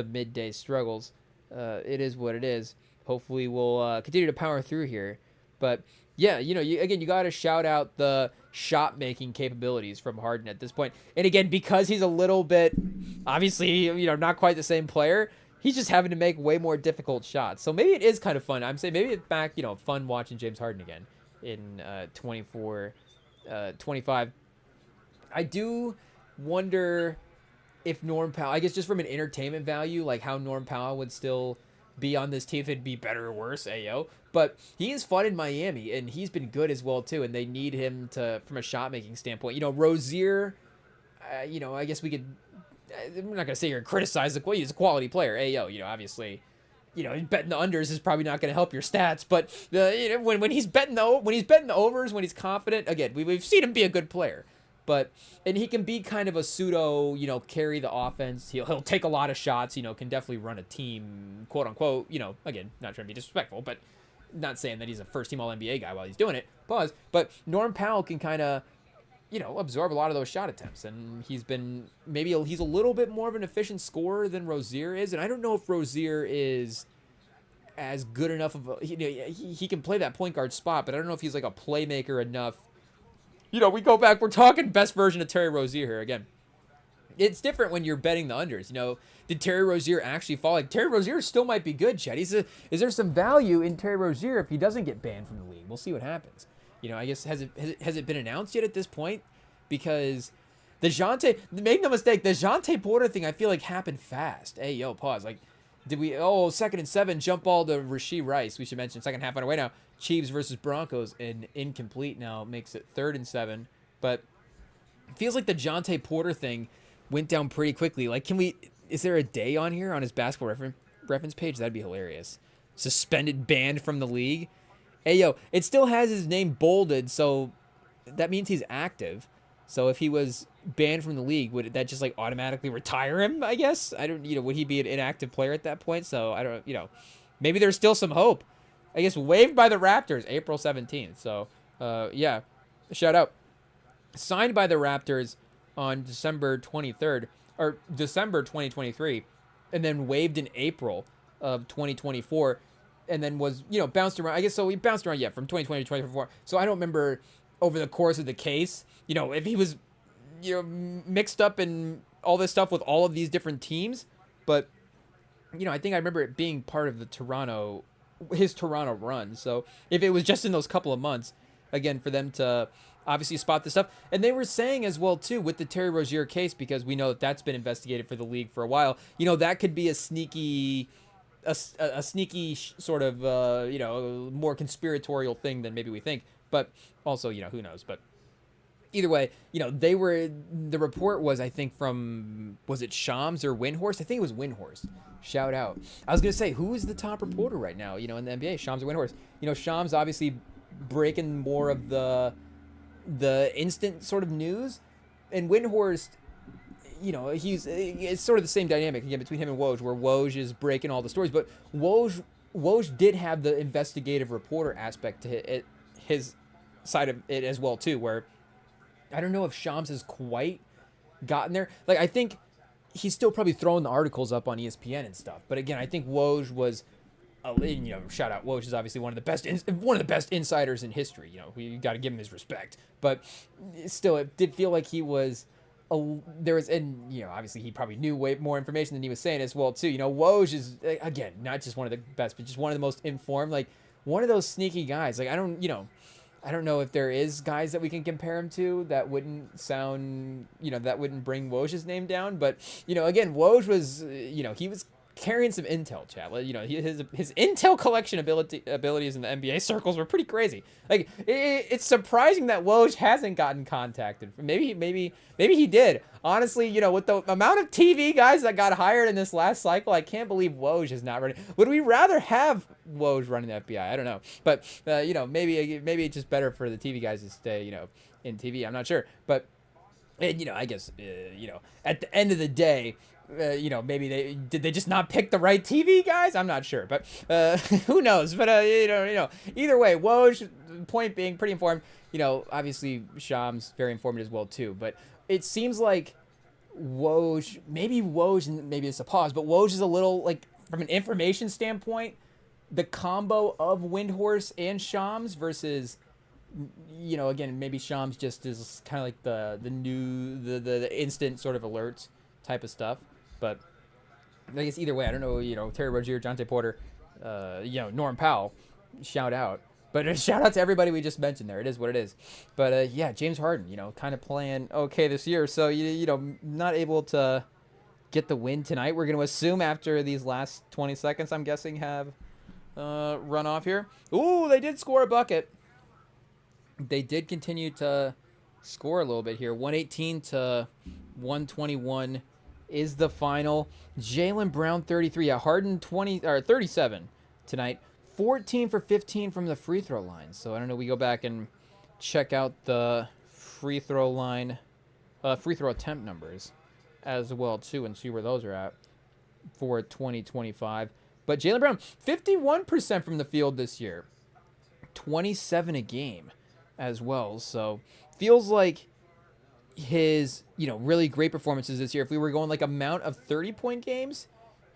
midday struggles. It is what it is. Hopefully we'll continue to power through here. But yeah, you got to shout out the shot-making capabilities from Harden at this point. And again, because he's a little bit, obviously, not quite the same player, he's just having to make way more difficult shots. So maybe it is kind of fun. I'm saying maybe it's back, fun watching James Harden again in 25. I do wonder if Norm Powell, I guess just from an entertainment value, like how Norm Powell would still be on this team if it'd be better or worse, ayo. But he is fun in Miami, and he's been good as well, too, and they need him to, from a shot-making standpoint. You know, Rozier, you know, I guess we could, I'm not going to say you're criticize the he's a quality player, ayo, you know, obviously. You know, betting the unders is probably not going to help your stats, but you know, when he's betting the overs, when he's confident, again, we've seen him be a good player. But and he can be kind of a pseudo, you know, carry the offense. He'll take a lot of shots, you know, can definitely run a team, quote unquote, you know, again, not trying to be disrespectful, but not saying that he's a first team all NBA guy while he's doing it. Pause. But Norm Powell can kind of, you know, absorb a lot of those shot attempts, and he's a little bit more of an efficient scorer than Rozier is, and I don't know if Rozier is as good enough of a, he can play that point guard spot, but I don't know if he's like a playmaker enough. You know, we go back, we're talking best version of Terry Rozier here again. It's different when you're betting the unders. You know, did Terry Rozier actually fall? Like, Terry Rozier still might be good, Chet. Is there some value in Terry Rozier if he doesn't get banned from the league? We'll see what happens. You know, I guess, has it been announced yet at this point? Because make no mistake, the Jante Porter thing, I feel like happened fast. Hey, yo, pause. Like, did we, 2nd and 7, jump ball to Rasheed Rice. We should mention second half underway now. Chiefs versus Broncos, and incomplete now makes it 3rd and 7. But it feels like the Jante Porter thing went down pretty quickly. Like, is there a day on here on his basketball reference page? That'd be hilarious. Suspended, banned from the league. Hey, yo, it still has his name bolded, so that means he's active. So if he was banned from the league, would that just like automatically retire him, I guess? I don't, you know, would he be an inactive player at that point? So I don't, you know, maybe there's still some hope. I guess waived by the Raptors April 17th. So, yeah, shout out. Signed by the Raptors on December 23rd, or December 2023, and then waived in April of 2024, and then was, you know, bounced around. I guess so he bounced around, yeah, from 2020 to 2024. So I don't remember over the course of the case, you know, if he was, you know, mixed up in all this stuff with all of these different teams. But, you know, I think I remember it being part of his Toronto run. So if it was just in those couple of months, again, for them to obviously spot this stuff. And they were saying as well, too, with the Terry Rozier case, because we know that that's been investigated for the league for a while, you know, that could be a sneaky sort of, you know, more conspiratorial thing than maybe we think. But also, you know, who knows? But either way, you know, the report was, I think, was it Shams or Windhorst? I think it was Windhorst. Shout out. I was going to say, who is the top reporter right now, you know, in the NBA? Shams or Windhorst? You know, Shams obviously breaking more of the instant sort of news. And Windhorst, you know, it's sort of the same dynamic, again, between him and Woj, where Woj is breaking all the stories. But Woj did have the investigative reporter aspect to his side of it as well, too, where I don't know if Shams has quite gotten there. Like, I think he's still probably throwing the articles up on ESPN and stuff. But again, I think Woj was, you know, shout out, Woj is obviously one of the best insiders in history. You know, you got to give him his respect. But still, it did feel like he was, and you know, obviously he probably knew way more information than he was saying as well, too. You know, Woj is, again, not just one of the best, but just one of the most informed, like one of those sneaky guys. Like, I don't know if there is guys that we can compare him to that wouldn't sound, you know, that wouldn't bring Woj's name down. But, you know, again, Woj was, you know, he was carrying some intel, chat. You know, his intel collection abilities in the NBA circles were pretty crazy. Like, it's surprising that Woj hasn't gotten contacted. Maybe he did. Honestly, you know, with the amount of TV guys that got hired in this last cycle, I can't believe Woj is not running. Would we rather have Woj running the FBI? I don't know. But, you know, maybe it's just better for the TV guys to stay, you know, in TV. I'm not sure. But, and, you know, I guess, you know, at the end of the day, you know, maybe they just not pick the right TV guys? I'm not sure, but who knows? But you know, either way, Woj, point being, pretty informed. You know, obviously Shams very informed as well too. But it seems like Woj, and maybe it's a pause, but Woj is a little, like, from an information standpoint, the combo of Windhorst and Shams versus, you know, again, maybe Shams just is kind of like the instant sort of alerts type of stuff. But I guess either way, I don't know, you know, Terry Rozier, Jante Porter, you know, Norm Powell, shout out. But shout out to everybody we just mentioned there. It is what it is. But, yeah, James Harden, you know, kind of playing okay this year. So, you know, not able to get the win tonight. We're going to assume after these last 20 seconds, I'm guessing, have run off here. Ooh, they did score a bucket. They did continue to score a little bit here. 118 to 121 is the final. Jaylen Brown 33. Yeah, Harden 37 tonight. 14 for 15 from the free throw line. So I don't know. We go back and check out the free throw line, free throw attempt numbers as well too, and see where those are at for 2025. But Jaylen Brown 51% from the field this year, 27 a game as well. So feels like his, really great performances this year. If we were going like amount of 30-point games,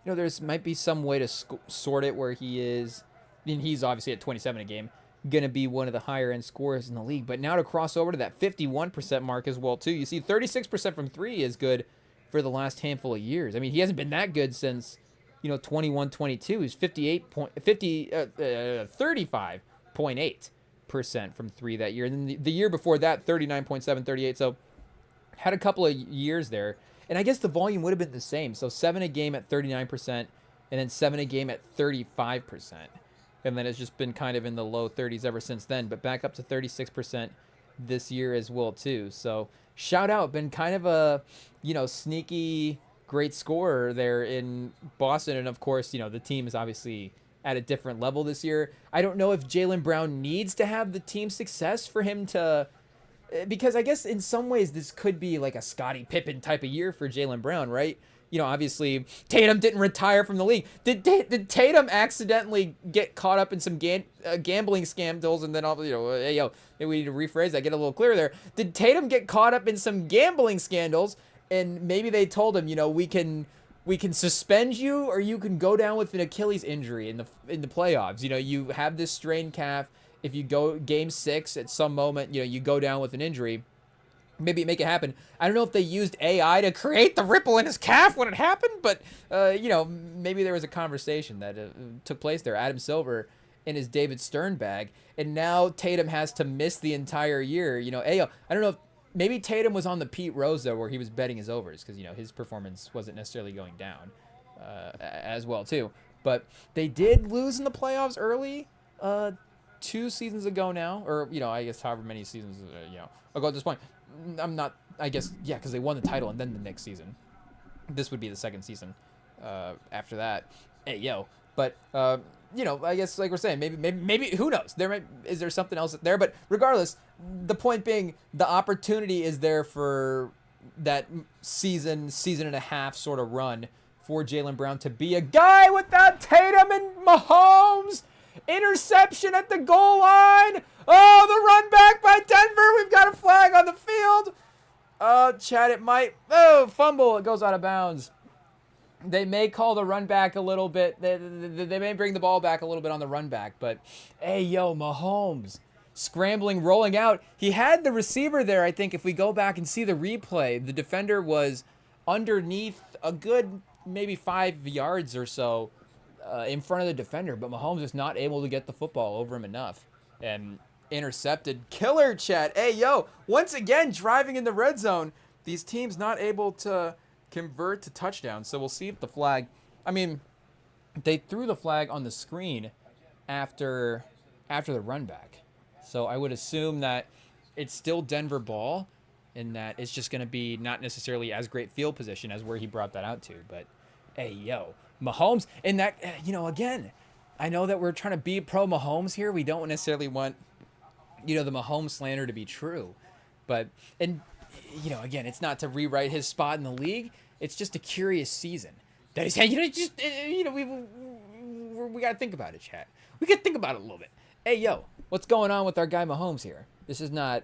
there's might be some way to sort it where he is. I mean, he's obviously at 27 a game, going to be one of the higher end scorers in the league. But now to cross over to that 51% mark as well too. You see 36% from three is good for the last handful of years. I mean, he hasn't been that good since 21-22. He's 35.8% from three that year. And then the year before that, 39.7, 38. So had a couple of years there. And I guess the volume would have been the same. So 7 a game at 39%, and then 7 a game at 35%. And then it's just been kind of in the low 30s ever since then, but back up to 36% this year as well too. So shout out, been kind of a, sneaky great scorer there in Boston. And of course, the team is obviously at a different level this year. I don't know if Jaylen Brown needs to have the team success for him to, because I guess in some ways this could be like a Scottie Pippen type of year for Jaylen Brown, right? Obviously Tatum didn't retire from the league. Did Tatum accidentally get caught up in some gambling scandals? And then, hey, maybe we need to rephrase that, get a little clearer there. Did Tatum get caught up in some gambling scandals? And maybe they told him, we can suspend you, or you can go down with an Achilles injury in the playoffs. You have this strained calf. If you go game 6 at some moment, you go down with an injury. Maybe make it happen. I don't know if they used AI to create the ripple in his calf when it happened, but, maybe there was a conversation that took place there. Adam Silver in his David Stern bag, and now Tatum has to miss the entire year. I don't know if maybe Tatum was on the Pete Rose, though, where he was betting his overs because, his performance wasn't necessarily going down as well, too. But they did lose in the playoffs early 2 seasons ago now, or, I guess however many seasons, ago at this point. I'm not, I guess, yeah, because they won the title and then the next season. This would be the second season after that. But, I guess like we're saying, maybe who knows? Is there something else there? But regardless, the point being, the opportunity is there for that season and a half sort of run for Jaylen Brown to be a guy without Tatum and Mahomes. Interception at the goal line. Oh, the run back by Denver. We've got a flag on the field. Chad, it might. Oh, fumble. It goes out of bounds. They may call the run back a little bit. They may bring the ball back a little bit on the run back. But, Mahomes. Scrambling, rolling out. He had the receiver there, I think. If we go back and see the replay, the defender was underneath a good maybe 5 yards or so in front of the defender. But Mahomes is not able to get the football over him enough. And intercepted. Killer, Chad. Once again, driving in the red zone. These teams not able to convert to touchdowns. So we'll see if the flag, they threw the flag on the screen after the run back. So I would assume that it's still Denver ball and that it's just going to be not necessarily as great field position as where he brought that out to. But, Mahomes. And that, again, I know that we're trying to be pro Mahomes here. We don't necessarily want, the Mahomes slander to be true. But, again, it's not to rewrite his spot in the league. It's just a curious season that he's had. We got to think about it, chat. We got to think about it a little bit. What's going on with our guy Mahomes here? This is not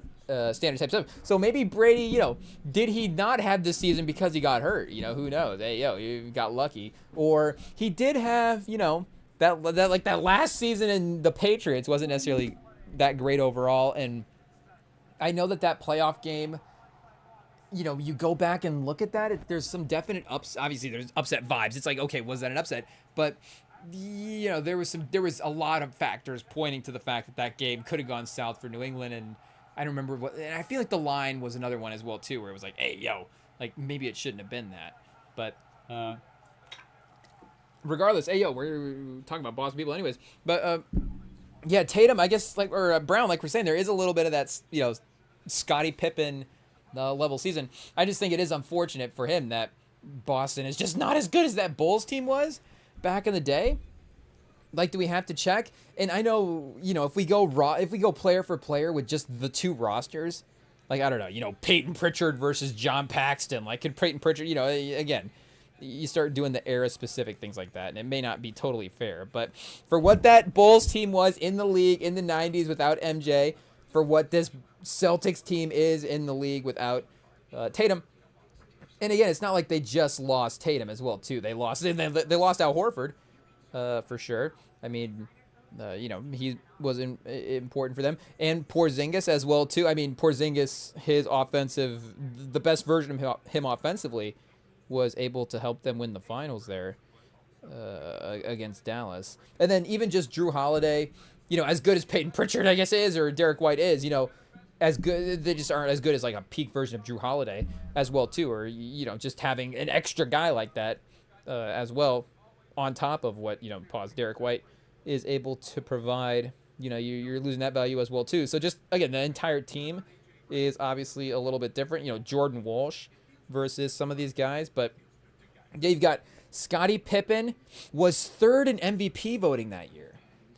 standard type stuff. So maybe Brady, did he not have this season because he got hurt? Who knows? You got lucky. Or he did have, that last season in the Patriots wasn't necessarily that great overall. And I know that playoff game, you go back and look at that, there's some definite obviously there's upset vibes. It's like, okay, was that an upset? But there was a lot of factors pointing to the fact that game could have gone south for New England. And I don't remember and I feel like the line was another one as well too, where it was like, maybe it shouldn't have been that. But Regardless, hey, yo, we're talking about Boston people anyways. But, yeah, Tatum, I guess, like, or Brown, like we're saying, there is a little bit of that, Scottie Pippen level season. I just think it is unfortunate for him that Boston is just not as good as that Bulls team was back in the day. Like, do we have to check? And I know, if we go player for player with just the two rosters, like, I don't know, Peyton Pritchard versus John Paxton. Like, could Peyton Pritchard, again, you start doing the era-specific things like that, and it may not be totally fair. But for what that Bulls team was in the league in the 90s without MJ, for what this Celtics team is in the league without Tatum, and again, it's not like they just lost Tatum as well, too. They lost Al Horford, for sure. I mean, he was important for them. And Porzingis as well, too. I mean, Porzingis, the best version of him offensively, was able to help them win the finals there against Dallas. And then even just Drew Holiday, as good as Peyton Pritchard, I guess, is, or Derek White is, as good, they just aren't as good as like a peak version of Drew Holiday as well too, or just having an extra guy like that as well on top of what Derek White is able to provide. You're losing that value as well too. So just again, the entire team is obviously a little bit different. Jordan Walsh versus some of these guys, but yeah, you've got Scottie Pippen was third in MVP voting that year,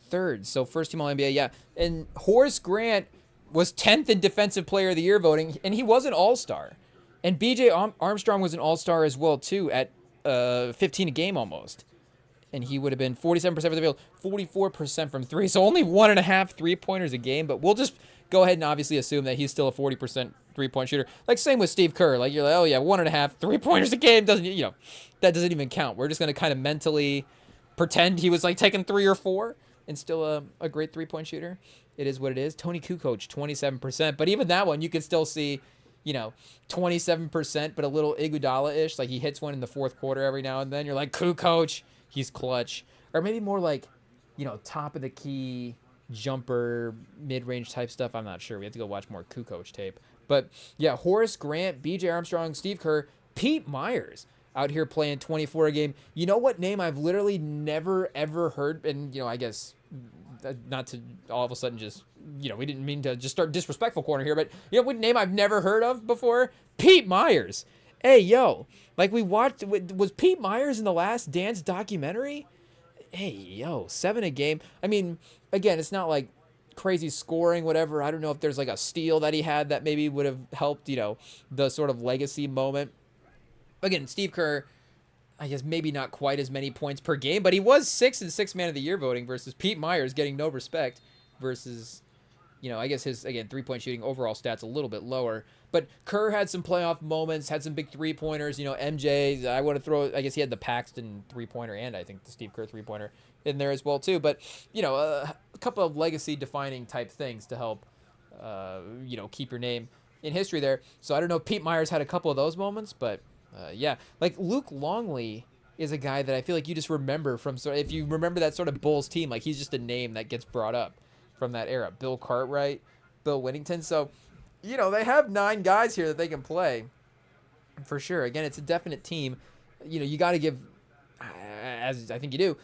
third, so first team All NBA, yeah, and Horace Grant was 10th in Defensive Player of the Year voting, and he was an All-Star. And B.J. Armstrong was an All-Star as well, too, at 15 a game almost. And he would have been 47% from the field, 44% from three. So only 1.5 three-pointers a game. But we'll just go ahead and obviously assume that he's still a 40% three-point shooter. Like, same with Steve Kerr. Like, you're like, oh, yeah, 1.5 three-pointers a game. That doesn't even count. We're just going to kind of mentally pretend he was, like, taking 3 or 4 and still a great three-point shooter. It is what it is. Tony Kukoc, 27%. But even that one, you can still see, 27%, but a little Iguodala-ish. Like, he hits one in the fourth quarter every now and then. You're like, Kukoc, he's clutch. Or maybe more like, top of the key, jumper, mid-range type stuff. I'm not sure. We have to go watch more Kukoc tape. But, yeah, Horace Grant, B.J. Armstrong, Steve Kerr, Pete Myers out here playing 24 a game. You know what name I've literally never, ever heard? And, I guess not to all of a sudden just, we didn't mean to just start disrespectful corner here, but what name I've never heard of before? Pete Myers. Hey, yo, like we watched, was Pete Myers in the Last Dance documentary? Hey, yo, 7 a game. I mean, again, it's not like crazy scoring, whatever. I don't know if there's like a steal that he had that maybe would have helped, the sort of legacy moment. Again, Steve Kerr, I guess maybe not quite as many points per game, but he was 6th in 6th Man of the Year voting versus Pete Myers getting no respect versus, I guess his, again, three-point shooting overall stats a little bit lower. But Kerr had some playoff moments, had some big three-pointers. MJ, I want to throw, I guess he had the Paxton three-pointer and I think the Steve Kerr three-pointer in there as well, too. But, a couple of legacy-defining type things to help, keep your name in history there. So I don't know if Pete Myers had a couple of those moments, but yeah, like Luke Longley is a guy that I feel like you just remember from, if you remember that sort of Bulls team, like he's just a name that gets brought up from that era. Bill Cartwright, Bill Whittington. So, they have 9 guys here that they can play for sure. Again, it's a definite team. You got to give, as I think you do,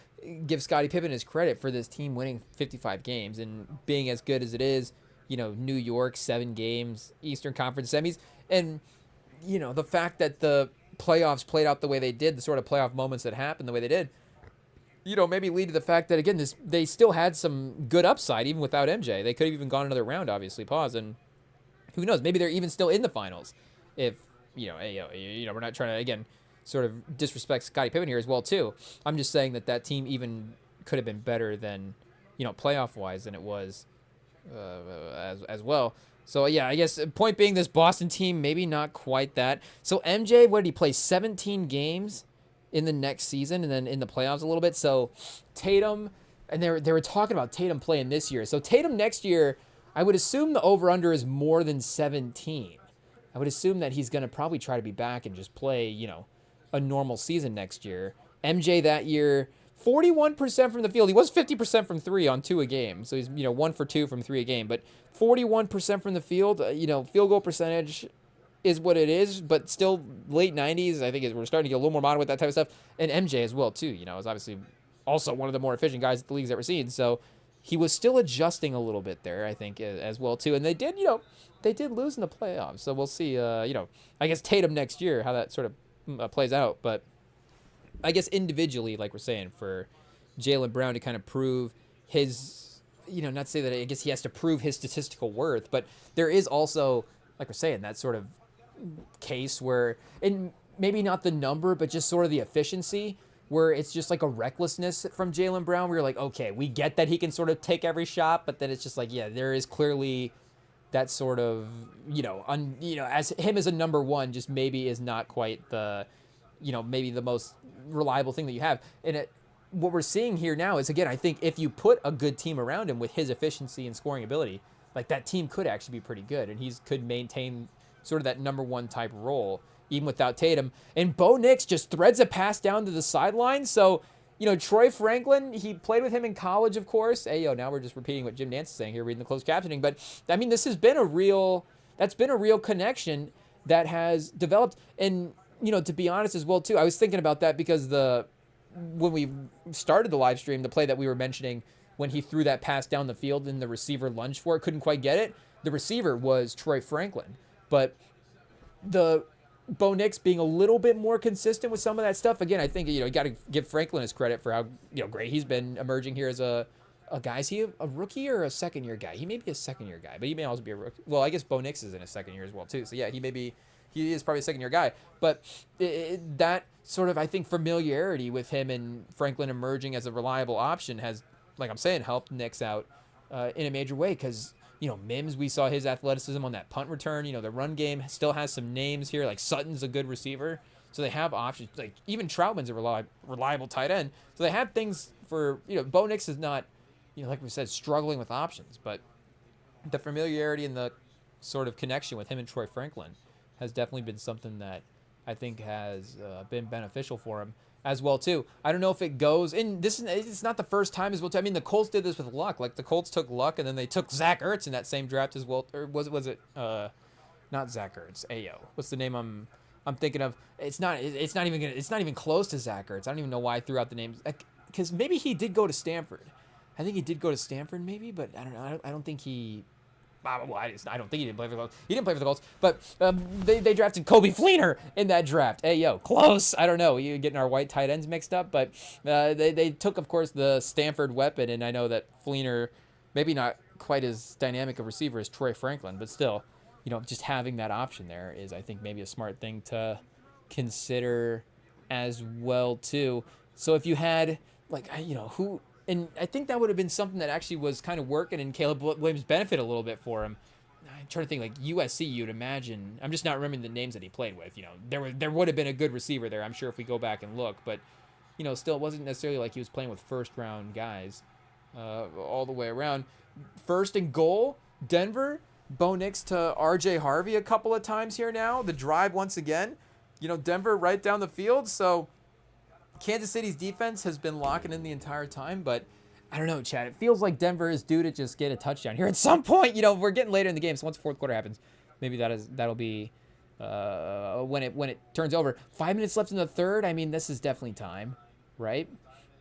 give Scottie Pippen his credit for this team winning 55 games and being as good as it is. New York, 7 games, Eastern Conference semis. And, the fact that the playoffs played out the way they did, the sort of playoff moments that happened the way they did, maybe lead to the fact that, again, they still had some good upside even without MJ. They could have even gone another round, obviously, and who knows, maybe they're even still in the finals if, we're not trying to, again, sort of disrespect Scottie Pippen here as well, too. I'm just saying that team even could have been better than, playoff-wise than it was as well. So, yeah, I guess point being this Boston team, maybe not quite that. So, MJ, what did he play? 17 games in the next season and then in the playoffs a little bit. So, Tatum, and they were talking about Tatum playing this year. So, Tatum next year, I would assume the over-under is more than 17. I would assume that he's going to probably try to be back and just play, a normal season next year. MJ that year, 41% from the field. He was 50% from 3 on 2 a game. So he's, 1 for 2 from 3 a game. But 41% from the field, field goal percentage, is what it is, but still late 90s. I think we're starting to get a little more modern with that type of stuff. And MJ as well, too, is obviously also one of the more efficient guys that the league's ever seen. So he was still adjusting a little bit there, I think, as well, too. And they did, they did lose in the playoffs. So we'll see, I guess Tatum next year, how that sort of plays out. But I guess individually, like we're saying, for Jaylen Brown to kind of prove his, not to say that I guess he has to prove his statistical worth, but there is also, like we're saying, that sort of case where, and maybe not the number, but just sort of the efficiency, where it's just like a recklessness from Jaylen Brown, where you're like, okay, we get that he can sort of take every shot, but then it's just like, yeah, there is clearly that sort of, as him as a number one, just maybe is not quite the, maybe the most reliable thing that you have. And what we're seeing here now is, again, I think if you put a good team around him with his efficiency and scoring ability, like that team could actually be pretty good, and he could maintain sort of that number one type role, even without Tatum. And Bo Nix just threads a pass down to the sideline. So, Troy Franklin, he played with him in college, of course. Hey, now we're just repeating what Jim Nance is saying here, reading the closed captioning. But, I mean, that's been a real connection that has developed. And, to be honest as well, too, I was thinking about that because when we started the live stream, the play that we were mentioning, when he threw that pass down the field and the receiver lunged for it, couldn't quite get it, the receiver was Troy Franklin. But the Bo Nix being a little bit more consistent with some of that stuff. Again, I think, you got to give Franklin his credit for how, great he's been emerging here as a guy. Is he a rookie or a second-year guy? He may be a second-year guy, but he may also be a rookie. Well, I guess Bo Nix is in his second year as well, too. So, yeah, he is probably a second-year guy. But that sort of, I think, familiarity with him and Franklin emerging as a reliable option has, like I'm saying, helped Nix out in a major way because, Mims, we saw his athleticism on that punt return. The run game still has some names here. Like Sutton's a good receiver. So they have options. Like even Troutman's a reliable tight end. So they have things for, Bo Nix is not, like we said, struggling with options. But the familiarity and the sort of connection with him and Troy Franklin has definitely been something that I think has been beneficial for him as well, too. I don't know if it goes, and it's not the first time as well, too. I mean, the Colts did this with Luck. Like, the Colts took Luck, and then they took Zach Ertz in that same draft as well. Or was it not Zach Ertz? Ayo. What's the name I'm thinking of? It's not even close to Zach Ertz. I don't even know why I threw out the names. Because maybe he did go to Stanford. I think he did go to Stanford, maybe, but I don't know. I don't think he... Well, I don't think he didn't play for the Colts. He didn't play for the Colts, but they drafted Coby Fleener in that draft. Hey, close. I don't know. You're getting our white tight ends mixed up, but they took, of course, the Stanford weapon, and I know that Fleener, maybe not quite as dynamic a receiver as Troy Franklin, but still, just having that option there is, I think, maybe a smart thing to consider as well, too. So if you had, who... And I think that would have been something that actually was kind of working in Caleb Williams' benefit a little bit for him. I'm trying to think, like USC, you'd imagine. I'm just not remembering the names that he played with. There would have been a good receiver there, I'm sure, if we go back and look. But, still, it wasn't necessarily like he was playing with first-round guys all the way around. First and goal, Denver. Bo Nix to R.J. Harvey a couple of times here now. The drive once again. Denver right down the field, so... Kansas City's defense has been locking in the entire time, but I don't know, Chad. It feels like Denver is due to just get a touchdown here at some point. We're getting later in the game, so once the fourth quarter happens, maybe that'll be when it turns over. 5 minutes left in the third. I mean, this is definitely time, right?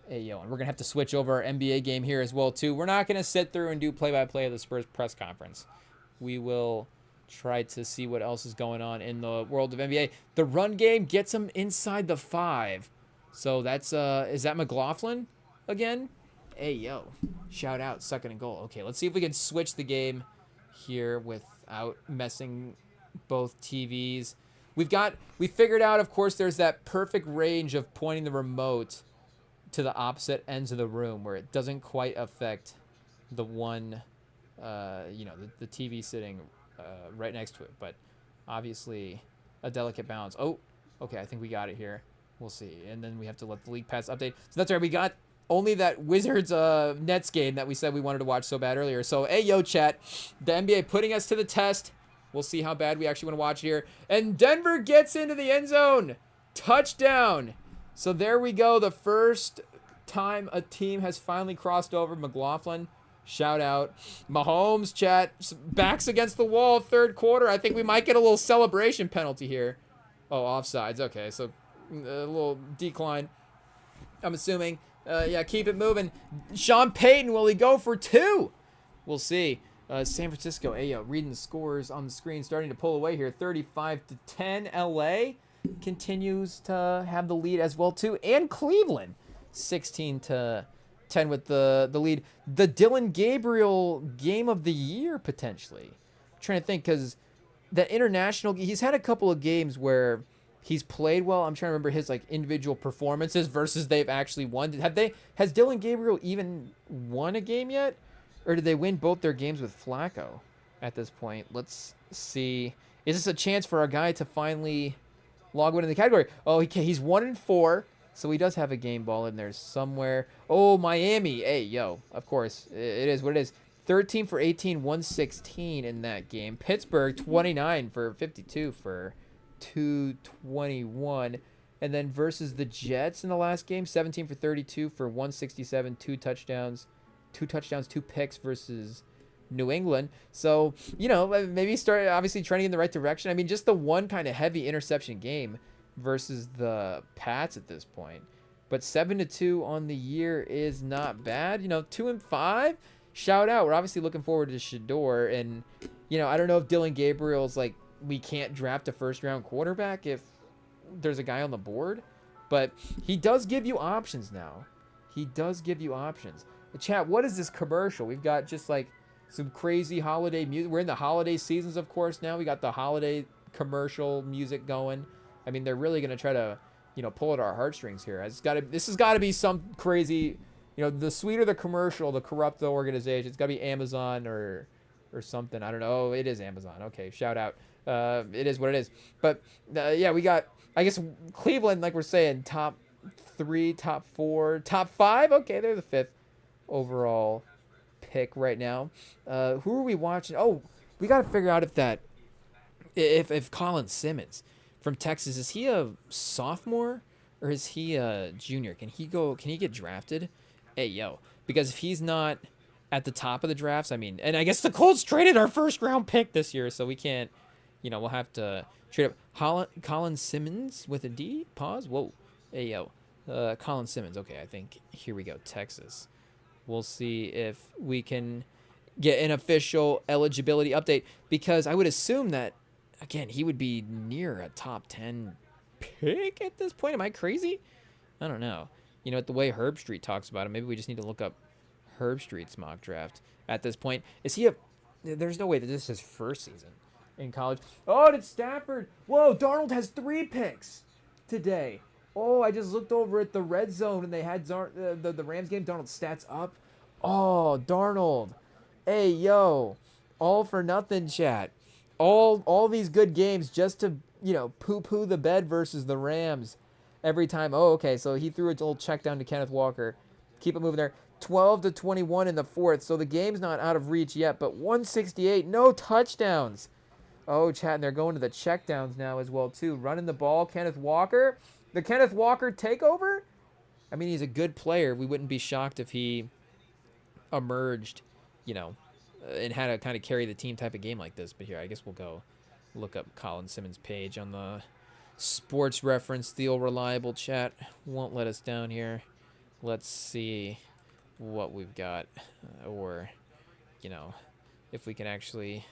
Hey, and we're gonna have to switch over our NBA game here as well too. We're not gonna sit through and do play-by-play of the Spurs press conference. We will try to see what else is going on in the world of NBA. The run game gets them inside the 5. So that's, is that McLaughlin again? Hey, shout out, second and goal. Okay, let's see if we can switch the game here without messing both TVs. We figured out, of course, there's that perfect range of pointing the remote to the opposite ends of the room where it doesn't quite affect the one, the TV sitting right next to it. But obviously a delicate balance. Oh, okay, I think we got it here. We'll see. And then we have to let the League Pass update. So that's right. We got only that Wizards Nets game that we said we wanted to watch so bad earlier. So, hey, chat. The NBA putting us to the test. We'll see how bad we actually want to watch here. And Denver gets into the end zone. Touchdown. So there we go. The first time a team has finally crossed over. McLaughlin Shout out. Mahomes, chat. Backs against the wall, third quarter. I think we might get a little celebration penalty here. Oh, offsides. Okay, so a little decline, I'm assuming. Yeah, keep it moving. Sean Payton, will he go for 2? We'll see. San Francisco, reading the scores on the screen, starting to pull away here. 35-10. LA continues to have the lead as well, too. And Cleveland, 16-10 with the lead. The Dylan Gabriel game of the year, potentially. I'm trying to think, because the international, he's had a couple of games where he's played well. I'm trying to remember his individual performances versus they've actually won. Has Dylan Gabriel even won a game yet? Or did they win both their games with Flacco at this point? Let's see. Is this a chance for our guy to finally log one in the category? Oh, he's 1-4, so he does have a game ball in there somewhere. Oh, Miami. Hey, yo, of course. It is what it is. 13 for 18, 116 in that game. Pittsburgh, 29 for 52 for 221. And then versus the Jets in the last game, 17 for 32 for 167, 2 touchdowns, 2 picks versus New England. So, maybe start obviously trending in the right direction. I mean, just the one kind of heavy interception game versus the Pats at this point. But 7-2 on the year is not bad. 2-5. Shout out. We're obviously looking forward to Shador. And, I don't know if Dylan Gabriel's we can't draft a first-round quarterback if there's a guy on the board. But he does give you options now. He does give you options. Chat, what is this commercial? We've got just some crazy holiday music. We're in the holiday seasons, of course, now. We got the holiday commercial music going. I mean, they're really going to try to, pull at our heartstrings here. This has got to be some crazy, the sweeter the commercial, the corrupt the organization. It's got to be Amazon or something. I don't know. Oh, it is Amazon. Okay, shout out. It is what it is. But, yeah, we got, I guess, Cleveland, like we're saying, top 3, top 4, top 5. Okay, they're the 5th overall pick right now. Who are we watching? Oh, we got to figure out if Colin Simmons from Texas, is he a sophomore or is he a junior? Can he get drafted? Hey, yo, because if he's not at the top of the drafts, I mean, and I guess the Colts traded our first round pick this year, so we can't, we'll have to trade up. Colin Simmons with a D? Pause. Whoa. Hey, yo. Colin Simmons. Okay, I think here we go. Texas. We'll see if we can get an official eligibility update, because I would assume that, again, he would be near a top 10 pick at this point. Am I crazy? I don't know. The way Herb Street talks about him, maybe we just need to look up Herb Street's mock draft at this point. There's no way that this is his first season in college. Oh, it's Stafford. Whoa, Darnold has 3 picks today. Oh, I just looked over at the red zone and they had the Rams game. Darnold stats up. Oh, Darnold. Hey, yo. All for nothing, chat. All these good games just to, poo-poo the bed versus the Rams every time. Oh, okay, so he threw a little check down to Kenneth Walker. Keep it moving there. 12-21 in the 4th, so the game's not out of reach yet, but 168, no touchdowns. Oh, chat, and they're going to the checkdowns now as well, too. Running the ball, Kenneth Walker. The Kenneth Walker takeover? I mean, he's a good player. We wouldn't be shocked if he emerged, and had to kind of carry the team type of game like this. But here, I guess we'll go look up Colin Simmons' page on the Sports Reference. The old reliable chat won't let us down here. Let's see what we've got, or, if we can actually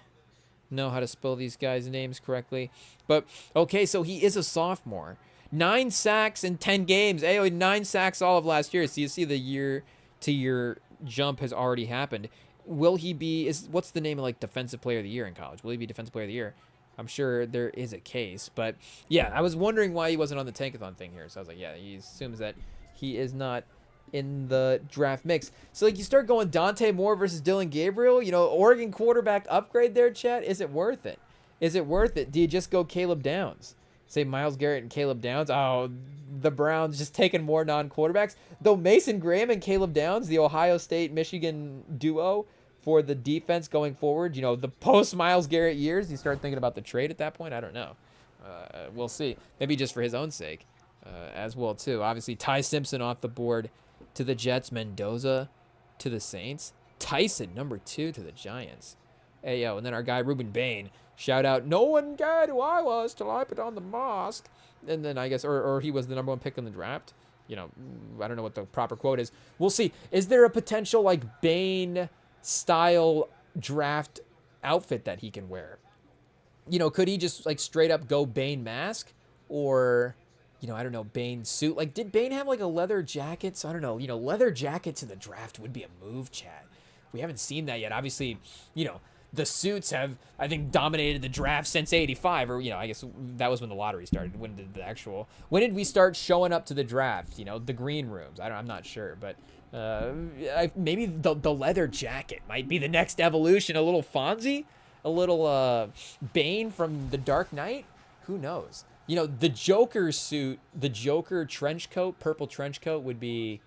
know how to spell these guys' names correctly. But, okay, so he is a sophomore. 9 sacks in 10 games. Hey, 9 sacks all of last year. So you see the year-to-year jump has already happened. Will he be, what's the name of defensive player of the year in college? Will he be defensive player of the year? I'm sure there is a case. But, yeah, I was wondering why he wasn't on the Tankathon thing here. So I was like, yeah, he assumes that he is not in the draft mix. So, you start going Dante Moore versus Dylan Gabriel. Oregon quarterback upgrade there, chat. Is it worth it? Is it worth it? Do you just go Caleb Downs? Say Myles Garrett and Caleb Downs. Oh, the Browns just taking more non-quarterbacks. Though Mason Graham and Caleb Downs, the Ohio State-Michigan duo for the defense going forward, the post-Myles Garrett years, you start thinking about the trade at that point. I don't know. We'll see. Maybe just for his own sake as well, too. Obviously, Ty Simpson off the board to the Jets. Mendoza to the Saints. Tyson, number 2 to the Giants. Hey, yo, and then our guy Ruben Bain, shout out, no one got who I was till I put on the mask. And then I guess, or he was the number 1 pick in the draft. You know, I don't know what the proper quote is. We'll see. Is there a potential, like, Bain-style draft outfit that he can wear? You know, could he just, like, straight up go Bain mask? Or, you know, I don't know, Bain suit? Like, did Bain have, like, a leather jacket? So, I don't know. You know, leather jackets in the draft would be a move, Chad. We haven't seen that yet. Obviously, you know, the suits have, I think, dominated the draft since 85. Or, you know, I guess that was when the lottery started. When did we start showing up to the draft? You know, the green rooms. I'm not sure. But maybe the leather jacket might be the next evolution. A little Fonzie? A little Bane from The Dark Knight? Who knows? You know, the Joker suit, the Joker trench coat, purple trench coat would be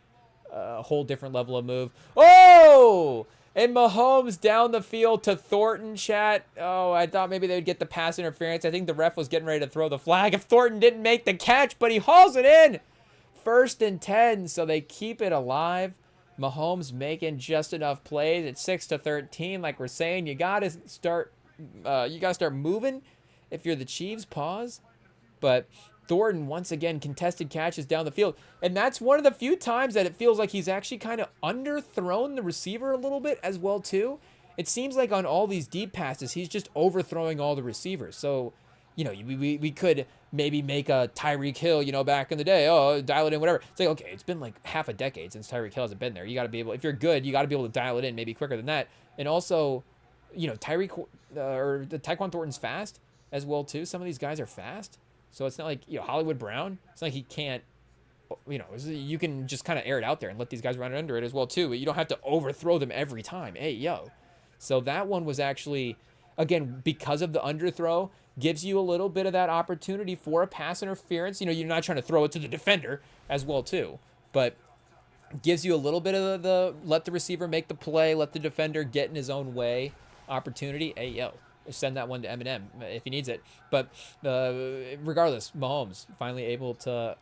a whole different level of move. Oh! And Mahomes down the field to Thornton, chat. Oh, I thought maybe they would get the pass interference. I think the ref was getting ready to throw the flag if Thornton didn't make the catch, but he hauls it in. 1st and 10, so they keep it alive. Mahomes making just enough plays. It's 6-13, like we're saying. You gotta start moving if you're the Chiefs. Pause. But Thornton, once again, contested catches down the field. And that's one of the few times that it feels like he's actually kind of underthrown the receiver a little bit as well, too. It seems like on all these deep passes, he's just overthrowing all the receivers. So, you know, we could maybe make a Tyreek Hill, you know, back in the day. Oh, dial it in, whatever. It's like, okay, it's been like half a decade since Tyreek Hill hasn't been there. You got to be able, if you're good, you got to be able to dial it in maybe quicker than that. And also, you know, Tyquan Thornton's fast as well, too. Some of these guys are fast. So it's not like, you know, Hollywood Brown, it's not like he can't, you know, you can just kind of air it out there and let these guys run under it as well, too. But you don't have to overthrow them every time. Hey, yo. So that one was actually, again, because of the underthrow, gives you a little bit of that opportunity for a pass interference. You know, you're not trying to throw it to the defender as well, too. But gives you a little bit of the let the receiver make the play, let the defender get in his own way opportunity. Hey, yo. Send that one to Eminem if he needs it. But regardless, Mahomes finally able to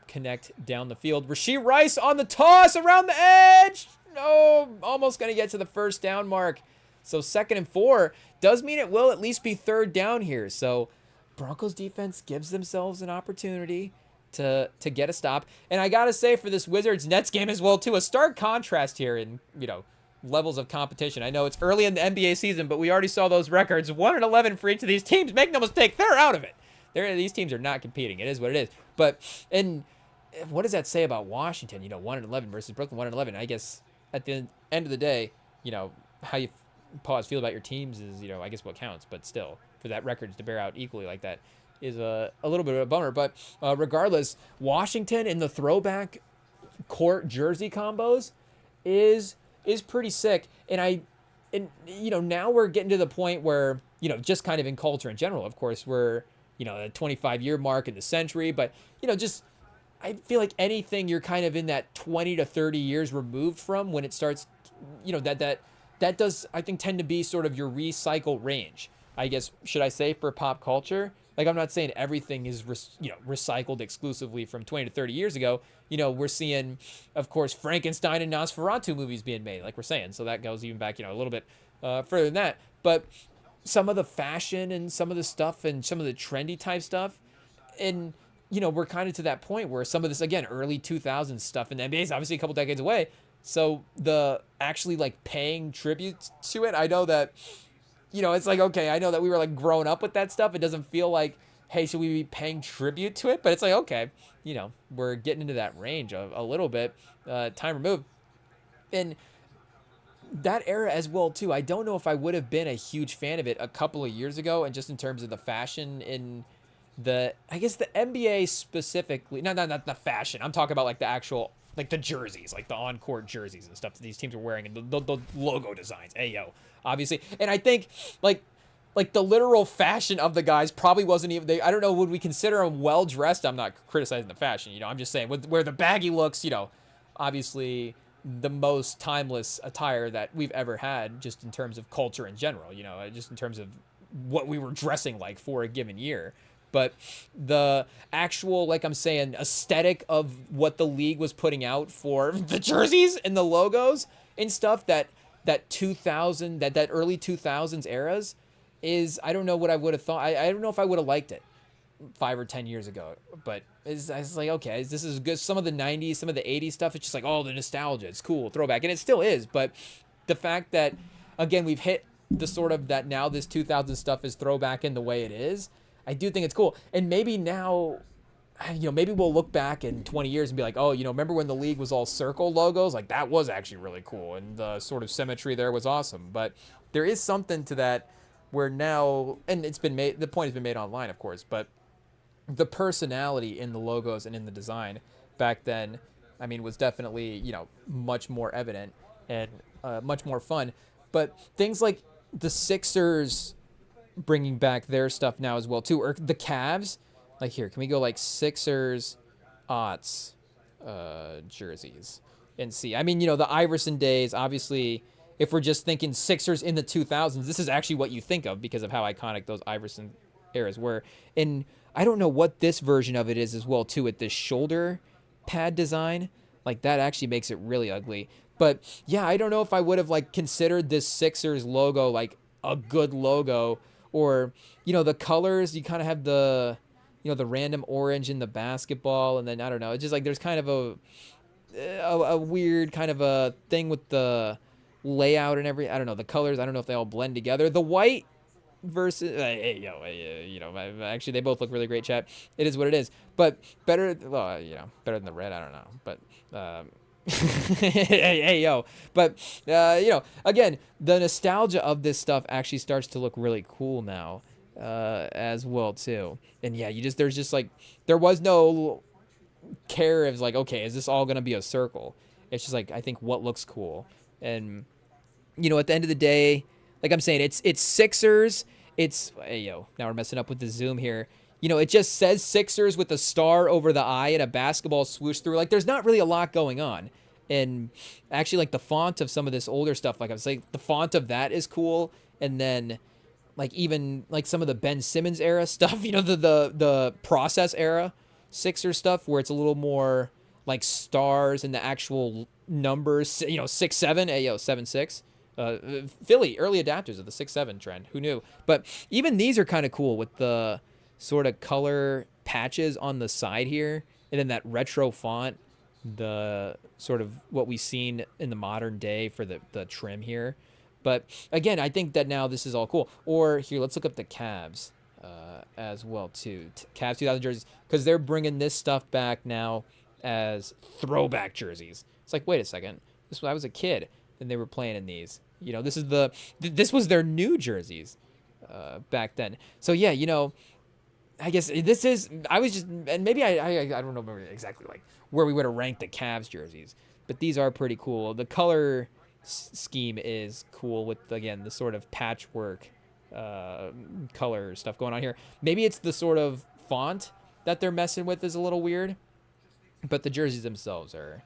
connect down the field. Rashee Rice on the toss around the edge. No, almost going to get to the 1st down mark. So 2nd and 4 does mean it will at least be 3rd down here. So Broncos defense gives themselves an opportunity to get a stop. And I got to say, for this Wizards-Nets game as well, too, a stark contrast here in, you know, levels of competition. I know it's early in the NBA season, but we already saw those records. 1-11 for each of these teams. Make no mistake, they're out of it. These teams are not competing. It is what it is. But, and what does that say about Washington? You know, 1-11 versus Brooklyn 1-11. I guess at the end of the day, you know, how you feel about your teams is, you know, I guess what counts. But still, for that record to bear out equally like that is a little bit of a bummer. But regardless, Washington in the throwback court jersey combos is pretty sick. And you know, now we're getting to the point where, you know, just kind of in culture in general, of course, we're, you know, a 25-year mark in the century, but, you know, just, I feel like anything you're kind of in that 20 to 30 years removed from when it starts, you know, that does, I think, tend to be sort of your recycle range, I guess, should I say, for pop culture. Like, I'm not saying everything is, recycled exclusively from 20 to 30 years ago. You know, we're seeing, of course, Frankenstein and Nosferatu movies being made, like we're saying. So that goes even back, you know, a little bit further than that. But some of the fashion and some of the stuff and some of the trendy type stuff, and, you know, we're kind of to that point where some of this, again, early 2000s stuff in the NBA is obviously a couple decades away. So the actually, like, paying tribute to it, I know that, you know, it's like, okay, I know that we were, like, growing up with that stuff. It doesn't feel like, hey, should we be paying tribute to it? But it's like, okay, you know, we're getting into that range of a little bit, time removed. And that era as well, too, I don't know if I would have been a huge fan of it a couple of years ago, and just in terms of the fashion in the, I guess the NBA specifically, not the fashion. I'm talking about, like, the actual, like, the jerseys, like the on-court jerseys and stuff that these teams are wearing, and the logo designs. Hey, yo, obviously. And I think, like the literal fashion of the guys probably wasn't even, I don't know, would we consider them well-dressed? I'm not criticizing the fashion, you know, I'm just saying, where the baggy looks, you know, obviously the most timeless attire that we've ever had, just in terms of culture in general, you know, just in terms of what we were dressing like for a given year. But the actual, like I'm saying, aesthetic of what the league was putting out for the jerseys and the logos and stuff that that 2000, that early 2000s eras is, I don't know what I would have thought. I don't know if I would have liked it 5 or 10 years ago, but it's like, okay, this is good. Some of the 90s, some of the 80s stuff, it's just like, oh, the nostalgia, it's cool, throwback, and it still is. But the fact that, again, we've hit the sort of that now this 2000 stuff is throwback in the way it is, I do think it's cool. And maybe now, maybe we'll look back in 20 years and be like, oh, remember when the league was all circle logos? Like, that was actually really cool, and the sort of symmetry there was awesome. But there is something to that where now, and it's been made, the point has been made online, of course, but the personality in the logos and in the design back then, I mean, was definitely, much more evident and much more fun. But things like the Sixers bringing back their stuff now as well, too, or the Cavs, like here, can we go like Sixers, aughts, jerseys and see? I mean, the Iverson days, obviously, if we're just thinking Sixers in the 2000s, this is actually what you think of because of how iconic those Iverson eras were. And I don't know what this version of it is as well, too, with this shoulder pad design. Like, that actually makes it really ugly. But, yeah, I don't know if I would have, like, considered this Sixers logo, like, a good logo. Or, the colors, you kind of have the, the random orange in the basketball. And then, I don't know, it's just like there's kind of a weird kind of a thing with the layout and I don't know, the colors, I don't know if they all blend together. The white versus actually they both look really great, chat. It is what it is, but better, well, better than the red, I don't know, but but again, the nostalgia of this stuff actually starts to look really cool now, as well too. And yeah, there's just like, there was no care of like, okay, is this all gonna be a circle? It's just like, I think what looks cool. And at the end of the day, like I'm saying, it's Sixers. It's, now we're messing up with the zoom here. It just says Sixers with a star over the eye and a basketball swoosh through. Like, there's not really a lot going on. And actually, like, the font of some of this older stuff, like I was saying, the font of that is cool. And then, like, even, like, some of the Ben Simmons era stuff, the process era Sixers stuff, where it's a little more, like, stars and the actual numbers, 6-7, 7-6. Philly, early adapters of the 6-7 trend. Who knew? But even these are kind of cool with the sort of color patches on the side here. And then that retro font, the sort of what we've seen in the modern day for the trim here. But again, I think that now this is all cool. Or here, let's look up the Cavs as well, too. Cavs 2000 jerseys. Because they're bringing this stuff back now as throwback jerseys. It's like, wait a second. This was, I was a kid and they were playing in these. This was their new jerseys back then. So yeah, I guess this is, I was just, and maybe I don't know exactly like where we would have ranked the Cavs jerseys, but these are pretty cool. The color scheme is cool with, again, the sort of patchwork color stuff going on here. Maybe it's the sort of font that they're messing with is a little weird, but the jerseys themselves are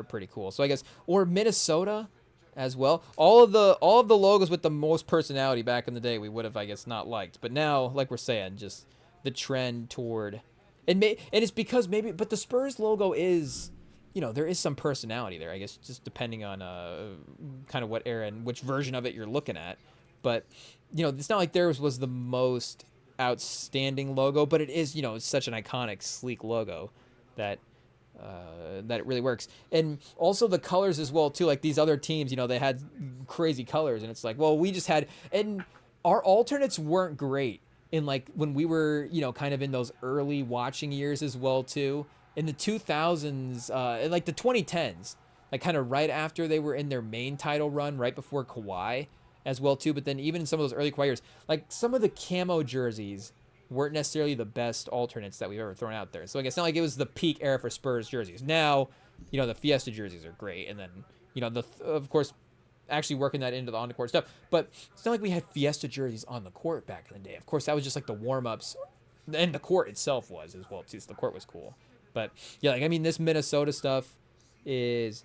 pretty cool. So I guess, or Minnesota as well. All of the logos with the most personality back in the day we would have, I guess, not liked. But now, like we're saying, just the trend toward, and it's because maybe, but the Spurs logo is, there is some personality there, I guess, just depending on kind of what era and which version of it you're looking at. But it's not like theirs was the most outstanding logo, but it is, it's such an iconic, sleek logo that it really works. And also the colors as well too, like these other teams, they had crazy colors, and it's like, well, we just had, and our alternates weren't great in, like, when we were, kind of in those early watching years as well too, in the 2000s, and like the 2010s, like kind of right after they were in their main title run, right before Kawhi as well too. But then even in some of those early Kawhi years, like some of the camo jerseys weren't necessarily the best alternates that we've ever thrown out there. So like, it's not like it was the peak era for Spurs jerseys. Now, the Fiesta jerseys are great. And then, of course, actually working that into the on-the-court stuff. But it's not like we had Fiesta jerseys on the court back in the day. Of course, that was just like the warm-ups. And the court itself was as well, too. So the court was cool. But, yeah, like, I mean, this Minnesota stuff is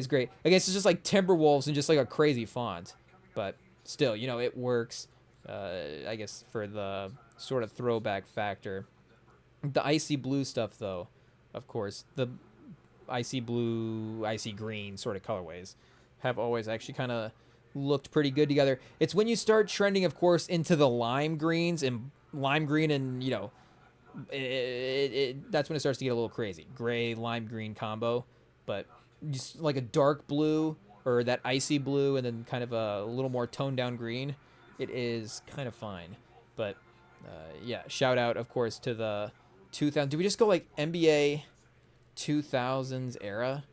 great. I guess it's just like Timberwolves and just like a crazy font. But still, it works, I guess, for the sort of throwback factor. The icy blue stuff, though, of course, the icy blue, icy green sort of colorways have always actually kind of looked pretty good together. It's when you start trending, of course, into the lime greens and lime green and, you know, that's when it starts to get a little crazy. Gray, lime green combo. But just like a dark blue or that icy blue and then kind of a little more toned down green, it is kind of fine. But yeah, shout out, of course, to the 2000. Do we just go like NBA 2000s era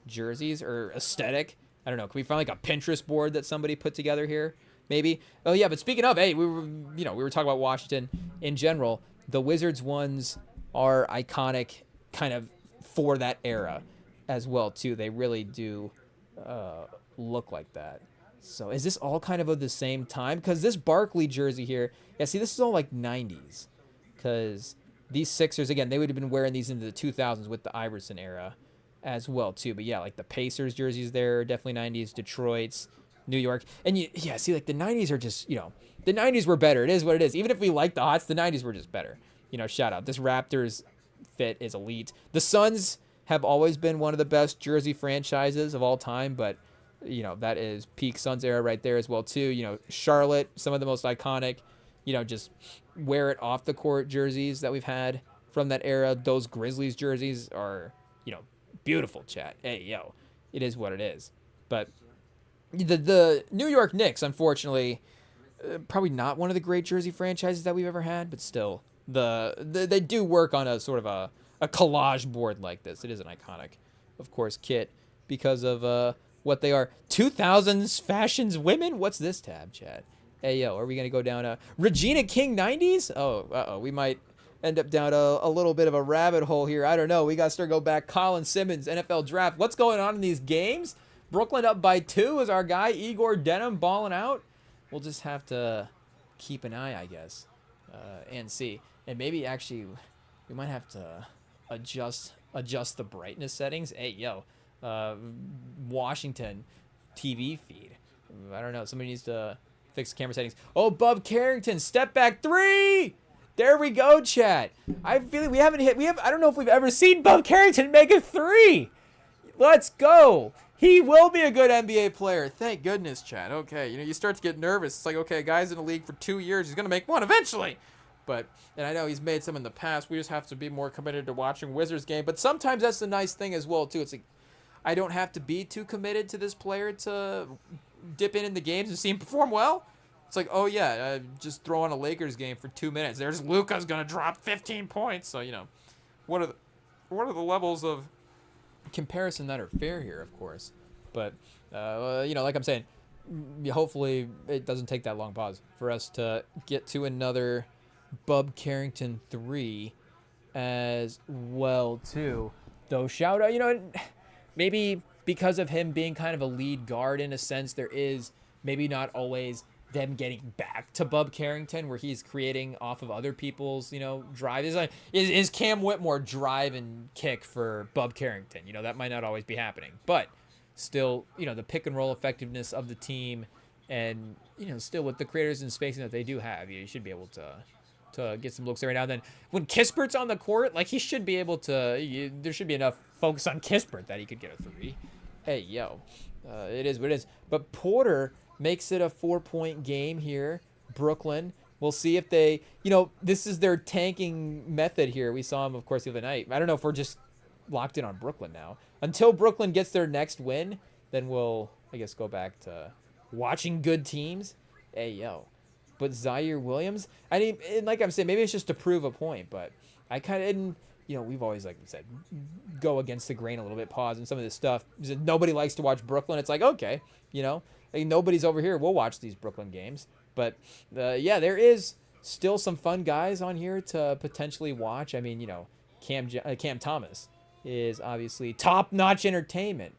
jerseys or aesthetic? I don't know. Can we find like a Pinterest board that somebody put together here? Maybe. Oh yeah, but speaking of, hey, we were talking about Washington in general. The Wizards ones are iconic, kind of for that era as well too. They really do look like that. So is this all kind of the same time? Because this Barkley jersey here, yeah, see, this is all like 90s. Because these Sixers, again, they would have been wearing these into the 2000s with the Iverson era as well too. But yeah, like the Pacers jerseys there, definitely 90s. Detroit's, New York. And yeah, see, like the 90s are just, you know, the 90s were better. It is what it is. Even if we like the Hots, the 90s were just better. You know, shout out. This Raptors fit is elite. The Suns have always been one of the best jersey franchises of all time, but, you know, that is peak Suns era right there as well, too. You know, Charlotte, some of the most iconic, you know, just wear it off the court jerseys that we've had from that era. Those Grizzlies jerseys are, you know, beautiful, chat. Hey, yo, it is what it is. But the New York Knicks, unfortunately, probably not one of the great jersey franchises that we've ever had, but still, they do work on a sort of a collage board like this. It is an iconic, of course, kit because of what they are. 2000s fashions women? What's this tab, chat? Hey, yo, are we going to go down a Regina King 90s? Oh, uh-oh, we might end up down a little bit of a rabbit hole here. I don't know. We got to start go back. Colin Simmons, NFL draft. What's going on in these games? Brooklyn up by 2 is our guy, Igor Denham, balling out. We'll just have to keep an eye, I guess, and see. And maybe actually we might have to adjust the brightness settings. Hey, yo, Washington TV feed. I don't know. Somebody needs to fix the camera settings. Oh, Bub Carrington, step back 3. There we go, chat. I feel like we haven't hit. I don't know if we've ever seen Bub Carrington make a 3. Let's go. He will be a good NBA player. Thank goodness, Chad. Okay, you know, you start to get nervous. It's like, okay, guy's in the league for 2 years. He's going to make one eventually. But, and I know he's made some in the past. We just have to be more committed to watching Wizards game. But sometimes that's the nice thing as well, too. It's like, I don't have to be too committed to this player to dip in the games and see him perform well. It's like, oh, yeah, just throw on a Lakers game for 2 minutes. There's Luka's going to drop 15 points. So, you know, what are the levels of comparison that are fair here, of course, but you know, like I'm saying, hopefully it doesn't take that long pause for us to get to another Bub Carrington 3 as well too. Though shout out, you know, maybe because of him being kind of a lead guard in a sense, there is maybe not always them getting back to Bub Carrington where he's creating off of other people's, you know, drive. Is Cam Whitmore drive and kick for Bub Carrington? You know, that might not always be happening, but still, you know, the pick and roll effectiveness of the team and, you know, still with the creators and spacing that they do have, you should be able to get some looks every now and then. When Kispert's on the court, like he should be able to, there should be enough focus on Kispert that he could get a 3. Hey, yo, it is what it is. But Porter makes it a 4-point game here. Brooklyn. We'll see if they, you know, this is their tanking method here. We saw him, of course, the other night. I don't know if we're just locked in on Brooklyn now. Until Brooklyn gets their next win, then we'll, I guess, go back to watching good teams. Hey, yo. But Zaire Williams, I mean, like I'm saying, maybe it's just to prove a point, but I kind of didn't, you know, we've always, like we said, go against the grain a little bit, pause and some of this stuff. Nobody likes to watch Brooklyn. It's like, okay, you know, like nobody's over here. We'll watch these Brooklyn games. But, yeah, there is still some fun guys on here to potentially watch. I mean, you know, Cam Thomas is obviously top-notch entertainment.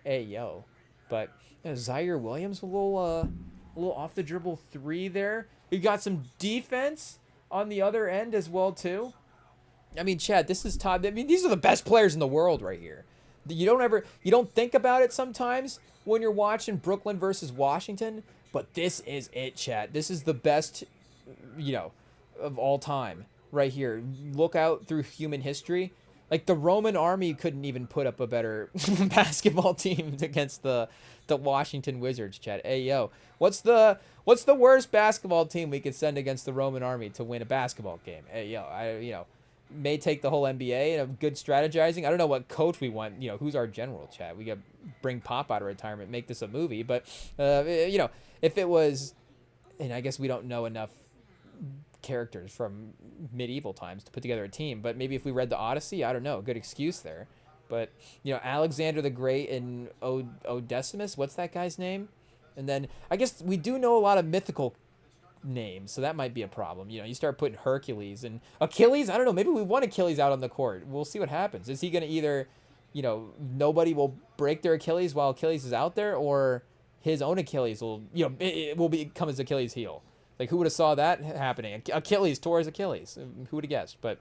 Hey, yo. But Zaire Williams, a little off-the-dribble 3 there. We got some defense on the other end as well, too. I mean, Chad, this is top. I mean, these are the best players in the world right here. You don't think about it sometimes when you're watching Brooklyn versus Washington, but this is it, Chad. This is the best, you know, of all time right here. Look out through human history. Like the Roman army couldn't even put up a better basketball team against the Washington Wizards, Chad. Hey yo, what's the worst basketball team we could send against the Roman army to win a basketball game? Hey yo, may take the whole NBA and a good strategizing. I don't know what coach we want. Who's our general, Chad? We got bring Pop out of retirement, make this a movie. But if it was, and I guess we don't know enough characters from medieval times to put together a team, but maybe if we read the Odyssey, I don't know, good excuse there. But Alexander the Great and Odysseus, what's that guy's name? And then I guess we do know a lot of mythical names, so that might be a problem. You start putting Hercules and Achilles. I don't know, maybe we want Achilles out on the court. We'll see what happens. Is he going to either nobody will break their Achilles while Achilles is out there, or his own Achilles will it will become his Achilles heel? Like, who would have saw that happening? Achilles tore his Achilles. Who would have guessed? But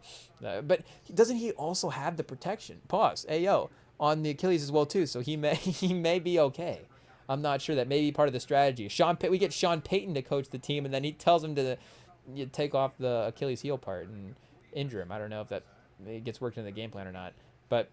doesn't he also have the protection? Pause. Ayo, on the Achilles as well too. So he may be okay. I'm not sure. That may be part of the strategy. We get Sean Payton to coach the team, and then he tells him to take off the Achilles heel part and injure him. I don't know if that gets worked into the game plan or not. But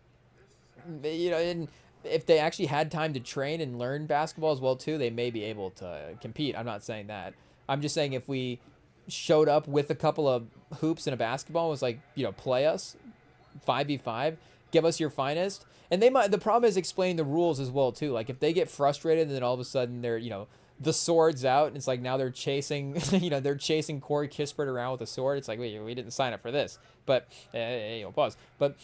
and if they actually had time to train and learn basketball as well too, they may be able to compete. I'm not saying that. I'm just saying if we showed up with a couple of hoops and a basketball and was like, play us 5v5, give us your finest. And the problem is explaining the rules as well too. Like if they get frustrated and then all of a sudden they're, the sword's out and it's like now they're chasing, they're chasing Corey Kispert around with a sword. It's like, wait, we didn't sign up for this. But, pause. But,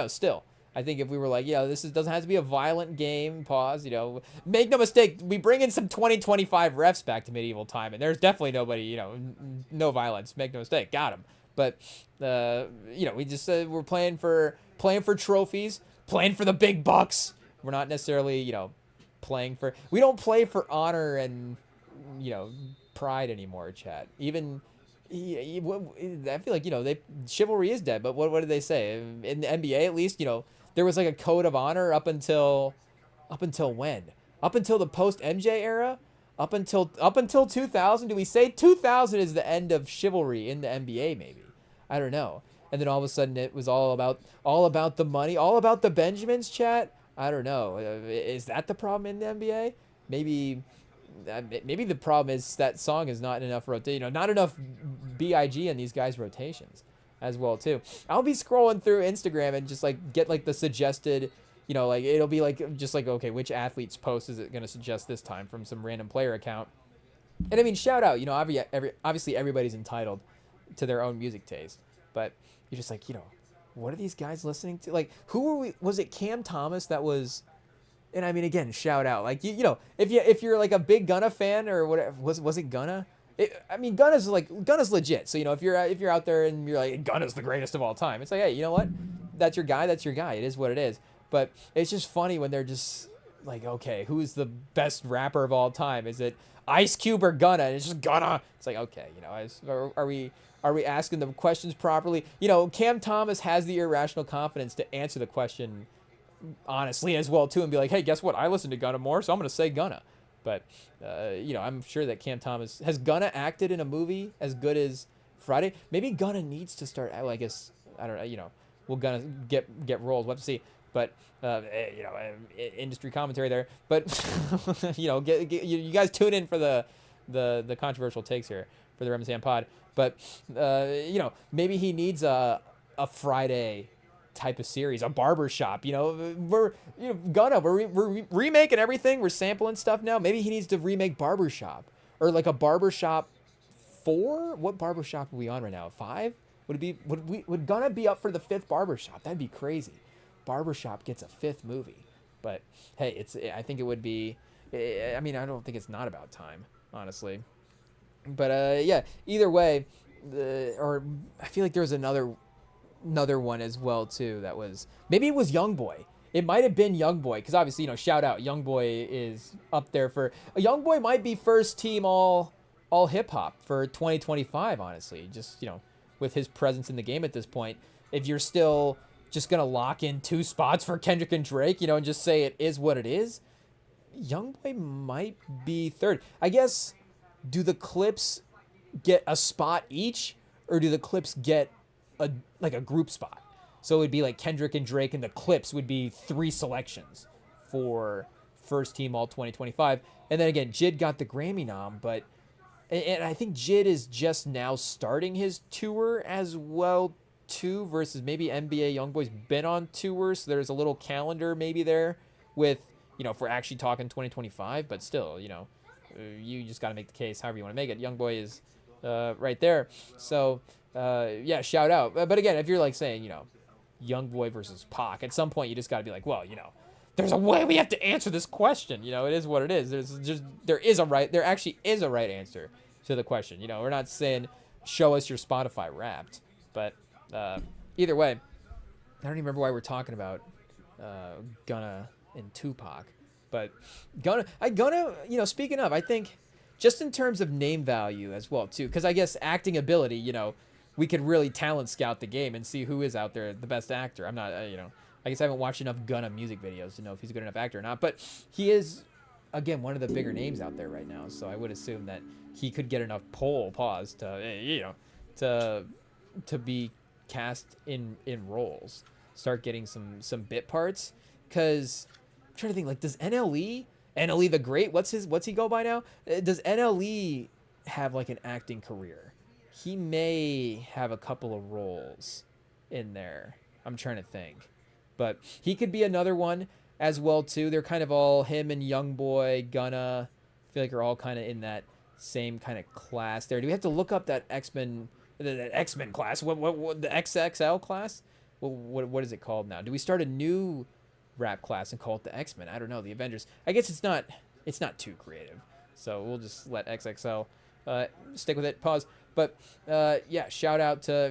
still. I think if we were like, this doesn't have to be a violent game, pause, make no mistake, we bring in some 2025 refs back to medieval time, and there's definitely nobody, no violence, make no mistake, got him. But, we just we're playing for trophies, playing for the big bucks. We're not necessarily, we don't play for honor and, pride anymore, chat. Even, I feel like, chivalry is dead, but what did they say? In the NBA, at least, there was like a code of honor up until when? Up until the post MJ era? Up until 2000? Do we say 2000 is the end of chivalry in the NBA? Maybe, I don't know. And then all of a sudden it was all about the money, all about the Benjamins, chat. I don't know. Is that the problem in the NBA? Maybe the problem is that song is not enough not enough BIG in these guys' rotations as well too. I'll be scrolling through Instagram and just like get like the suggested, like it'll be like just like, okay, which athlete's post is it going to suggest this time from some random player account? And I mean, shout out, obviously everybody's entitled to their own music taste, but you're just like, what are these guys listening to? Like, was it Cam Thomas that was? And I mean, again, shout out. Like, if you're like a big Gunna fan or whatever, was it Gunna? Gunna's legit. So, if you're out there and you're like, Gunna's the greatest of all time, it's like, hey, you know what? That's your guy. That's your guy. It is what it is. But it's just funny when they're just like, okay, who's the best rapper of all time? Is it Ice Cube or Gunna? And it's just Gunna. It's like, okay, are we asking the questions properly? Cam Thomas has the irrational confidence to answer the question honestly as well too, and be like, hey, guess what? I listen to Gunna more, so I'm gonna say Gunna. But I'm sure that Cam Thomas has Gunna acted in a movie as good as Friday. Maybe Gunna needs to start. I guess I don't know. Will Gunna get roles? We'll have to see. But industry commentary there. But you guys tune in for the controversial takes here for the REMINGTOM pod. But maybe he needs a Friday type of series, a barbershop. We're Gunna, we're remaking everything, we're sampling stuff now. Maybe he needs to remake Barbershop, or like a Barbershop 4. What Barbershop are we on right now? 5? Would Gunna be up for the 5th Barbershop? That'd be crazy. Barbershop gets a 5th movie. But hey, I think it would be, I don't think it's not about time, honestly. But either way, or I feel like there was another one as well too that was, maybe it was Youngboy. It might have been Youngboy, because obviously, shout out, Youngboy is up there for, Youngboy might be first team all hip hop for 2025, honestly, just with his presence in the game at this point. If you're still just gonna lock in 2 spots for Kendrick and Drake, and just say it is what it is, Youngboy might be third. I guess, do the Clips get a spot each, or do the Clips get a group spot? So it would be like Kendrick and Drake, and the Clips would be 3 selections for first team all 2025. And then again, Jid got the Grammy nom, but and I think Jid is just now starting his tour as well too, versus maybe NBA YoungBoy's been on tour, so there's a little calendar maybe there with, if we're actually talking 2025, but still, you just got to make the case however you want to make it. YoungBoy is right there. So, yeah, shout out. But again, if you're like saying, YoungBoy versus Pac, at some point you just got to be like, well, there's a way we have to answer this question. It is what it is. There actually is a right answer to the question. We're not saying show us your Spotify Wrapped, but either way, I don't even remember why we're talking about Gunna and Tupac, but Gunna, speaking of, I think just in terms of name value as well too, because I guess acting ability, we could really talent scout the game and see who is out there the best actor. I'm not, I guess I haven't watched enough Gunna music videos to know if he's a good enough actor or not, but he is, again, one of the bigger names out there right now. So I would assume that he could get enough to be cast in roles, start getting some bit parts. Because I'm trying to think, like, does NLE the Great, what's he go by now? Does NLE have like an acting career? He may have a couple of roles in there. I'm trying to think. But he could be another one as well, too. They're kind of all, him and YoungBoy, Gunna, I feel like are all kind of in that same kind of class there. Do we have to look up that X-Men class? What the XXL class? What is it called now? Do we start a new rap class and call it the X-Men? I don't know. The Avengers. I guess it's not too creative. So we'll just let XXL stick with it. Pause. But yeah, shout out to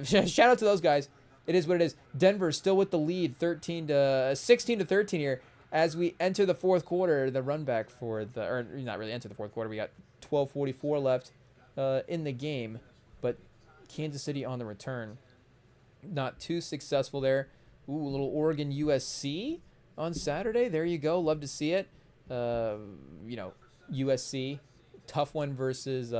those guys. It is what it is. Denver still with the lead, 16 to 13 here as we enter the fourth quarter. The run back or not really enter the fourth quarter. We got 12:44 left in the game, but Kansas City on the return, not too successful there. Ooh, a little Oregon USC on Saturday. There you go. Love to see it. USC, tough one versus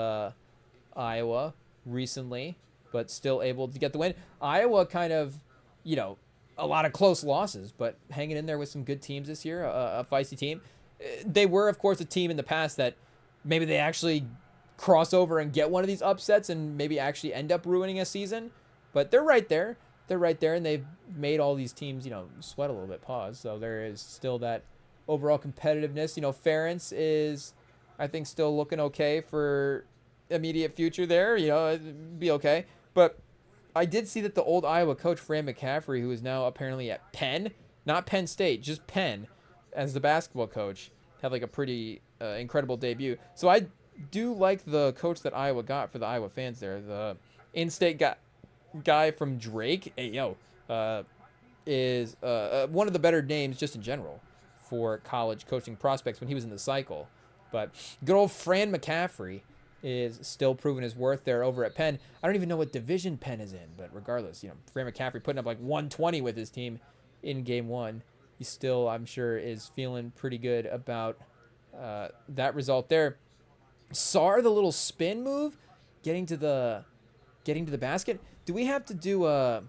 Iowa recently, but still able to get the win. Iowa kind of, a lot of close losses, but hanging in there with some good teams this year, a feisty team. They were, of course, a team in the past that maybe they actually cross over and get one of these upsets and maybe actually end up ruining a season, but they're right there. They're right there, and they've made all these teams, sweat a little bit. Pause. So there is still that overall competitiveness. Ferentz is, I think, still looking okay for immediate future there. It'd be okay. But I did see that the old Iowa coach, Fran McCaffrey, who is now apparently at Penn, not Penn State, just Penn, as the basketball coach, had like a pretty incredible debut. So I do like the coach that Iowa got for the Iowa fans there. The in-state guy from Drake, is one of the better names just in general for college coaching prospects when he was in the cycle. But good old Fran McCaffrey is still proving his worth there over at Penn. I don't even know what division Penn is in, but regardless, Fran McCaffrey putting up like 120 with his team in game one. He still, I'm sure, is feeling pretty good about that result there. Sarr, the little spin move, getting to the basket. Do we have to do a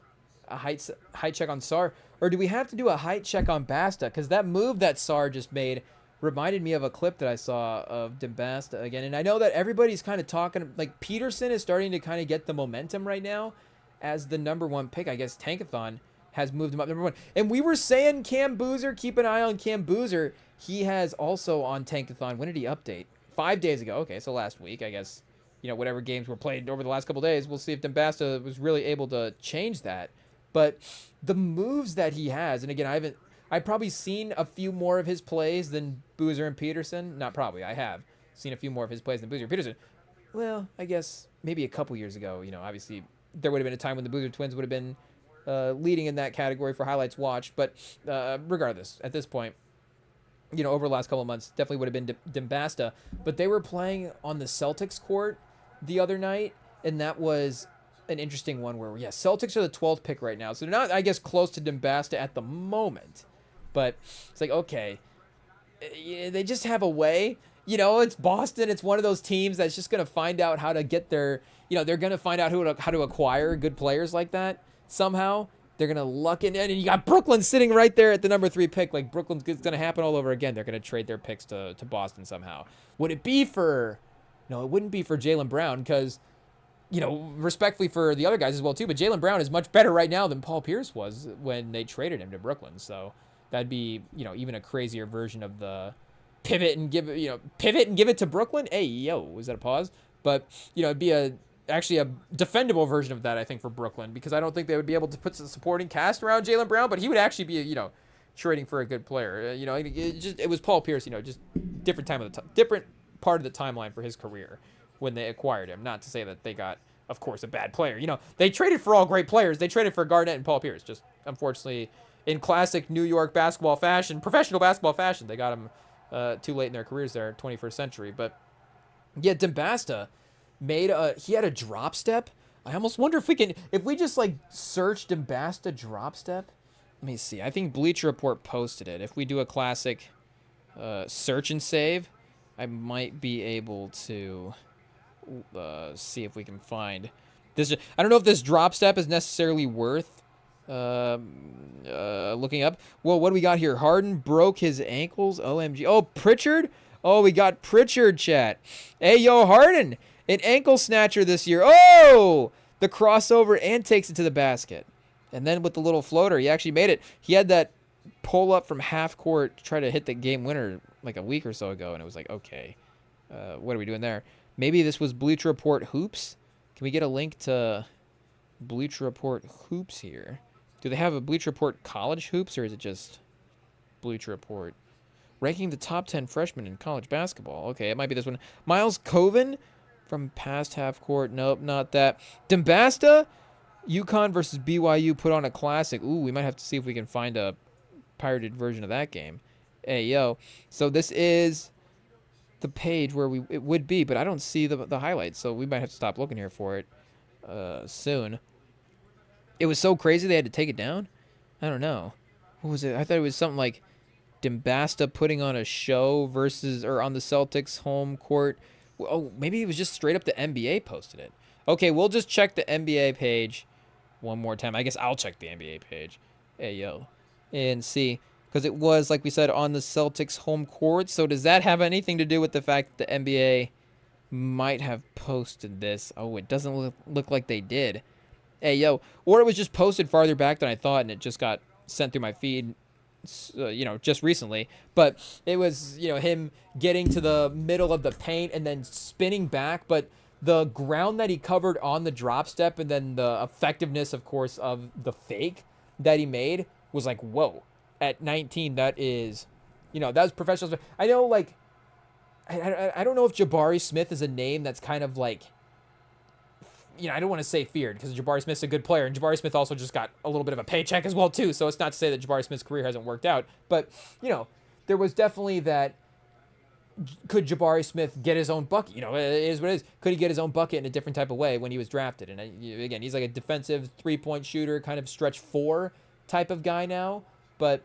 height check on Sarr, or do we have to do a height check on Basta? Because that move that Sarr just made reminded me of a clip that I saw of Dembasta again. And I know that everybody's kind of talking, like Peterson is starting to kind of get the momentum right now as the number one pick. I guess Tankathon has moved him up number one. And we were saying Cam Boozer, keep an eye on Cam Boozer. He has also on Tankathon. When did he update? 5 days ago. Okay, so last week, I guess, whatever games were played over the last couple days, we'll see if Dembasta was really able to change that. But the moves that he has, and again, I've probably seen a few more of his plays than Boozer and Peterson. Not probably. I have seen a few more of his plays than Boozer and Peterson. Well, I guess maybe a couple years ago, obviously there would have been a time when the Boozer twins would have been leading in that category for highlights watched. But regardless, at this point, over the last couple of months, definitely would have been Dembasta. But they were playing on the Celtics court the other night, and that was an interesting one where, Celtics are the 12th pick right now. So they're not, I guess, close to Dembasta at the moment. But it's like, okay, they just have a way. It's Boston. It's one of those teams that's just going to find out how to get their, they're going to find out how to acquire good players like that somehow. They're going to luck in. And you got Brooklyn sitting right there at the number 3 pick. Like, Brooklyn's going to happen all over again. They're going to trade their picks to Boston somehow. Would it be for... No, it wouldn't be for Jaylen Brown because, you know, respectfully for the other guys as well, too. But Jaylen Brown is much better right now than Paul Pierce was when they traded him to Brooklyn. So that'd be, you know, even a crazier version of the pivot and give it to Brooklyn. Hey, yo, was that a pause? But, you know, it'd be actually a defendable version of that, I think, for Brooklyn, because I don't think they would be able to put some supporting cast around Jaylen Brown, but he would actually be, you know, trading for a good player. You know, it was Paul Pierce, you know, just different part of the timeline for his career when they acquired him. Not to say that they got, of course, a bad player. You know, they traded for all great players. They traded for Garnett and Paul Pierce. Just unfortunately, in classic New York basketball fashion, professional basketball fashion, they got him too late in their careers there, 21st century. But yeah, Dembasta he had a drop step. I almost wonder if we just like search Dembasta drop step. Let me see. I think Bleacher Report posted it. If we do a classic search and save, I might be able to see if we can find this. I don't know if this drop step is necessarily worth looking up. Well, what do we got here? Harden broke his ankles. OMG. Oh, Pritchard. Oh, we got Pritchard, chat. Hey, yo, Harden. An ankle snatcher this year. Oh, the crossover and takes it to the basket. And then with the little floater, he actually made it. He had that pull up from half court to try to hit the game winner like a week or so ago. And it was like, okay, what are we doing there? Maybe this was Bleacher Report Hoops. Can we get a link to Bleacher Report Hoops here? Do they have a Bleacher Report College Hoops, or is it just Bleacher Report? Ranking the top 10 freshmen in college basketball. Okay, it might be this one. Miles Coven from past half court. Nope, not that. Dembasta, UConn versus BYU put on a classic. Ooh, we might have to see if we can find a pirated version of that game. Hey, yo. So this is the page where it would be, but I don't see the highlights, so we might have to stop looking here for it soon. It was so crazy they had to take it down? I don't know. What was it? I thought it was something like Dembasta putting on a show or on the Celtics home court. Oh, maybe it was just straight up the NBA posted it. Okay, we'll just check the NBA page one more time. I guess I'll check the NBA page. Hey, yo. And see. Because it was, like we said, on the Celtics home court. So does that have anything to do with the fact that the NBA might have posted this? Oh, it doesn't look like they did. Hey, yo. Or it was just posted farther back than I thought, and it just got sent through my feed, you know, just recently. But it was, you know, him getting to the middle of the paint and then spinning back. But the ground that he covered on the drop step and then the effectiveness, of course, of the fake that he made was like, whoa. At 19, that is, you know, that was professional. I know, like, I don't know if Jabari Smith is a name that's kind of like, you know, I don't want to say feared because Jabari Smith's a good player, and Jabari Smith also just got a little bit of a paycheck as well, too. So it's not to say that Jabari Smith's career hasn't worked out. But, you know, there was definitely that, could Jabari Smith get his own bucket? You know, it is what it is. Could he get his own bucket in a different type of way when he was drafted? And again, he's like a defensive three-point shooter, kind of stretch four type of guy now. But,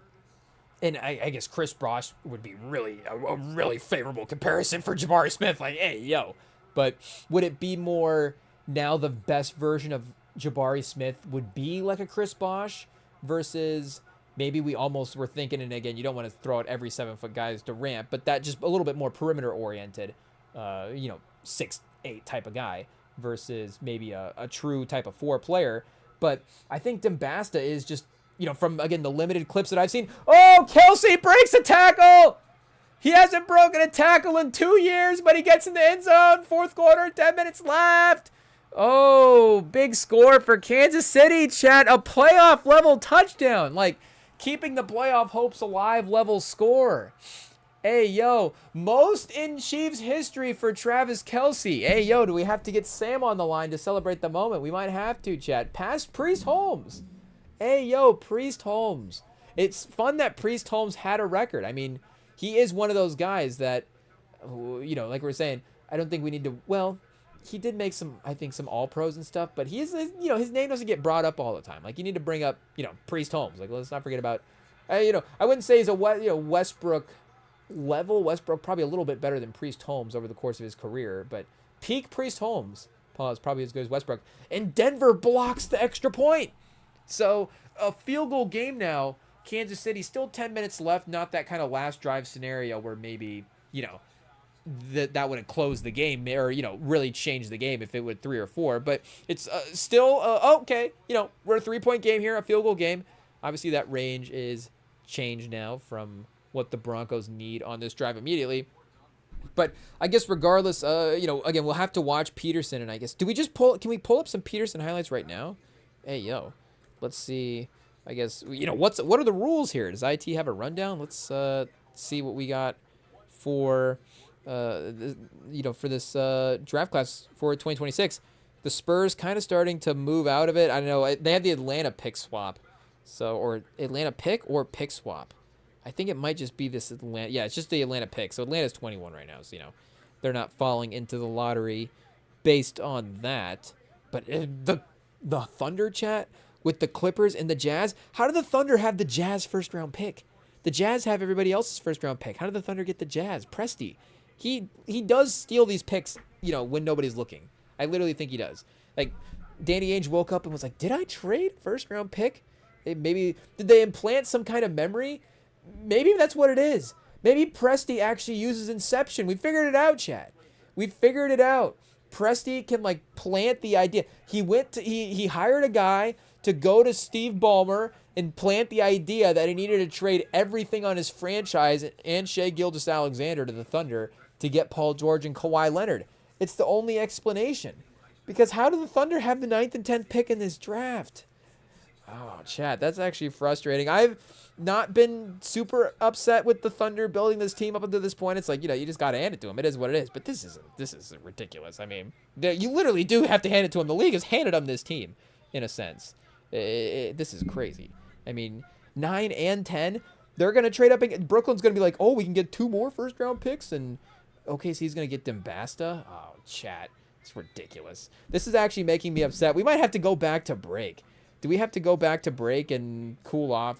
and I guess Chris Bosh would be really a really favorable comparison for Jabari Smith. Like, hey, yo. But would it be more now the best version of Jabari Smith would be like a Chris Bosh versus maybe we almost were thinking, and again, you don't want to throw out every 7-foot guys to ramp, but that just a little bit more perimeter oriented, you know, 6'8" type of guy versus maybe a true type of 4 player. But I think Dembasta is just, you know, from, again, the limited clips that I've seen. Oh, Kelsey breaks a tackle. He hasn't broken a tackle in 2 years, but he gets in the end zone. 4th quarter, 10 minutes left. Oh, big score for Kansas City, chat. A playoff level touchdown. Like, keeping the playoff hopes alive level score. Hey, yo. Most in Chiefs history for Travis Kelsey. Hey, yo, do we have to get Sam on the line to celebrate the moment? We might have to, chat. Past Priest Holmes. Hey, yo, Priest Holmes. It's fun that Priest Holmes had a record. I mean, he is one of those guys that, you know, like we were saying, I don't think we need to, well, he did make some, I think, some all-pros and stuff, but he's, you know, his name doesn't get brought up all the time. Like, you need to bring up, you know, Priest Holmes. Like, let's not forget about, you know, I wouldn't say he's a, you know, Westbrook level. Westbrook probably a little bit better than Priest Holmes over the course of his career, but peak Priest Holmes, Paul, is probably as good as Westbrook. And Denver blocks the extra point. So a field goal game now. Kansas City, still 10 minutes left. Not that kind of last drive scenario where maybe, that would have closed the game or, really changed the game if it would 3 or 4. But it's still, okay. We're a 3-point game here, a field goal game. Obviously, that range is changed now from what the Broncos need on this drive immediately. But I guess regardless, again, we'll have to watch Peterson. And I guess, can we pull up some Peterson highlights right now? Hey, let's see. I guess, what are the rules here? Does IT have a rundown? Let's see what we got for, for this draft class for 2026. The Spurs kind of starting to move out of it. I don't know. They have the Atlanta pick swap. Or Atlanta pick or pick swap. I think it might just be this Atlanta. Yeah, it's just the Atlanta pick. So Atlanta's 21 right now. So, they're not falling into the lottery based on that. But the Thunder chat with the Clippers and the Jazz. How did the Thunder have the Jazz first-round pick? The Jazz have everybody else's first-round pick. How did the Thunder get the Jazz? Presti. He does steal these picks, when nobody's looking. I literally think he does. Like, Danny Ainge woke up and was like, did I trade first-round pick? Did they implant some kind of memory? Maybe that's what it is. Maybe Presti actually uses Inception. We figured it out, chat. We figured it out. Presti can, plant the idea. He hired a guy to go to Steve Ballmer and plant the idea that he needed to trade everything on his franchise and Shai Gilgeous-Alexander to the Thunder to get Paul George and Kawhi Leonard. It's the only explanation. Because how do the Thunder have the 9th and 10th pick in this draft? Oh, chat, that's actually frustrating. I've not been super upset with the Thunder building this team up until this point. It's like, you just got to hand it to them. It is what it is. But this is ridiculous. I mean, you literally do have to hand it to them. The league has handed them this team, in a sense. This is crazy. I mean, 9 and 10, they're going to trade up. Brooklyn's going to be like, oh, we can get 2 more first-round picks. And OKC's going to get Dembasta. Oh, chat. It's ridiculous. This is actually making me upset. We might have to go back to break. Do we have to go back to break and cool off?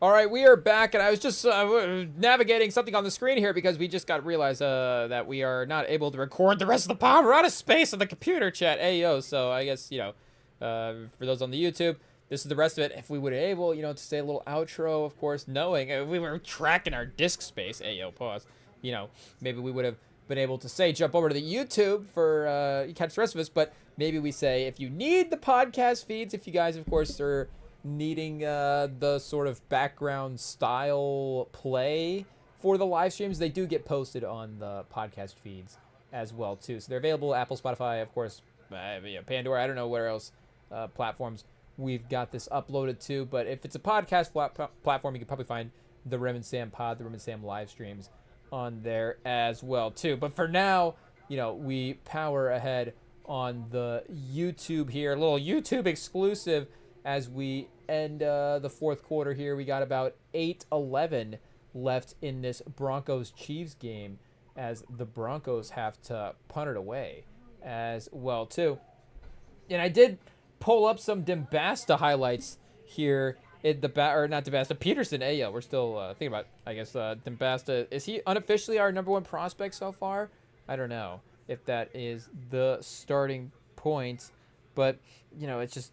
All right, we are back, and I was just navigating something on the screen here because we just got realized that we are not able to record the rest of the pod. We're out of space on the computer chat. Ayo, so I guess, for those on the YouTube, this is the rest of it. If we would have able, to say a little outro, of course, knowing if we were tracking our disk space. Ayo, pause. Maybe we would have been able to say jump over to the YouTube for catch the rest of us, but maybe we say if you need the podcast feeds, if you guys, of course, are needing the sort of background style play for the live streams, they do get posted on the podcast feeds as well too. So they're available Apple, Spotify, of course, Pandora. I don't know where else platforms we've got this uploaded to, but if it's a podcast platform, you can probably find the Rem and Sam pod, the Rem and Sam live streams on there as well too. But for now, we power ahead on the YouTube here, a little YouTube exclusive as we end the fourth quarter here. We got about 8-11 left in this Broncos-Chiefs game as the Broncos have to punt it away as well too. And I did pull up some Dembasta highlights here in the Peterson. Ayo, we're still thinking about, I guess, Dembasta. Is he unofficially our number one prospect so far? I don't know if that is the starting point, but it's just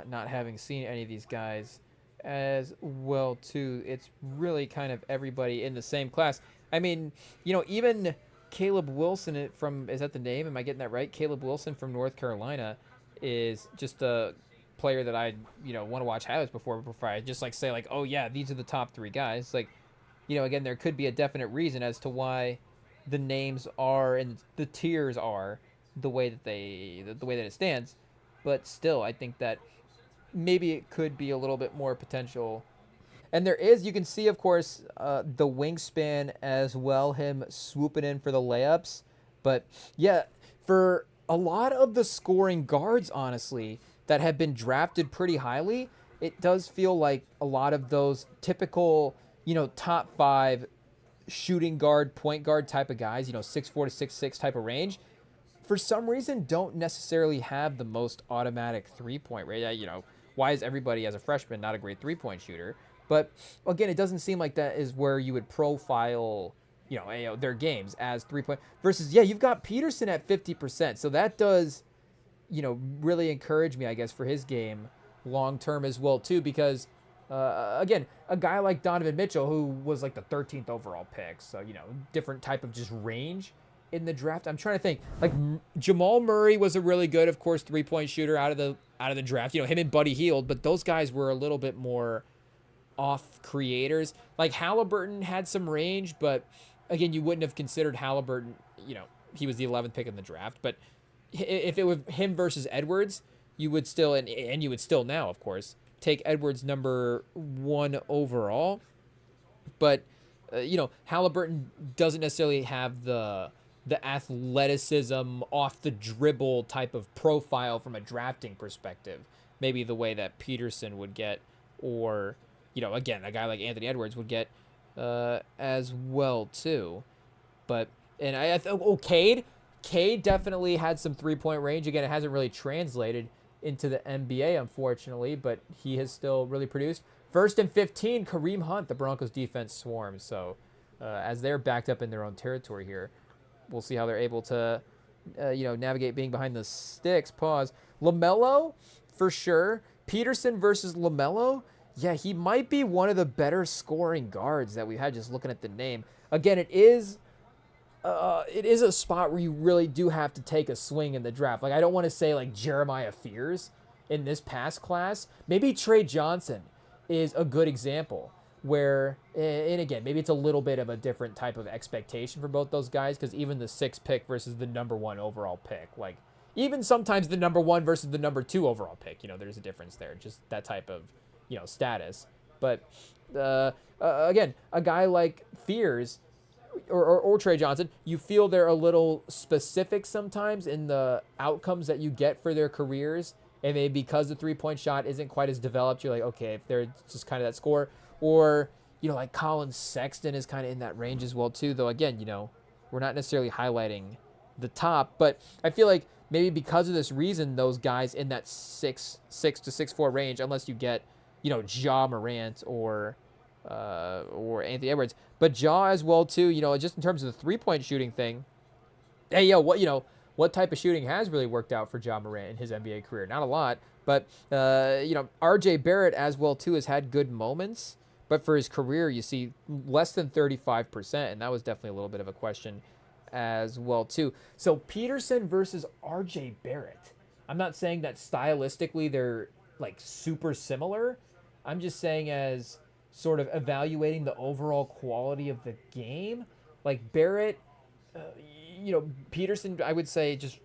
not having seen any of these guys as well too. It's really kind of everybody in the same class. I mean, even Caleb Wilson is that the name? Am I getting that right? Caleb Wilson from North Carolina is just a player that I want to watch highlights before I just say oh yeah, these are the top three guys. Again, there could be a definite reason as to why the names are and the tiers are the way that it stands, but still I think that maybe it could be a little bit more potential. And you can see, of course, the wingspan as well, him swooping in for the layups. But yeah, for a lot of the scoring guards, honestly, that have been drafted pretty highly, it does feel like a lot of those typical, top 5 shooting guard, point guard type of guys, 6'4" to 6'6" type of range, for some reason don't necessarily have the most automatic three-point rate. Why is everybody as a freshman not a great three-point shooter? But again, it doesn't seem like that is where you would profile, their games as three-point versus, you've got Peterson at 50%. So that does, really encourage me, I guess, for his game long-term as well too, because again, a guy like Donovan Mitchell, who was like the 13th overall pick, so, different type of just range in the draft. I'm trying to think. Jamal Murray was a really good, of course, three-point shooter out of the draft. Him and Buddy Hield, but those guys were a little bit more off creators. Halliburton had some range, but again, you wouldn't have considered Halliburton. He was the 11th pick in the draft, but if it was him versus Edwards, you would still and you would still now, of course, take Edwards number 1 overall. But Halliburton doesn't necessarily have the athleticism off the dribble type of profile from a drafting perspective, maybe the way that Peterson would get, or again, a guy like Anthony Edwards would get as well too. But Cade definitely had some three-point range. Again, it hasn't really translated into the NBA, unfortunately, but he has still really produced. 1st and 15, Kareem Hunt. The Broncos defense swarms, so as they're backed up in their own territory here, we'll see how they're able to, navigate being behind the sticks. Pause. LaMelo, for sure. Peterson versus LaMelo. Yeah, he might be one of the better scoring guards that we've had just looking at the name. Again, it is a spot where you really do have to take a swing in the draft. I don't want to say Jeremiah Fears in this past class. Maybe Trey Johnson is a good example where, and again, maybe it's a little bit of a different type of expectation for both those guys, because even the 6th pick versus the number 1 overall pick, even sometimes the number 1 versus the number 2 overall pick, there's a difference there, just that type of, status. But again, a guy like Fears or Trey Johnson, you feel they're a little specific sometimes in the outcomes that you get for their careers, and maybe because the three-point shot isn't quite as developed, you're like, okay, if they're just kind of that score. Or, Colin Sexton is kind of in that range as well too, though again, we're not necessarily highlighting the top, but I feel like maybe because of this reason, those guys in that 6'6" to 6'4" range, unless you get, Ja Morant or or Anthony Edwards, but Ja as well too. You know, just in terms of the 3-point shooting thing. Hey, yo, what type of shooting has really worked out for Ja Morant in his NBA career? Not a lot, but RJ Barrett as well too has had good moments, but for his career, you see less than 35%, and that was definitely a little bit of a question as well too. So Peterson versus RJ Barrett. I'm not saying that stylistically they're like super similar. I'm just saying as sort of evaluating the overall quality of the game. Like Barrett, Peterson, I would say just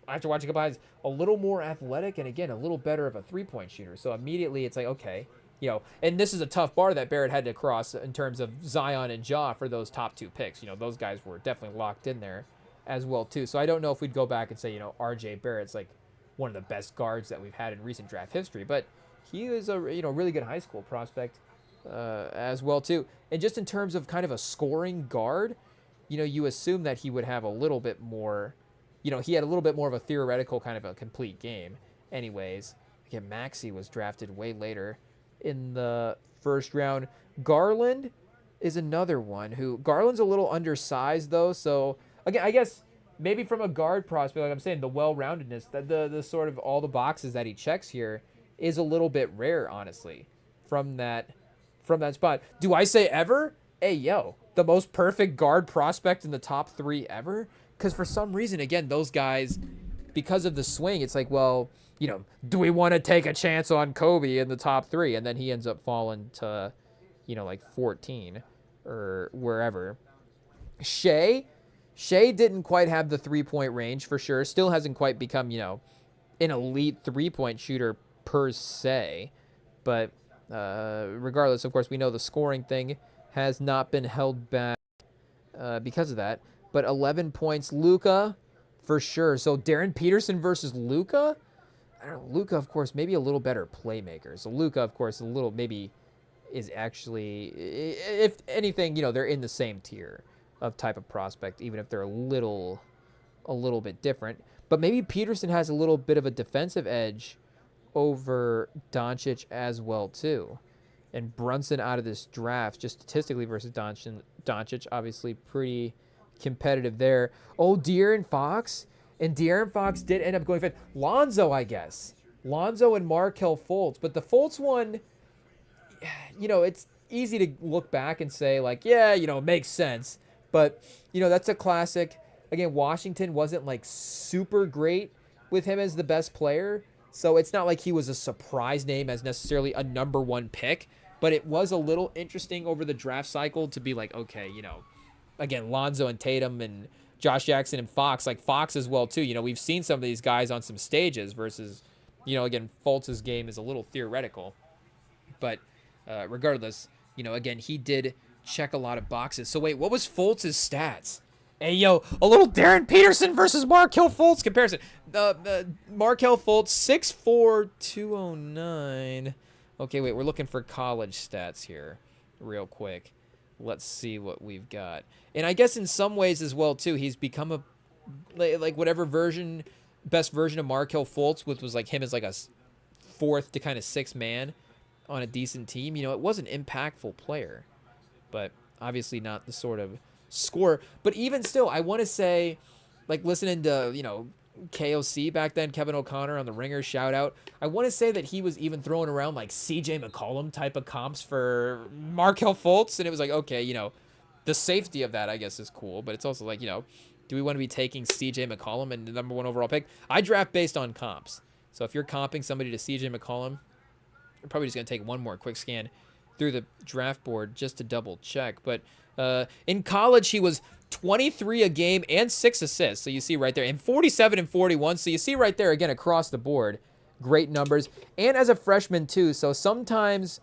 after watching a couple highlights, a little more athletic and again a little better of a 3-point shooter. So immediately it's like, okay, and this is a tough bar that Barrett had to cross in terms of Zion and Ja for those top 2 picks. Those guys were definitely locked in there as well too. So I don't know if we'd go back and say, RJ Barrett's like one of the best guards that we've had in recent draft history, but he is a really good high school prospect as well too. And just in terms of kind of a scoring guard, you assume that he would have a little bit more, he had a little bit more of a theoretical kind of a complete game. Anyways, again, Maxey was drafted way later in the first round. Garland is another one Garland's a little undersized though. So again, I guess maybe from a guard prospect, like I'm saying, the well-roundedness, the sort of all the boxes that he checks here is a little bit rare, honestly, from that spot. Do I say ever? Hey, yo, the most perfect guard prospect in the top 3 ever? Because for some reason, again, those guys, because of the swing, it's like, well, do we want to take a chance on Kobe in the top 3? And then he ends up falling to, like 14 or wherever. Shea didn't quite have the 3-point range for sure. Still hasn't quite become, an elite 3-point shooter per se. But regardless, of course, we know the scoring thing has not been held back because of that. But 11 points, Luka, for sure. So Darren Peterson versus Luka? I don't know. Luka, of course, maybe a little better playmaker. So Luka, of course, maybe is actually, if anything, they're in the same tier of type of prospect, even if they're a little bit different. But maybe Peterson has a little bit of a defensive edge over Doncic as well too. And Brunson out of this draft, just statistically versus Doncic, obviously pretty competitive there. Oh, De'Aaron Fox. And De'Aaron Fox did end up going fifth. Lonzo, I guess. Lonzo and Markelle Fultz. But the Fultz one, it's easy to look back and say, like, yeah, it makes sense. But, that's a classic. Again, Washington wasn't, like, super great with him as the best player. So it's not like he was a surprise name as necessarily a number 1 pick. But it was a little interesting over the draft cycle to be like, okay, again, Lonzo and Tatum and Josh Jackson and Fox, like Fox as well too. We've seen some of these guys on some stages versus, again, Fultz's game is a little theoretical. But regardless, again, he did check a lot of boxes. So wait, what was Fultz's stats? Hey, yo, a little Darren Peterson versus Markelle Fultz comparison. Markelle Fultz, 6'4", 209. Okay, wait, we're looking for college stats here real quick. Let's see what we've got. And I guess in some ways as well, too, he's become a, like whatever best version of Markelle Fultz, which was like him as like a 4th to kind of 6th man on a decent team. It was an impactful player, but obviously not the sort of scorer. But even still, I want to say, like listening to, KOC back then, Kevin O'Connor on the Ringer, shout out. I want to say that he was even throwing around like CJ McCollum type of comps for Markelle Fultz, and it was like, okay, the safety of that I guess is cool, but it's also like, do we want to be taking CJ McCollum and the number 1 overall pick? I draft based on comps, so if you're comping somebody to CJ McCollum, you're probably just gonna take one more quick scan through the draft board just to double check. But in college, he was 23 a game and 6 assists. So you see right there, and 47 and 41. So you see right there again across the board, great numbers. And as a freshman too. So sometimes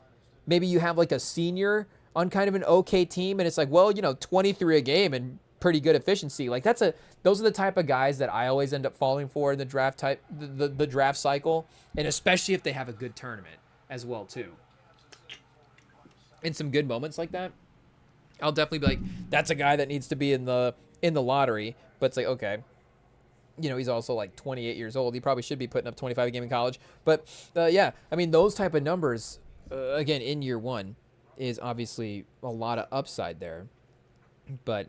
maybe you have like a senior on kind of an okay team, and it's like, well, 23 a game and pretty good efficiency. Like those are the type of guys that I always end up falling for in the draft the draft cycle, and especially if they have a good tournament as well too. In some good moments like that, I'll definitely be like, that's a guy that needs to be in the lottery. But it's like, okay, he's also like 28 years old. He probably should be putting up 25 a game in college. But yeah, I mean, those type of numbers, again, in year 1, is obviously a lot of upside there. But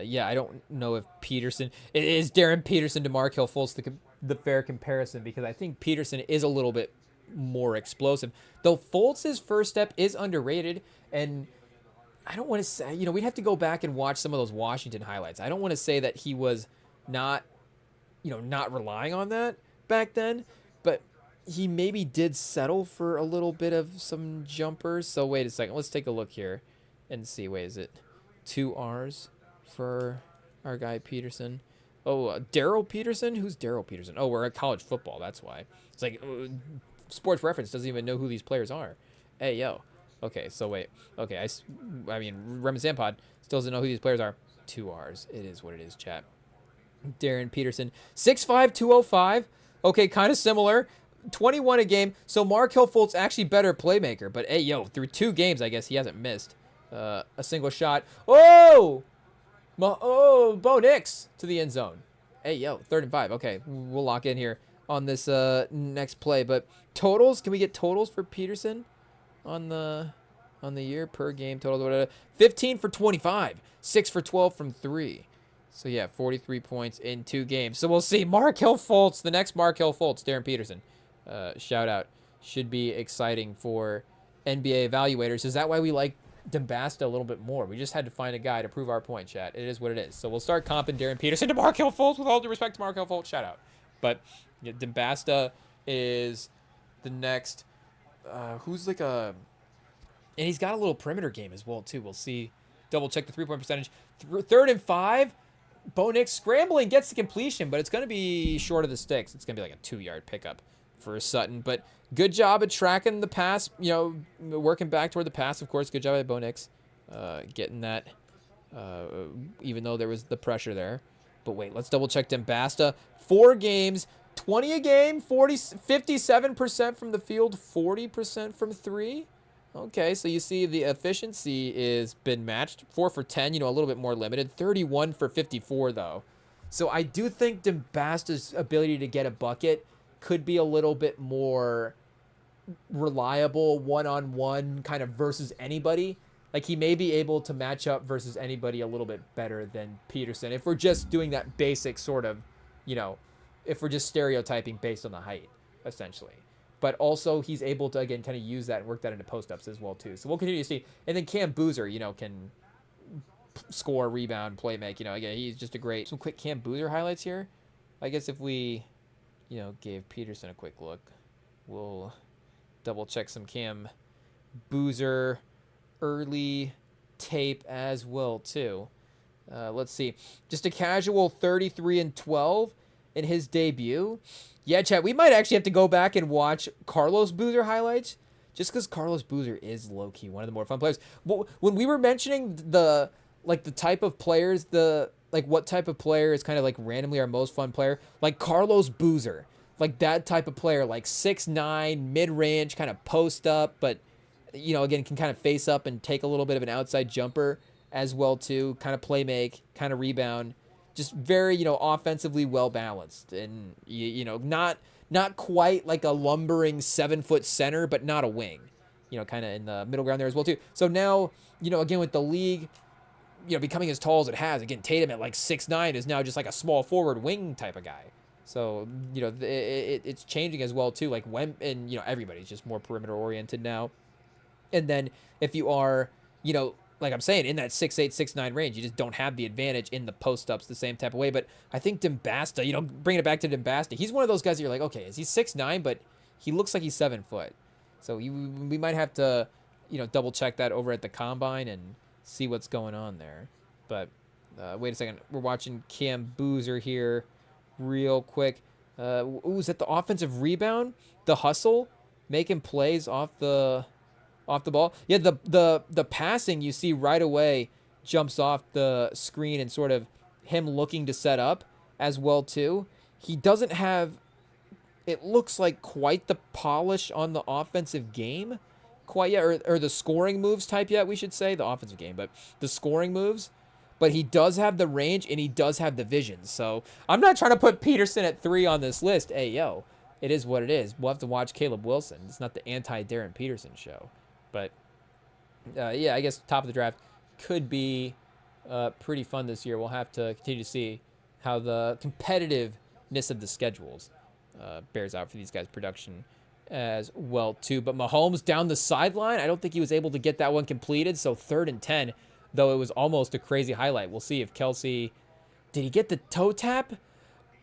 yeah, I don't know if Peterson is Darren Peterson to Markelle Fultz the fair comparison, because I think Peterson is a little bit more explosive. Though Fultz's first step is underrated, and I don't want to say, we'd have to go back and watch some of those Washington highlights. I don't want to say that he was not, not relying on that back then, but he maybe did settle for a little bit of some jumpers. So wait a second, let's take a look here and see. Wait, is it 2 R's for our guy Peterson? Oh, Daryl Peterson? Who's Daryl Peterson? Oh, we're at college football. That's why. It's like Sports Reference doesn't even know who these players are. Hey, yo. Okay, so wait. Okay, I mean, REMINGTOM Pod still doesn't know who these players are. 2 R's. It is what it is, chat. Darren Peterson. 6'5", 205. Okay, kind of similar. 21 a game. So Markelle Fultz actually better playmaker. But, hey, yo, through 2 games, I guess he hasn't missed a single shot. Oh! Bo Nix to the end zone. Hey, yo, 3rd and 5. Okay, we'll lock in here on this next play. But totals, can we get totals for Peterson on the year per game totals? Whatever. 15 for 25, 6 for 12 from 3. So yeah, 43 points in 2 games. So we'll see. Markelle Fultz, the next Markelle Fultz, Darren Peterson. Shout out. Should be exciting for NBA evaluators. Is that why we like Dembasta a little bit more? We just had to find a guy to prove our point, chat. It is what it is. So we'll start comping Darren Peterson to Markelle Fultz, with all due respect to Markelle Fultz. Shout out. But yeah, Dembasta is the next. Who's like a... And he's got a little perimeter game as well, too. We'll see. Double check the 3-point percentage. 3rd and 5. Bo Nix scrambling, gets the completion, but it's going to be short of the sticks. It's going to be like a 2-yard pickup for Sutton. But good job at tracking the pass, working back toward the pass, of course. Good job at Bo Nix getting that, even though there was the pressure there. But wait, let's double check Dembasta. 4 games, 20 a game, 57% from the field, 40% from 3. Okay, so you see the efficiency is been matched. 4 for 10, a little bit more limited. 31 for 54, though. So I do think Dembasta's ability to get a bucket could be a little bit more reliable one-on-one kind of versus anybody. Like, he may be able to match up versus anybody a little bit better than Peterson. If we're just doing that basic sort of, if we're just stereotyping based on the height, essentially. But also, he's able to, again, kind of use that and work that into post-ups as well, too. So we'll continue to see. And then Cam Boozer, can score, rebound, play make. Again, he's just a great... Some quick Cam Boozer highlights here. I guess if we, gave Peterson a quick look, we'll double-check some Cam Boozer early tape as well, too. Let's see. Just a casual 33-12 in his debut. Yeah, chat, we might actually have to go back and watch Carlos Boozer highlights, just because Carlos Boozer is low-key one of the more fun players. When we were mentioning the type of players, what type of player is kind of like randomly our most fun player, like Carlos Boozer, like that type of player, like 6'9", mid-range, kind of post up, but, again, can kind of face up and take a little bit of an outside jumper as well, too, kind of play make, kind of rebound. Just very, offensively well-balanced. And, not quite like a lumbering 7-foot center, but not a wing. Kind of in the middle ground there as well, too. So now, again, with the league, becoming as tall as it has, again, Tatum at like 6'9" is now just like a small forward wing type of guy. So, it's changing as well, too. Like, everybody's just more perimeter-oriented now. And then if you are, like I'm saying, in that 6'8", 6'9" range, you just don't have the advantage in the post-ups the same type of way. But I think Dembasta, bringing it back to Dembasta, he's one of those guys that you're like, okay, is he 6'9", but he looks like he's 7 foot. So we might have to, double-check that over at the Combine and see what's going on there. But wait a second. We're watching Cam Boozer here real quick. Is that the offensive rebound? The hustle? Making plays off the ball. Yeah, the passing you see right away jumps off the screen and sort of him looking to set up as well too. He doesn't have, it looks like, quite the polish on the offensive game quite yet, or the scoring moves type yet, we should say. The offensive game, but the scoring moves. But he does have the range and he does have the vision. So I'm not trying to put Peterson at 3 on this list. Hey, yo, it is what it is. We'll have to watch Caleb Wilson. It's not the anti-Darren Peterson show. But Yeah, I guess top of the draft could be pretty fun this year. We'll have to continue to see how the competitiveness of the schedules bears out for these guys' production as well too. But Mahomes down the sideline, I don't think he was able to get that one completed. So 3rd and 10, though it was almost a crazy highlight. We'll see if Kelsey, did he get the toe tap?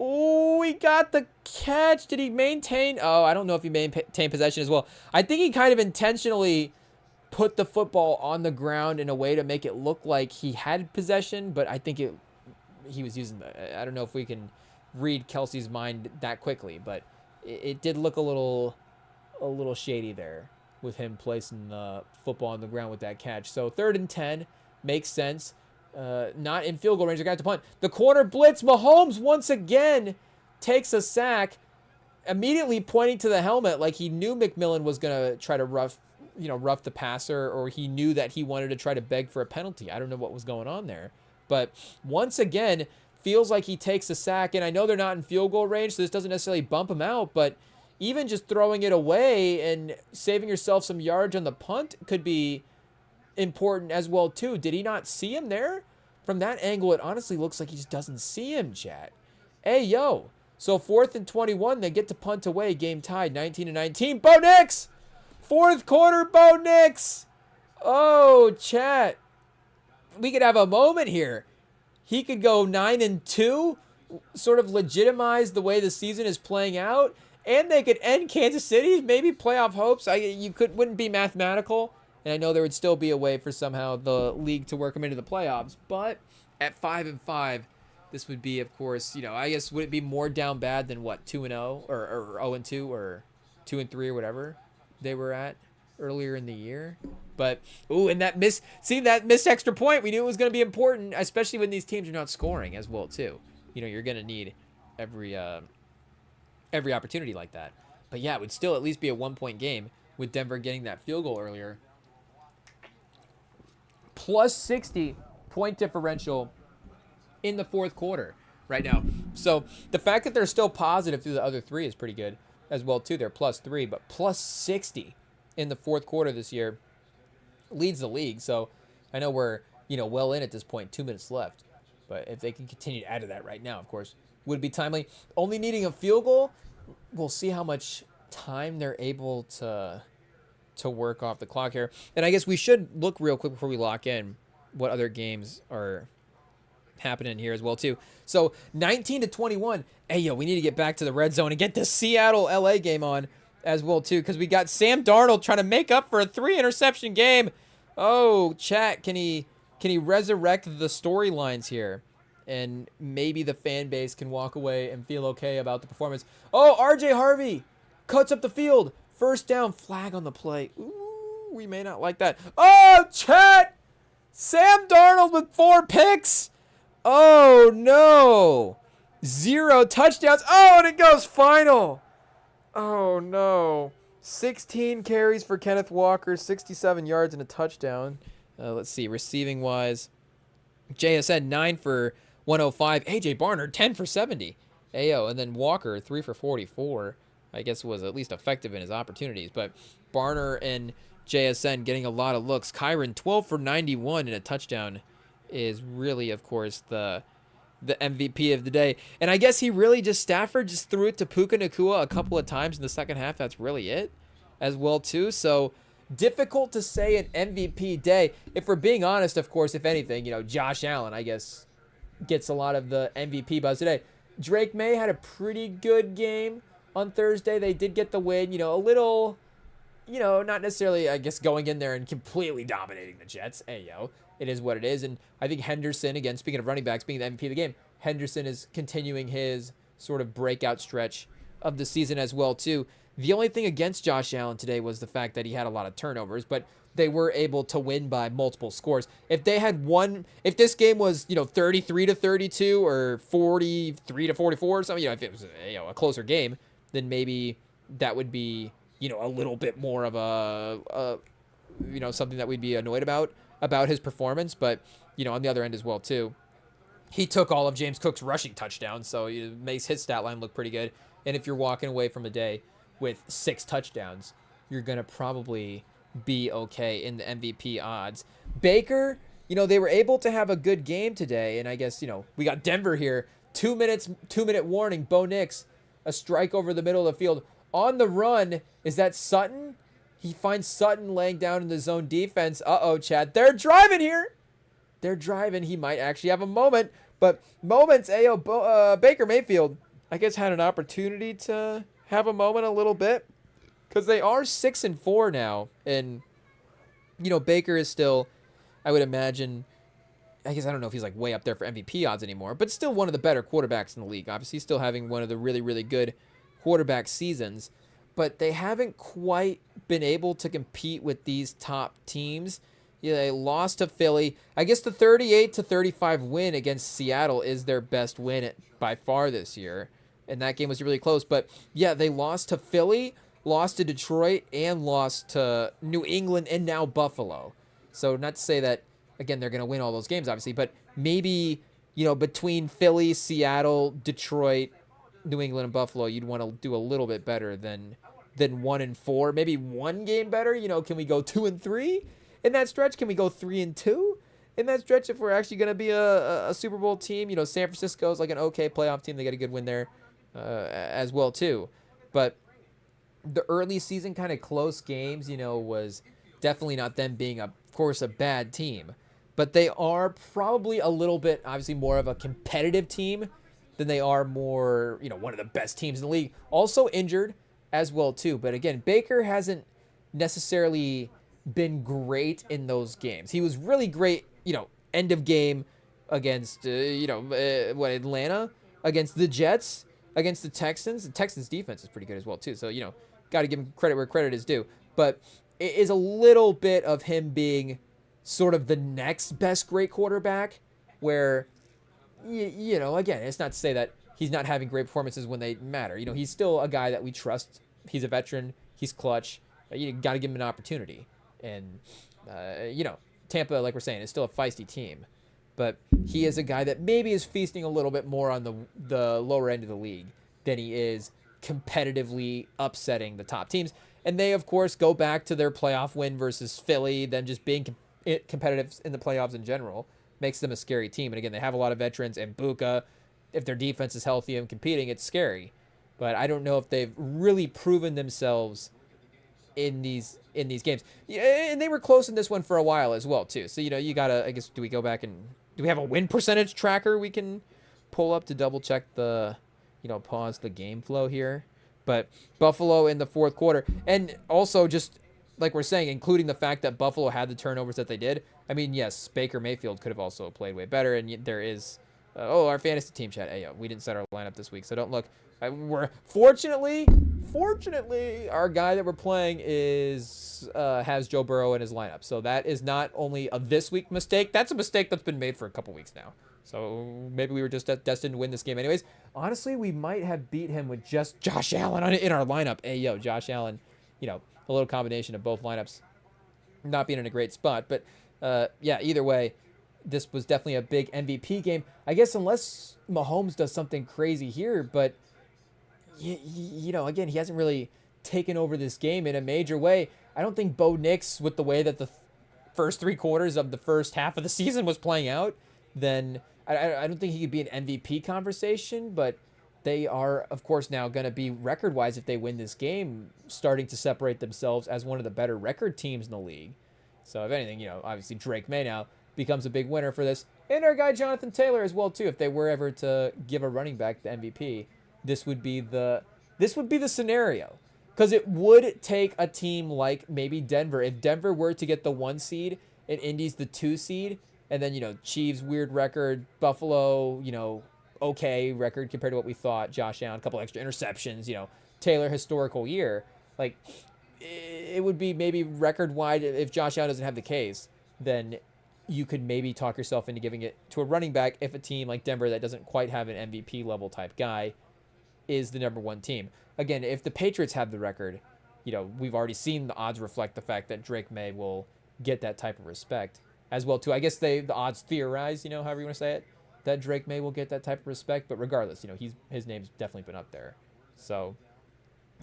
Oh, he got the catch. Did he maintain? Oh, I don't know if he maintained possession as well. I think he kind of intentionally put the football on the ground in a way to make it look like he had possession, but I think he was using I don't know if we can read Kelsey's mind that quickly, but it did look a little shady there with him placing the football on the ground with that catch. So 3rd and 10 makes sense. Not in field goal range. They're going to have to punt. The corner blitz. Mahomes once again takes a sack, immediately pointing to the helmet like he knew McMillan was going to try to rough the passer, or he knew that he wanted to try to beg for a penalty. I don't know what was going on there. But once again, feels like he takes a sack. And I know they're not in field goal range, so this doesn't necessarily bump him out. But even just throwing it away and saving yourself some yards on the punt could be important as well too. Did he not see him there? From that angle, it honestly looks like he just doesn't see him, chat. Hey, yo. So 4th and 21, they get to punt away. Game tied, 19-19. Bo Nix! 4th quarter, Bo Nix! Oh, chat. We could have a moment here. He could go 9-2, sort of legitimize the way the season is playing out, and they could end Kansas City's maybe playoff hopes. Wouldn't be mathematical. And I know there would still be a way for somehow the league to work them into the playoffs. But at 5-5, this would be, of course, I guess, would it be more down bad than what, 2-0 or 0-2 or 2-3 or whatever they were at earlier in the year? But, and that missed extra point. We knew it was going to be important, especially when these teams are not scoring as well, too. You're going to need every opportunity like that. But yeah, it would still at least be a 1-point game with Denver getting that field goal earlier. Plus 60 point differential in the 4th quarter right now. So the fact that they're still positive through the other 3 is pretty good as well too. They're plus 3, but plus 60 in the 4th quarter this year leads the league. So I know we're, well in at this point, 2 minutes left. But if they can continue to add to that right now, of course, would be timely. Only needing a field goal. We'll see how much time they're able to work off the clock here. And I guess we should look real quick before we lock in what other games are happening here as well too. So 19-21. Hey, yo, we need to get back to the red zone and get the Seattle-LA game on as well too, because we got Sam Darnold trying to make up for a 3-interception game. Oh, chat, can he resurrect the storylines here? And maybe the fan base can walk away and feel okay about the performance. Oh, RJ Harvey cuts up the field. 1st down, flag on the play. Ooh, we may not like that. Oh, chat! Sam Darnold with 4 picks. Oh, no. 0 touchdowns. Oh, and it goes final. Oh, no. 16 carries for Kenneth Walker, 67 yards and a touchdown. Let's see, receiving-wise. JSN, 9 for 105. AJ Barner, 10 for 70. Ayo, and then Walker, 3 for 44. I guess was at least effective in his opportunities. But Barner and JSN getting a lot of looks. Kyron, 12 for 91 and a touchdown, is really, of course, the MVP of the day. And I guess Stafford just threw it to Puka Nacua a couple of times in the second half. That's really it as well, too. So difficult to say an MVP day. If we're being honest, of course, if anything, Josh Allen, I guess, gets a lot of the MVP buzz today. Drake May had a pretty good game on Thursday. They did get the win, a little, not necessarily, I guess, going in there and completely dominating the Jets. Hey, yo, it is what it is. And I think Henderson, again, speaking of running backs, being the MVP of the game, Henderson is continuing his sort of breakout stretch of the season as well, too. The only thing against Josh Allen today was the fact that he had a lot of turnovers, but they were able to win by multiple scores. If they had won, if this game was, 33-32 or 43-44 or something, if it was, a closer game, then maybe that would be, a little bit more of a something that we'd be annoyed about his performance. But, on the other end as well, too, he took all of James Cook's rushing touchdowns, so it makes his stat line look pretty good. And if you're walking away from a day with 6 touchdowns, you're going to probably be okay in the MVP odds. Baker, they were able to have a good game today, and I guess, we got Denver here. 2 minute warning. Bo Nix, a strike over the middle of the field. On the run, is that Sutton? He finds Sutton laying down in the zone defense. Uh-oh, Chad. They're driving here. They're driving. He might actually have a moment. But moments, Baker Mayfield, I guess, had an opportunity to have a moment a little bit. Because they are 6-4 now. And, Baker is still, I would imagine, I guess I don't know if he's like way up there for MVP odds anymore, but still one of the better quarterbacks in the league. Obviously, still having one of the really, really good quarterback seasons. But they haven't quite been able to compete with these top teams. Yeah, they lost to Philly. I guess the 38-35 win against Seattle is their best win by far this year. And that game was really close. But, yeah, they lost to Philly, lost to Detroit, and lost to New England, and now Buffalo. So not to say that, again, they're going to win all those games, obviously. But maybe, between Philly, Seattle, Detroit, New England, and Buffalo, you'd want to do a little bit better than 1-4. Maybe one game better. Can we go 2-3 in that stretch? Can we go 3-2 in that stretch if we're actually going to be a Super Bowl team? San Francisco's like an okay playoff team. They get a good win there as well too. But the early season kind of close games, was definitely not them being, of course, a bad team. But they are probably a little bit, obviously, more of a competitive team than they are more, one of the best teams in the league. Also injured as well, too. But again, Baker hasn't necessarily been great in those games. He was really great, end of game against, Atlanta, against the Jets, against the Texans. The Texans defense is pretty good as well, too. So, got to give him credit where credit is due. But it is a little bit of him being sort of the next best great quarterback where, again, it's not to say that he's not having great performances when they matter. He's still a guy that we trust. He's a veteran. He's clutch. You got to give him an opportunity. And, Tampa, like we're saying, is still a feisty team. But he is a guy that maybe is feasting a little bit more on the lower end of the league than he is competitively upsetting the top teams. And they, of course, go back to their playoff win versus Philly, them just being competitive in the playoffs in general. Makes them a scary team. And again, they have a lot of veterans, and Buka, if their defense is healthy and competing, it's scary. But I don't know if they've really proven themselves in these games. Yeah, and they were close in this one for a while as well, too. So, you got to, I guess, do we go back and, do we have a win percentage tracker we can pull up to double check the, pause the game flow here? But Buffalo in the fourth quarter, and also just like we're saying, including the fact that Buffalo had the turnovers that they did. I mean, yes, Baker Mayfield could have also played way better, and there is, our fantasy team chat. Hey, we didn't set our lineup this week, so don't look. We're fortunately, our guy that we're playing has Joe Burrow in his lineup, so that is not only a this week mistake. That's a mistake that's been made for a couple weeks now. So maybe we were just destined to win this game anyways. Honestly, we might have beat him with just Josh Allen in our lineup. Hey, Josh Allen, a little combination of both lineups not being in a great spot. But, either way, this was definitely a big MVP game. I guess unless Mahomes does something crazy here, but, again, he hasn't really taken over this game in a major way. I don't think Bo Nix, with the way that the first 3 quarters of the first half of the season was playing out, then I don't think he could be an MVP conversation, but they are, of course, now going to be record-wise, if they win this game, starting to separate themselves as one of the better record teams in the league. So, if anything, obviously Drake May now becomes a big winner for this. And our guy Jonathan Taylor as well, too. If they were ever to give a running back the MVP, this would be the scenario. Because it would take a team like maybe Denver. If Denver were to get the 1 seed and Indy's the 2 seed, and then, Chiefs, weird record, Buffalo, okay record compared to what we thought, Josh Allen, a couple extra interceptions, Taylor, historical year. Like, it would be maybe record-wide. If Josh Allen doesn't have the case, then you could maybe talk yourself into giving it to a running back if a team like Denver that doesn't quite have an MVP-level type guy is the number 1 team. Again, if the Patriots have the record, we've already seen the odds reflect the fact that Drake May will get that type of respect as well, too. I guess the odds theorize, however you want to say it, that Drake May will get that type of respect. But regardless, his name's definitely been up there. So,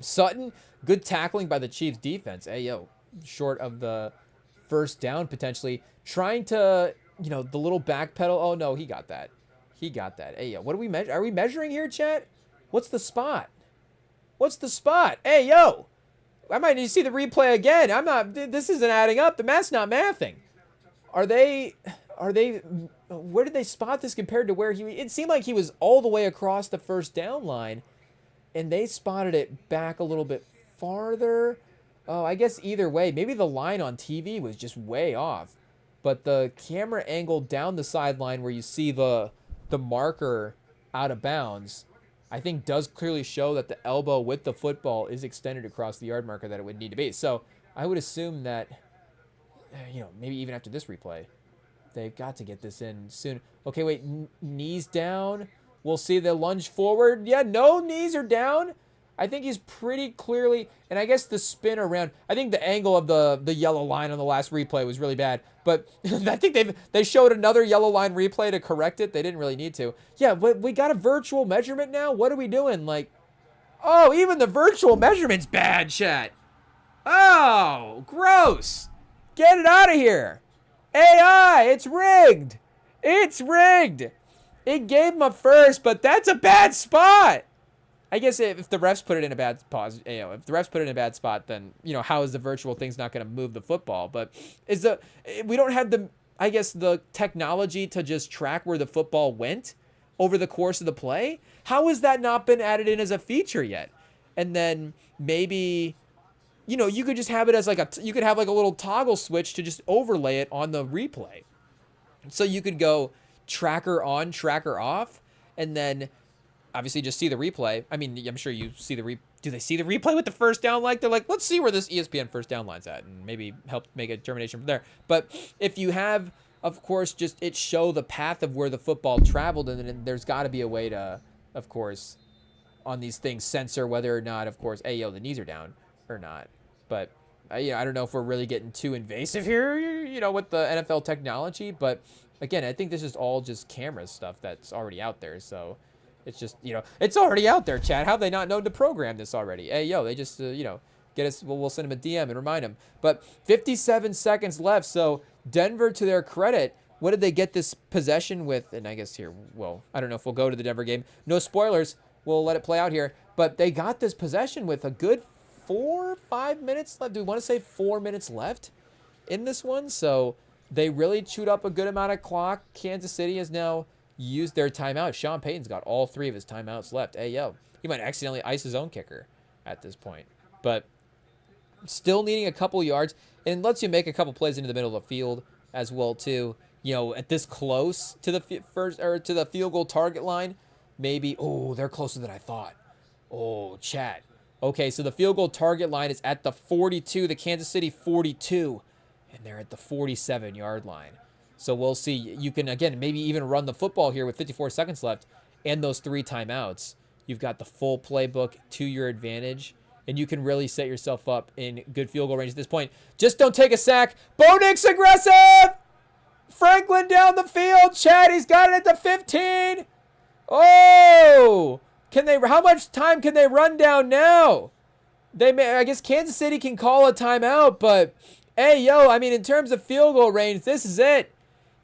Sutton, good tackling by the Chiefs defense. Hey, short of the first down potentially. Trying to, the little back pedal. Oh, no, he got that. He got that. Hey, yo, what do we measure? Are we measuring here, chat? What's the spot? What's the spot? Hey, yo. I might need to see the replay again. This isn't adding up. The math's not mathing. Where did they spot this compared to where it seemed like he was all the way across the first down line, and they spotted it back a little bit farther. Oh, I guess either way, maybe the line on TV was just way off, but the camera angle down the sideline where you see the marker out of bounds, I think does clearly show that the elbow with the football is extended across the yard marker that it would need to be. So I would assume that, maybe even after this replay, they've got to get this in soon. Okay, wait, knees down. We'll see the lunge forward. Yeah, no, knees are down. I think he's pretty clearly, and I guess the spin around, I think the angle of the yellow line on the last replay was really bad, but I think they showed another yellow line replay to correct it. They didn't really need to. Yeah, but we got a virtual measurement now? What are we doing? Like, oh, even the virtual measurement's bad, chat. Oh, gross. Get it out of here. AI, it's rigged. It's rigged. It gave him a first, but that's a bad spot. I guess if the refs put it in a bad spot, if the refs put it in a bad spot, then, how is the virtual thing's not going to move the football? But we don't have the technology to just track where the football went over the course of the play. How has that not been added in as a feature yet? And then maybe, you could just have it as you could have like a little toggle switch to just overlay it on the replay. So you could go tracker on, tracker off, and then obviously just see the replay. I mean, I'm sure you see do they see the replay with the first down? They're like, let's see where this ESPN first down line's at, and maybe help make a determination from there. But if you have, of course, just it show the path of where the football traveled, and then there's got to be a way to, of course, on these things censor whether or not, of course, the knees are down or not. But I don't know if we're really getting too invasive here, with the NFL technology. But again, I think this is all just camera stuff that's already out there. So it's just, it's already out there, Chad. How have they not known to program this already? They just, get us, we'll send them a DM and remind them. But 57 seconds left. So Denver, to their credit, what did they get this possession with? And I guess here, well, I don't know if we'll go to the Denver game. No spoilers. We'll let it play out here. But they got this possession with a good 4 or 5 minutes left. Do we want to say 4 minutes left in this one? So they really chewed up a good amount of clock. Kansas City has now used their timeout. Sean Payton's got all 3 of his timeouts left. He might accidentally ice his own kicker at this point. But still needing a couple yards, and lets you make a couple plays into the middle of the field as well too. At this close to the to the field goal target line, maybe. Oh, they're closer than I thought. Oh, chat. Okay, so the field goal target line is at the 42, the Kansas City 42, and they're at the 47-yard line. So we'll see. You can, again, maybe even run the football here with 54 seconds left and those 3 timeouts. You've got the full playbook to your advantage, and you can really set yourself up in good field goal range at this point. Just don't take a sack. Bo Nix aggressive! Franklin down the field. Chad, he's got it at the 15. Oh! How much time can they run down now? I guess Kansas City can call a timeout, but in terms of field goal range, this is it.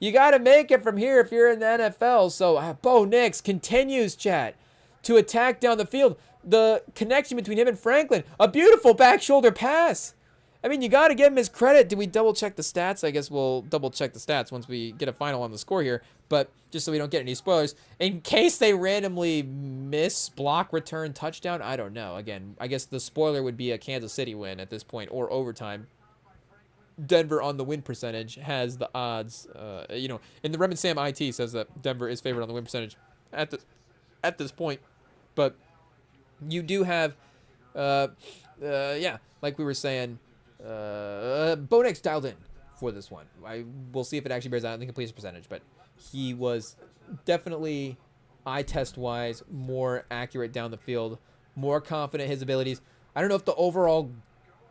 You got to make it from here if you're in the NFL. So Bo Nix continues, chat, to attack down the field. The connection between him and Franklin, a beautiful back shoulder pass. You got to give him his credit. Did we double check the stats? I guess we'll double check the stats once we get a final on the score here. But just so we don't get any spoilers, in case they randomly miss block return touchdown, I don't know. Again, I guess the spoiler would be a Kansas City win at this point or overtime. Denver on the win percentage has the odds. In the Rem Sam IT says that Denver is favored on the win percentage at this point. But you do have, like we were saying, Bo Nix dialed in for this one. We'll see if it actually bears out in the completion percentage, but he was definitely eye test wise more accurate down the field, more confident in his abilities. I don't know if the overall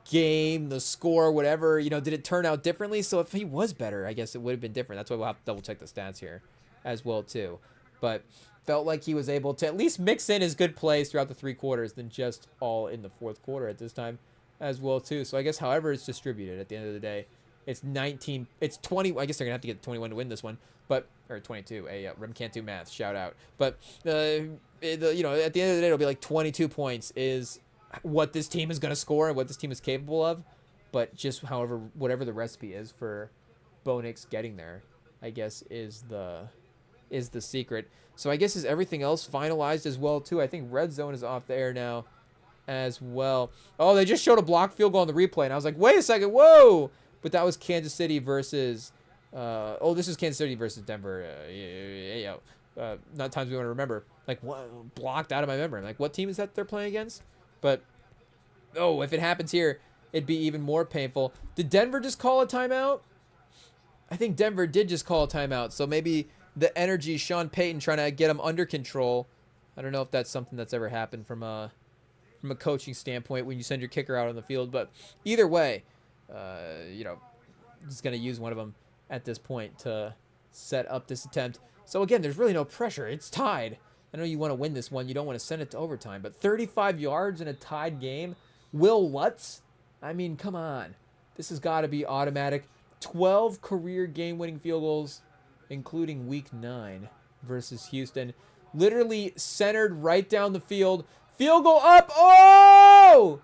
game, the score, whatever, did it turn out differently? So if he was better, I guess it would have been different. That's why we'll have to double check the stats here as well too. But felt like he was able to at least mix in his good plays throughout the 3 quarters than just all in the 4th quarter at this time. as well too. So I guess however it's distributed at the end of the day, it's 19. It's 20. I guess they're gonna have to get 21 to win this one, but or 22. Rem can't do math. Shout out. But at the end of the day, it'll be like 22 points is what this team is gonna score and what this team is capable of. But just however whatever the recipe is for Bonix getting there, I guess is the secret. So I guess is everything else finalized as well too. I think red zone is off the air now as well. Oh, they just showed a blocked field goal on the replay, and I was like, wait a second, whoa! But that was Kansas City versus. This is Kansas City versus Denver. Not times we want to remember. Like what blocked out of my memory. I'm like, what team is that they're playing against? But if it happens here, it'd be even more painful. Did Denver just call a timeout? I think Denver did just call a timeout. So maybe the energy, Sean Payton trying to get them under control. I don't know if that's something that's ever happened from a coaching standpoint when you send your kicker out on the field. But either way, he's going to use one of them at this point to set up this attempt. So again, there's really no pressure. It's tied. I know you want to win this one. You don't want to send it to overtime. But 35 yards in a tied game. Will Lutz? I mean, come on. This has got to be automatic. 12 career game-winning field goals, including Week 9 versus Houston. Literally centered right down the field. Field goal up. Oh!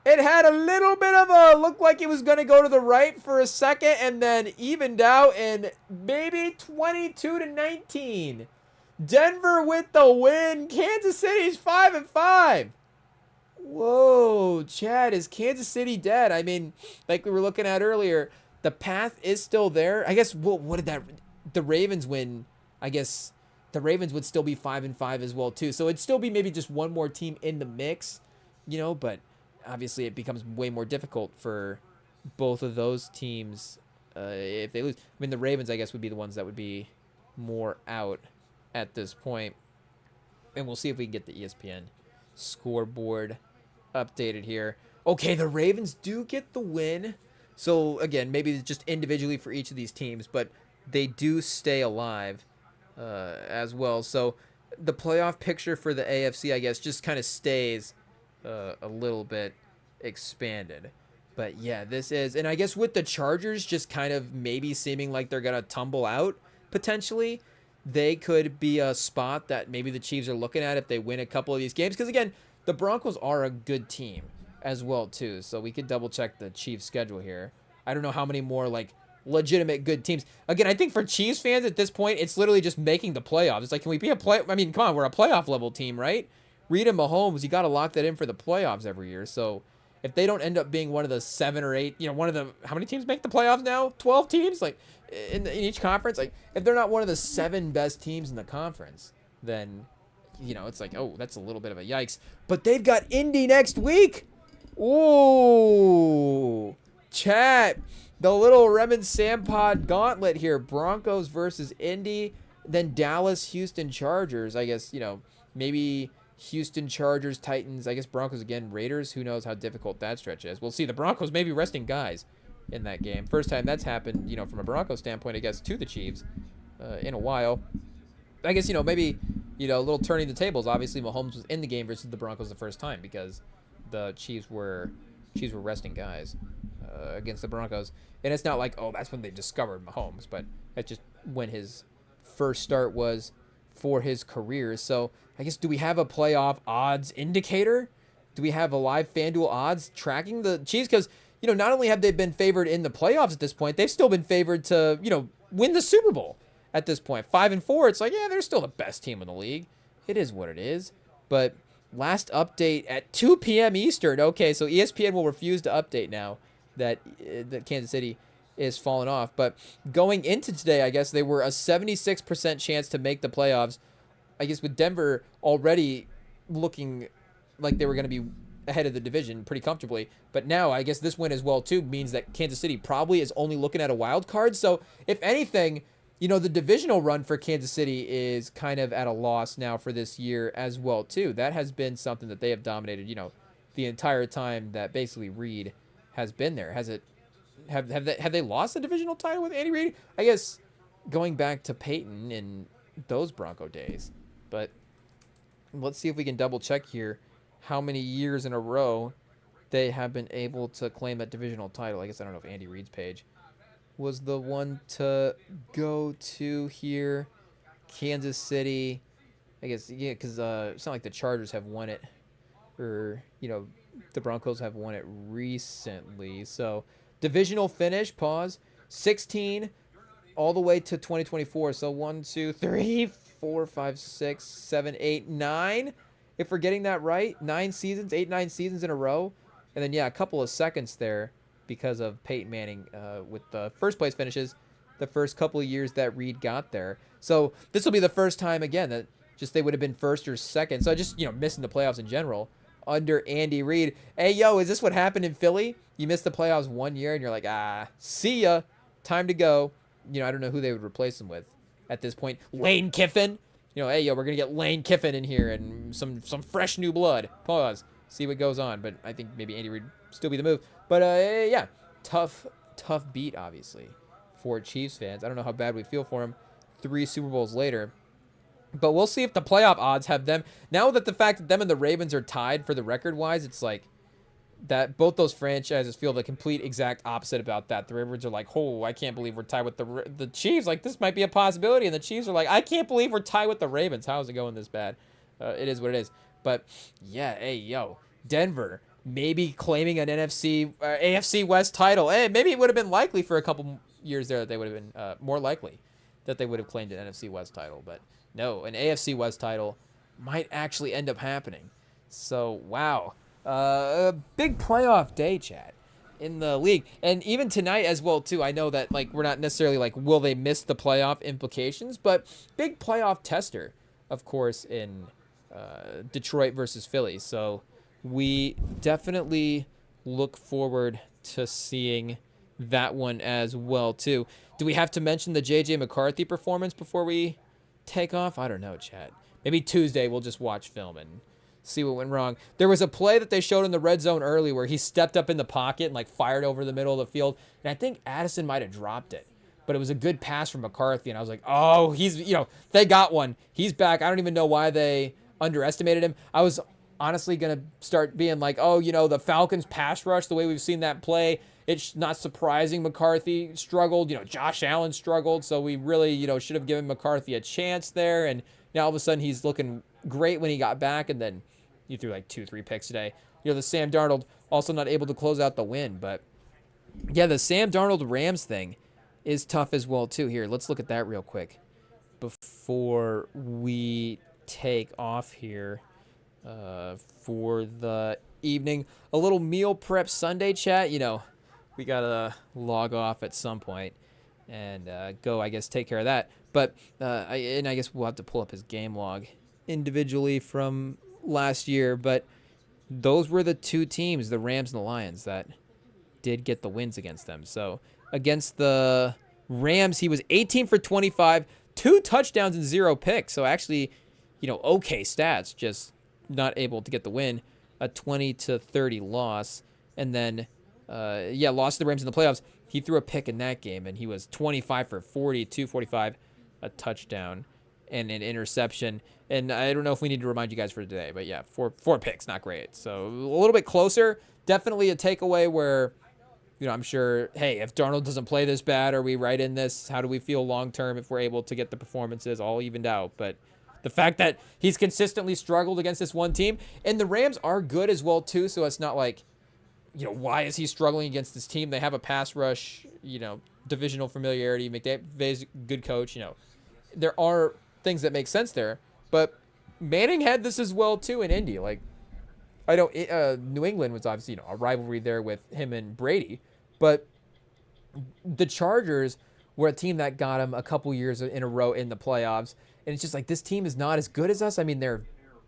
It had a little bit of a look like it was going to go to the right for a second and then evened out and maybe 22-19. Denver with the win. Kansas City's 5-5. Whoa, Chad, is Kansas City dead? I mean, like we were looking at earlier, the path is still there. I guess what did that the Ravens win? I guess the Ravens would still be 5-5 as well too. So it'd still be maybe just one more team in the mix, but obviously it becomes way more difficult for both of those teams if they lose. I mean, the Ravens, I guess, would be the ones that would be more out at this point. And we'll see if we can get the ESPN scoreboard updated here. Okay, the Ravens do get the win. So, again, maybe just individually for each of these teams, but they do stay alive as well. So the playoff picture for the AFC, I guess, just kind of stays a little bit expanded. But yeah, this is, and I guess with the Chargers just kind of maybe seeming like they're going to tumble out potentially, they could be a spot that maybe the Chiefs are looking at if they win a couple of these games. Because again, the Broncos are a good team as well too. So we could double check the Chiefs schedule here. I don't know how many more like legitimate good teams. Again, I think for Chiefs fans at this point, it's literally just making the playoffs. It's like, can we be I mean, come on, we're a playoff level team, right? Reed and Mahomes, you got to lock that in for the playoffs every year. So if they don't end up being one of the 7 or 8, one of the, how many teams make the playoffs now? 12 teams? Like in each conference? Like if they're not one of the 7 best teams in the conference, then, it's like, oh, that's a little bit of a yikes. But they've got Indy next week. Ooh, chat. The little REMINGTOM Pod gauntlet here. Broncos versus Indy. Then Dallas, Houston, Chargers. I guess, maybe Houston, Chargers, Titans. I guess Broncos again, Raiders. Who knows how difficult that stretch is. We'll see. The Broncos may be resting guys in that game. First time that's happened, from a Broncos standpoint, I guess, to the Chiefs in a while. I guess, maybe, a little turning the tables. Obviously, Mahomes was in the game versus the Broncos the first time because the Chiefs were resting guys against the Broncos. And it's not like, oh, that's when they discovered Mahomes, but that's just when his first start was for his career. So I guess, do we have a playoff odds indicator? Do we have a live FanDuel odds tracking the Chiefs? Because, not only have they been favored in the playoffs at this point, they've still been favored to, win the Super Bowl at this point. 5-4, it's like, yeah, they're still the best team in the league. It is what it is. But last update at 2 p.m. Eastern. Okay, so ESPN will refuse to update now that Kansas City is falling off. But going into today, I guess they were a 76% chance to make the playoffs. I guess with Denver already looking like they were going to be ahead of the division pretty comfortably. But now I guess this win as well too means that Kansas City probably is only looking at a wild card. So if anything, the divisional run for Kansas City is kind of at a loss now for this year as well too. That has been something that they have dominated, the entire time that basically Reed has been there. Has it? Have they lost the divisional title with Andy Reid? I guess going back to Peyton in those Bronco days. But let's see if we can double check here how many years in a row they have been able to claim that divisional title. I guess I don't know if Andy Reid's page was the one to go to here. Kansas City, I guess, yeah, because it's not like the Chargers have won it, or, you know, the Broncos have won it recently. So, divisional finish, pause, 16 all the way to 2024. So, 1, 2, 3, 4, 5, 6, 7, 8, 9. If we're getting that right, 9 seasons, 8, 9 seasons in a row. And then, yeah, a couple of seconds there because of Peyton Manning with the first place finishes the first couple of years that Reid got there. So this will be the first time, again, that just they would have been first or second. So just, you know, missing the playoffs in general under Andy Reid. Hey, yo, is this what happened in Philly? You missed the playoffs 1 year and you're like, see ya. Time to go. You know, I don't know who they would replace him with at this point. Lane Kiffin. You know, hey, yo, we're going to get Lane Kiffin in here and some fresh new blood. Pause. See what goes on. But I think maybe Andy Reid still be the move. But, yeah, tough beat, obviously, for Chiefs fans. I don't know how bad we feel for him 3 Super Bowls later. But we'll see if the playoff odds have them. Now that the fact that them and the Ravens are tied for the record-wise, it's like that both those franchises feel the complete exact opposite about that. The Ravens are like, oh, I can't believe we're tied with the Chiefs. Like, this might be a possibility. And the Chiefs are like, I can't believe we're tied with the Ravens. How is it going this bad? It is what it is. But, yeah, hey, yo, Denver maybe claiming an AFC West title. Hey, maybe it would have been likely for a couple years there that they would have been more likely that they would have claimed an NFC West title. But no, an AFC West title might actually end up happening. So, wow. A big playoff day, Chad, in the league. And even tonight as well, too. I know that, like, we're not necessarily like, will they miss the playoff implications? But big playoff tester, of course, in Detroit versus Philly. So we definitely look forward to seeing that one as well, too. Do we have to mention the J.J. McCarthy performance before we take off? I don't know, Chad. Maybe Tuesday we'll just watch film and see what went wrong. There was a play that they showed in the red zone early where he stepped up in the pocket and, like, fired over the middle of the field. And I think Addison might have dropped it. But it was a good pass from McCarthy. And I was like, oh, he's, you know, they got one. He's back. I don't even know why they underestimated him. I was honestly going to start being like, oh, you know, the Falcons pass rush, the way we've seen that play, it's not surprising McCarthy struggled. You know, Josh Allen struggled. So we really, you know, should have given McCarthy a chance there. And now all of a sudden he's looking great when he got back. And then he threw like 2-3 picks today. You know, the Sam Darnold also not able to close out the win. But yeah, the Sam Darnold Rams thing is tough as well, too. Here, let's look at that real quick before we take off here for the evening. A little meal prep Sunday chat. You know, we got to log off at some point and go, I guess, take care of that. But I guess we'll have to pull up his game log individually from last year. But those were the two teams, the Rams and the Lions, that did get the wins against them. So against the Rams, he was 18 for 25, 2 touchdowns and 0 picks. So actually, you know, okay stats, just not able to get the win. A 20-30 loss. And then, lost to the Rams in the playoffs. He threw a pick in that game, and he was 25 for 40, 245, a touchdown, and an interception. And I don't know if we need to remind you guys for today, but yeah, four picks, not great. So a little bit closer. Definitely a takeaway where, you know, I'm sure, hey, if Darnold doesn't play this bad, are we right in this? How do we feel long-term if we're able to get the performances all evened out? But the fact that he's consistently struggled against this one team, and the Rams are good as well, too, so it's not like, you know, why is he struggling against this team? They have a pass rush, you know, divisional familiarity. McVay's a good coach, you know. There are things that make sense there, but Manning had this as well, too, in Indy. Like, I know New England was obviously, you know, a rivalry there with him and Brady, but the Chargers were a team that got him a couple years in a row in the playoffs, and it's just like, this team is not as good as us. I mean, they're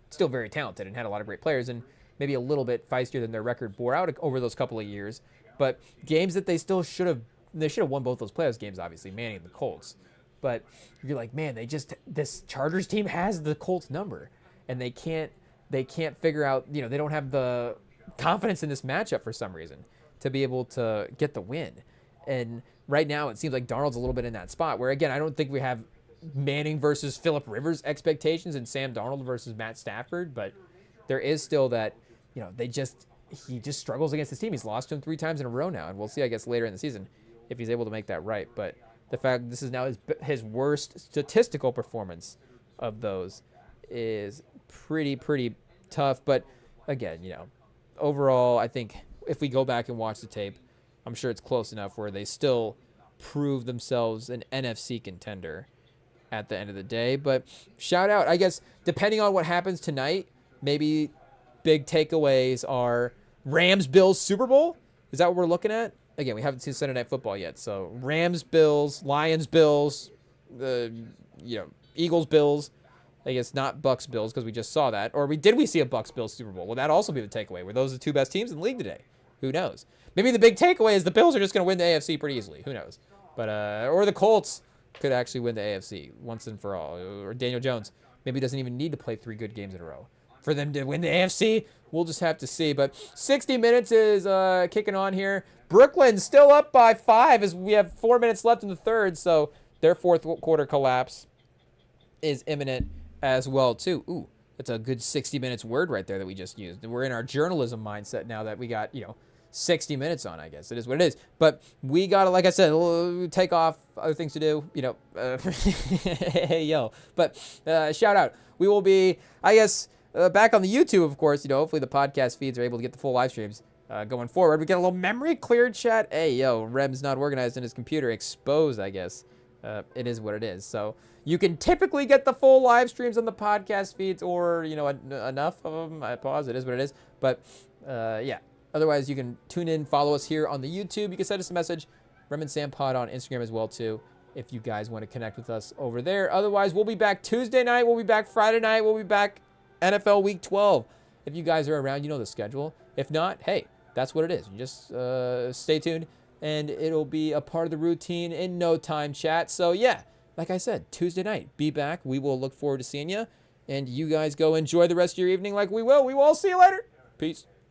still very talented and had a lot of great players, and maybe a little bit feistier than their record bore out over those couple of years, but games that they still should have won both those playoffs games, obviously, Manning and the Colts. But you're like, man, this Chargers team has the Colts number, and they can't figure out, you know, they don't have the confidence in this matchup for some reason to be able to get the win. And right now it seems like Darnold's a little bit in that spot where, again, I don't think we have Manning versus Phillip Rivers expectations and Sam Darnold versus Matt Stafford, but there is still that, you know, he just struggles against his team. He's lost to him 3 times in a row now, and we'll see, I guess, later in the season if he's able to make that right. But the fact this is now his worst statistical performance of those is pretty tough. But again, overall, I think if we go back and watch the tape, I'm sure it's close enough where they still prove themselves an NFC contender at the end of the day. But shout out, I guess, depending on what happens tonight, maybe big takeaways are Rams-Bills Super Bowl. Is that what we're looking at? Again, we haven't seen Sunday Night Football yet. So Rams-Bills, Lions-Bills, Eagles-Bills. I guess not Bucks-Bills because we just saw that. Or did we see a Bucks-Bills Super Bowl? Will that also be the takeaway? Were those the 2 best teams in the league today? Who knows? Maybe the big takeaway is the Bills are just going to win the AFC pretty easily. Who knows? But or the Colts could actually win the AFC once and for all. Or Daniel Jones maybe doesn't even need to play 3 good games in a row for them to win the AFC. We'll just have to see. But 60 minutes is kicking on here. Brooklyn still up by 5 as we have 4 minutes left in the third. So their fourth quarter collapse is imminent as well, too. Ooh, that's a good 60 minutes word right there that we just used. We're in our journalism mindset now that we got, 60 minutes on, I guess. It is what it is. But we got to, like I said, take off, other things to do, hey, yo. But shout out. We will be, I guess, back on the YouTube, of course. Hopefully the podcast feeds are able to get the full live streams going forward. We get a little memory cleared chat. Hey, yo, Rem's not organized in his computer. Exposed, I guess. It is what it is. So you can typically get the full live streams on the podcast feeds or, enough of them. I pause. It is what it is. But, yeah. Otherwise, you can tune in, follow us here on the YouTube. You can send us a message, Rem and Sam Pod on Instagram as well, too, if you guys want to connect with us over there. Otherwise, we'll be back Tuesday night. We'll be back Friday night. We'll be back NFL Week 12. If you guys are around, you know the schedule. If not, hey, that's what it is. You just stay tuned, and it'll be a part of the routine in no time, chat. So, yeah, like I said, Tuesday night, be back. We will look forward to seeing you, and you guys go enjoy the rest of your evening like we will. We will see you later. Peace.